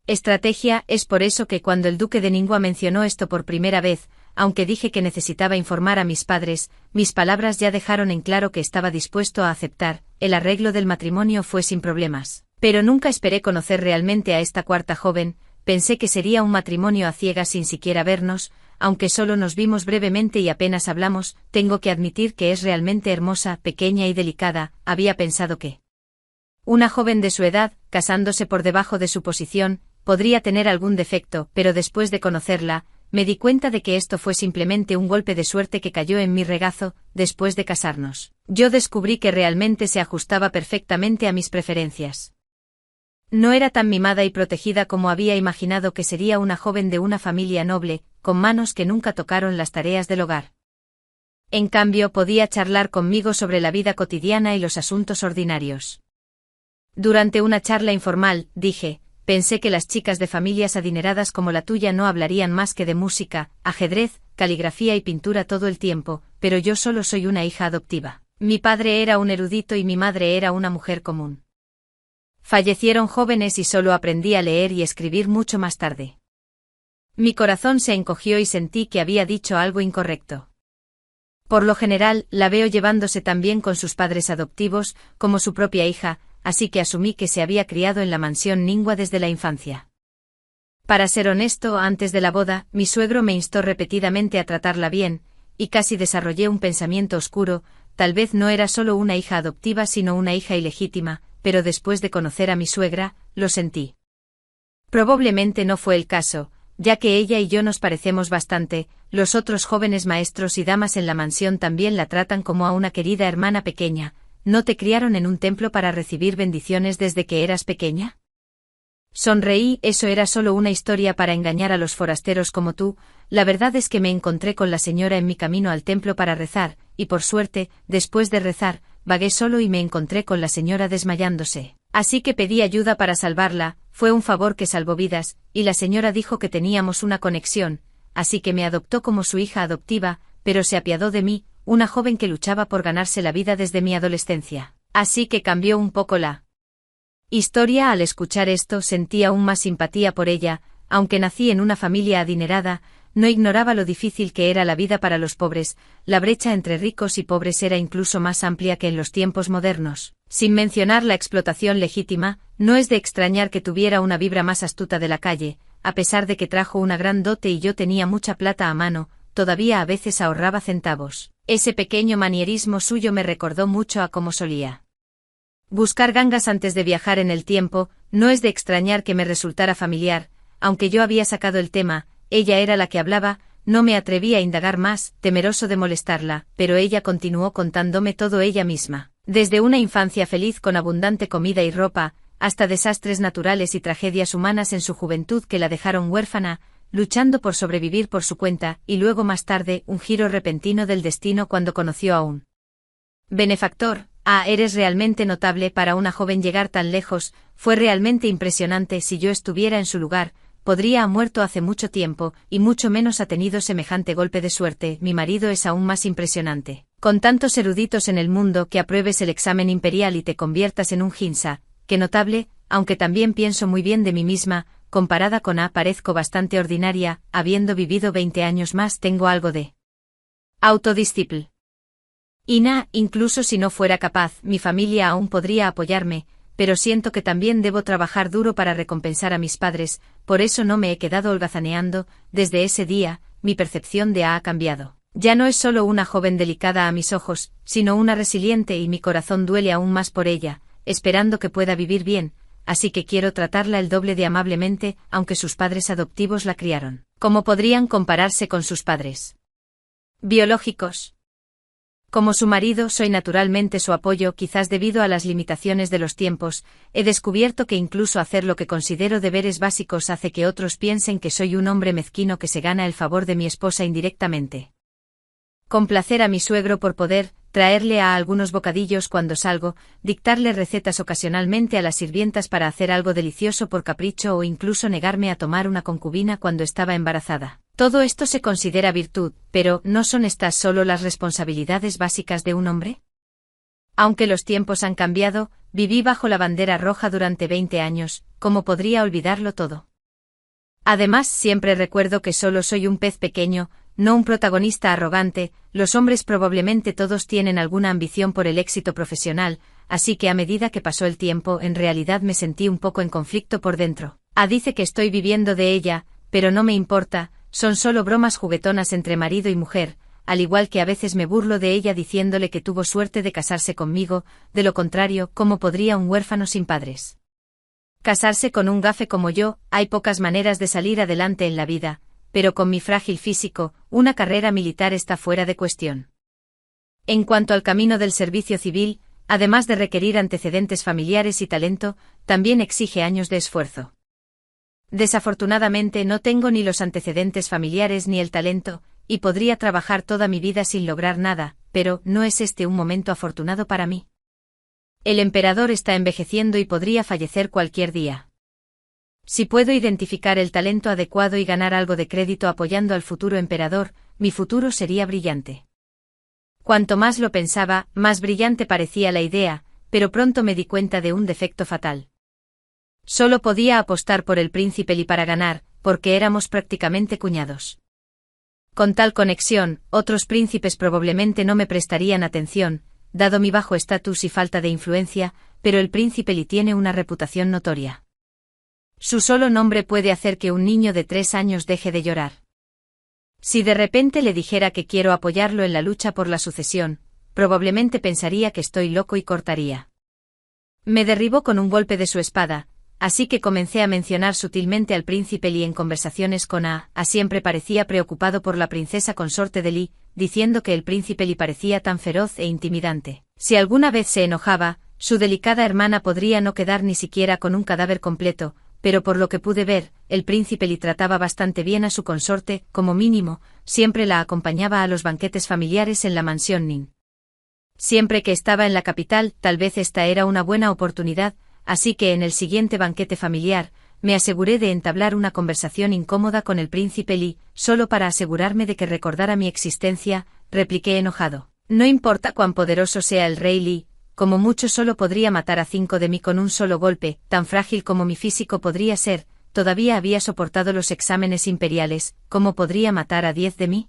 estrategia. Es por eso que cuando el duque de Ningua mencionó esto por primera vez, aunque dije que necesitaba informar a mis padres, mis palabras ya dejaron en claro que estaba dispuesto a aceptar. El arreglo del matrimonio fue sin problemas. Pero nunca esperé conocer realmente a esta cuarta joven. Pensé que sería un matrimonio a ciegas sin siquiera vernos, aunque solo nos vimos brevemente y apenas hablamos. Tengo que admitir que es realmente hermosa, pequeña y delicada. Había pensado que una joven de su edad, casándose por debajo de su posición, podría tener algún defecto, pero después de conocerla, me di cuenta de que esto fue simplemente un golpe de suerte que cayó en mi regazo. Después de casarnos, yo descubrí que realmente se ajustaba perfectamente a mis preferencias. No era tan mimada y protegida como había imaginado que sería una joven de una familia noble, con manos que nunca tocaron las tareas del hogar. En cambio, podía charlar conmigo sobre la vida cotidiana y los asuntos ordinarios. Durante una charla informal, dije, pensé que las chicas de familias adineradas como la tuya no hablarían más que de música, ajedrez, caligrafía y pintura todo el tiempo, pero yo solo soy una hija adoptiva. Mi padre era un erudito y mi madre era una mujer común. Fallecieron jóvenes y solo aprendí a leer y escribir mucho más tarde. Mi corazón se encogió y sentí que había dicho algo incorrecto. Por lo general, la veo llevándose tan bien con sus padres adoptivos, como su propia hija, así que asumí que se había criado en la mansión Ningua desde la infancia. Para ser honesto, antes de la boda, mi suegro me instó repetidamente a tratarla bien, y casi desarrollé un pensamiento oscuro. Tal vez no era solo una hija adoptiva sino una hija ilegítima, pero después de conocer a mi suegra, lo sentí. Probablemente no fue el caso, ya que ella y yo nos parecemos bastante. Los otros jóvenes maestros y damas en la mansión también la tratan como a una querida hermana pequeña. ¿No te criaron en un templo para recibir bendiciones desde que eras pequeña? Sonreí. Eso era solo una historia para engañar a los forasteros como tú. La verdad es que me encontré con la señora en mi camino al templo para rezar, y por suerte, después de rezar, vagué solo y me encontré con la señora desmayándose. Así que pedí ayuda para salvarla. Fue un favor que salvó vidas, y la señora dijo que teníamos una conexión, así que me adoptó como su hija adoptiva, pero se apiadó de mí, una joven que luchaba por ganarse la vida desde mi adolescencia. Así que cambió un poco la historia. Al escuchar esto sentí aún más simpatía por ella. Aunque nací en una familia adinerada, no ignoraba lo difícil que era la vida para los pobres. La brecha entre ricos y pobres era incluso más amplia que en los tiempos modernos. Sin mencionar la explotación legítima, no es de extrañar que tuviera una vibra más astuta de la calle. A pesar de que trajo una gran dote y yo tenía mucha plata a mano, todavía a veces ahorraba centavos. Ese pequeño manierismo suyo me recordó mucho a cómo solía buscar gangas antes de viajar en el tiempo. No es de extrañar que me resultara familiar. Aunque yo había sacado el tema, ella era la que hablaba. No me atreví a indagar más, temeroso de molestarla, pero ella continuó contándome todo ella misma. Desde una infancia feliz con abundante comida y ropa, hasta desastres naturales y tragedias humanas en su juventud que la dejaron huérfana, luchando por sobrevivir por su cuenta, y luego más tarde, un giro repentino del destino cuando conoció a un benefactor. Eres realmente notable para una joven llegar tan lejos. Fue realmente impresionante. Si yo estuviera en su lugar, podría ha muerto hace mucho tiempo, y mucho menos ha tenido semejante golpe de suerte. Mi marido es aún más impresionante. Con tantos eruditos en el mundo, que apruebes el examen imperial y te conviertas en un Ginsa. Qué notable, aunque también pienso muy bien de mí misma. Comparada con parezco bastante ordinaria. Habiendo vivido 20 años más, tengo algo de autodisciplina. Incluso si no fuera capaz, mi familia aún podría apoyarme. pero siento que también debo trabajar duro para recompensar a mis padres, por eso no me he quedado holgazaneando. Desde ese día, mi percepción de A ha cambiado. Ya no es solo una joven delicada a mis ojos, sino una resiliente, y mi corazón duele aún más por ella, esperando que pueda vivir bien, así que quiero tratarla el doble de amablemente, aunque sus padres adoptivos la criaron. ¿Cómo podrían compararse con sus padres biológicos? Como su marido, soy naturalmente su apoyo. Quizás debido a las limitaciones de los tiempos, he descubierto que incluso hacer lo que considero deberes básicos hace que otros piensen que soy un hombre mezquino que se gana el favor de mi esposa indirectamente. Complacer a mi suegro por poder, traerle a algunos bocadillos cuando salgo, dictarle recetas ocasionalmente a las sirvientas para hacer algo delicioso por capricho o incluso negarme a tomar una concubina cuando estaba embarazada. Todo esto se considera virtud, pero ¿no son estas solo las responsabilidades básicas de un hombre? Aunque los tiempos han cambiado, viví bajo la bandera roja durante 20 años, ¿cómo podría olvidarlo todo? Además, siempre recuerdo que solo soy un pez pequeño, no un protagonista arrogante. Los hombres probablemente todos tienen alguna ambición por el éxito profesional, así que a medida que pasó el tiempo en realidad me sentí un poco en conflicto por dentro. Dice que estoy viviendo de ella, pero no me importa, son solo bromas juguetonas entre marido y mujer, al igual que a veces me burlo de ella diciéndole que tuvo suerte de casarse conmigo. De lo contrario, ¿cómo podría un huérfano sin padres casarse con un gafe como yo? Hay pocas maneras de salir adelante en la vida, pero con mi frágil físico, una carrera militar está fuera de cuestión. En cuanto al camino del servicio civil, además de requerir antecedentes familiares y talento, también exige años de esfuerzo. Desafortunadamente no tengo ni los antecedentes familiares ni el talento, y podría trabajar toda mi vida sin lograr nada, pero ¿no es este un momento afortunado para mí? El emperador está envejeciendo y podría fallecer cualquier día. Si puedo identificar el talento adecuado y ganar algo de crédito apoyando al futuro emperador, mi futuro sería brillante. Cuanto más lo pensaba, más brillante parecía la idea, pero pronto me di cuenta de un defecto fatal. Solo podía apostar por el príncipe Li para ganar, porque éramos prácticamente cuñados. Con tal conexión, otros príncipes probablemente no me prestarían atención, dado mi bajo estatus y falta de influencia, pero el príncipe Li tiene una reputación notoria. Su solo nombre puede hacer que un niño de 3 años deje de llorar. Si de repente le dijera que quiero apoyarlo en la lucha por la sucesión, probablemente pensaría que estoy loco y cortaría. Me derribó con un golpe de su espada, así que comencé a mencionar sutilmente al príncipe Li en conversaciones con A siempre parecía preocupado por la princesa consorte de Li, diciendo que el príncipe Li parecía tan feroz e intimidante. Si alguna vez se enojaba, su delicada hermana podría no quedar ni siquiera con un cadáver completo, pero por lo que pude ver, el príncipe Li trataba bastante bien a su consorte, como mínimo, siempre la acompañaba a los banquetes familiares en la mansión Nin. Siempre que estaba en la capital, tal vez esta era una buena oportunidad, así que en el siguiente banquete familiar, me aseguré de entablar una conversación incómoda con el príncipe Li, solo para asegurarme de que recordara mi existencia, repliqué enojado. No importa cuán poderoso sea el rey Li, como mucho solo podría matar a 5 de mí con un solo golpe, tan frágil como mi físico podría ser, todavía había soportado los exámenes imperiales, ¿cómo podría matar a 10 de mí?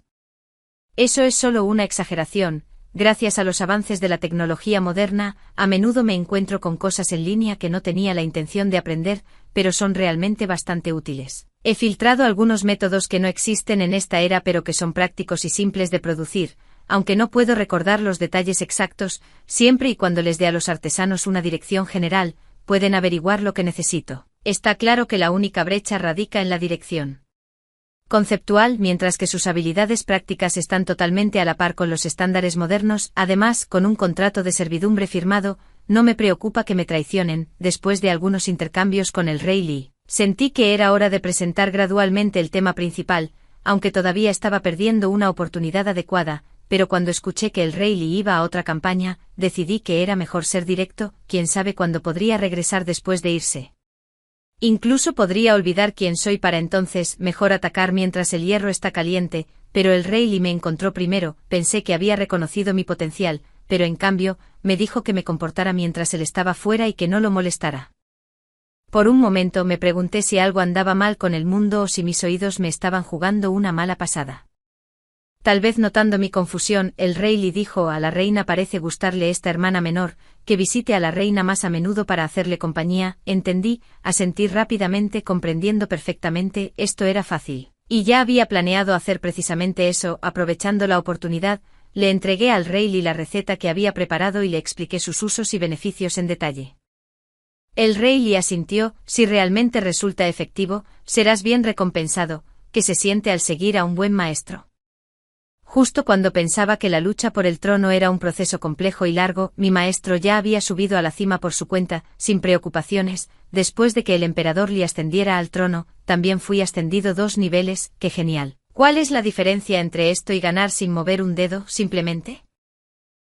Eso es solo una exageración. Gracias a los avances de la tecnología moderna, a menudo me encuentro con cosas en línea que no tenía la intención de aprender, pero son realmente bastante útiles. He filtrado algunos métodos que no existen en esta era pero que son prácticos y simples de producir, aunque no puedo recordar los detalles exactos, siempre y cuando les dé a los artesanos una dirección general, pueden averiguar lo que necesito. Está claro que la única brecha radica en la dirección conceptual, mientras que sus habilidades prácticas están totalmente a la par con los estándares modernos. Además, con un contrato de servidumbre firmado, no me preocupa que me traicionen. Después de algunos intercambios con el rey Li, sentí que era hora de presentar gradualmente el tema principal, aunque todavía estaba perdiendo una oportunidad adecuada, pero cuando escuché que el rey Li iba a otra campaña, decidí que era mejor ser directo. Quién sabe cuándo podría regresar después de irse. Incluso podría olvidar quién soy para entonces. Mejor atacar mientras el hierro está caliente, pero el rey Li me encontró primero. Pensé que había reconocido mi potencial, pero en cambio, me dijo que me comportara mientras él estaba fuera y que no lo molestara. Por un momento me pregunté si algo andaba mal con el mundo o si mis oídos me estaban jugando una mala pasada. Tal vez notando mi confusión, el rey le dijo a la reina: parece gustarle esta hermana menor, que visite a la reina más a menudo para hacerle compañía. Entendí, asentí rápidamente, comprendiendo perfectamente, esto era fácil. Y ya había planeado hacer precisamente eso. Aprovechando la oportunidad, le entregué al rey la receta que había preparado y le expliqué sus usos y beneficios en detalle. El rey le asintió: si realmente resulta efectivo, serás bien recompensado, que se siente al seguir a un buen maestro. Justo cuando pensaba que la lucha por el trono era un proceso complejo y largo, mi maestro ya había subido a la cima por su cuenta, sin preocupaciones. Después de que el emperador le ascendiera al trono, también fui ascendido 2 niveles. ¡Qué genial! ¿Cuál es la diferencia entre esto y ganar sin mover un dedo, simplemente?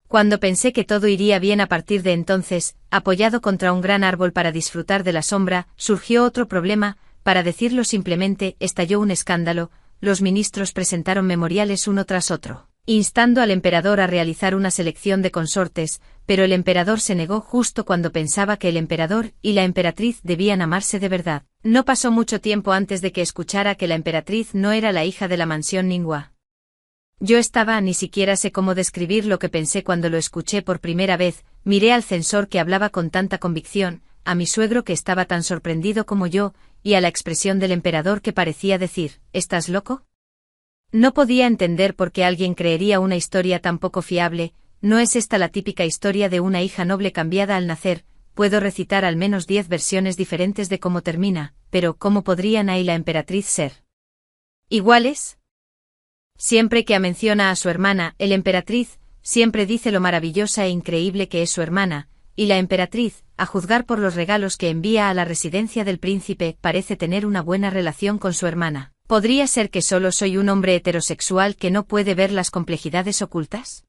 Cuando pensé que todo iría bien a partir de entonces, apoyado contra un gran árbol para disfrutar de la sombra, surgió otro problema. Para decirlo simplemente, estalló un escándalo. Los ministros presentaron memoriales uno tras otro, instando al emperador a realizar una selección de consortes, pero el emperador se negó justo cuando pensaba que el emperador y la emperatriz debían amarse de verdad. No pasó mucho tiempo antes de que escuchara que la emperatriz no era la hija de la mansión Ningua. Yo ni siquiera sé cómo describir lo que pensé cuando lo escuché por primera vez. Miré al censor que hablaba con tanta convicción, a mi suegro que estaba tan sorprendido como yo, y a la expresión del emperador que parecía decir: ¿estás loco? No podía entender por qué alguien creería una historia tan poco fiable. ¿No es esta la típica historia de una hija noble cambiada al nacer? Puedo recitar al menos 10 versiones diferentes de cómo termina, pero ¿cómo podrían y la emperatriz ser iguales? Siempre que menciona a su hermana, el emperatriz, siempre dice lo maravillosa e increíble que es su hermana, y la emperatriz, a juzgar por los regalos que envía a la residencia del príncipe, parece tener una buena relación con su hermana. ¿Podría ser que solo soy un hombre heterosexual que no puede ver las complejidades ocultas?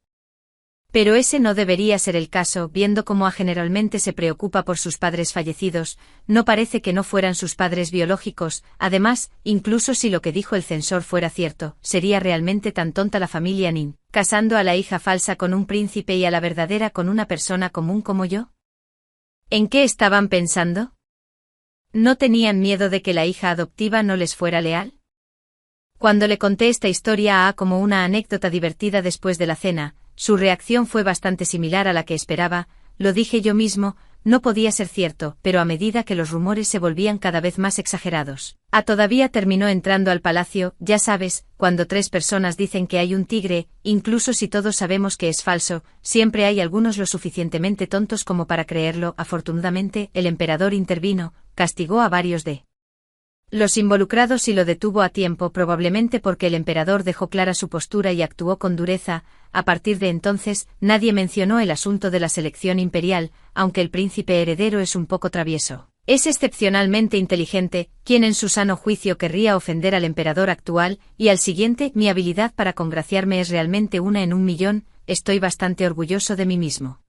Pero ese no debería ser el caso. Viendo cómo generalmente se preocupa por sus padres fallecidos, no parece que no fueran sus padres biológicos. Además, incluso si lo que dijo el censor fuera cierto, ¿sería realmente tan tonta la familia Nin, casando a la hija falsa con un príncipe y a la verdadera con una persona común como yo? ¿En qué estaban pensando? ¿No tenían miedo de que la hija adoptiva no les fuera leal? Cuando le conté esta historia como una anécdota divertida después de la cena, su reacción fue bastante similar a la que esperaba. Lo dije yo mismo, no podía ser cierto, pero a medida que los rumores se volvían cada vez más exagerados. Todavía terminó entrando al palacio. Ya sabes, cuando 3 personas dicen que hay un tigre, incluso si todos sabemos que es falso, siempre hay algunos lo suficientemente tontos como para creerlo. Afortunadamente, el emperador intervino, castigó a varios de los involucrados y lo detuvo a tiempo, probablemente porque el emperador dejó clara su postura y actuó con dureza. A partir de entonces, nadie mencionó el asunto de la selección imperial, aunque el príncipe heredero es un poco travieso. Es excepcionalmente inteligente. ¿Quién en su sano juicio querría ofender al emperador actual y al siguiente? Mi habilidad para congraciarme es realmente 1 en 1 millón. Estoy bastante orgulloso de mí mismo.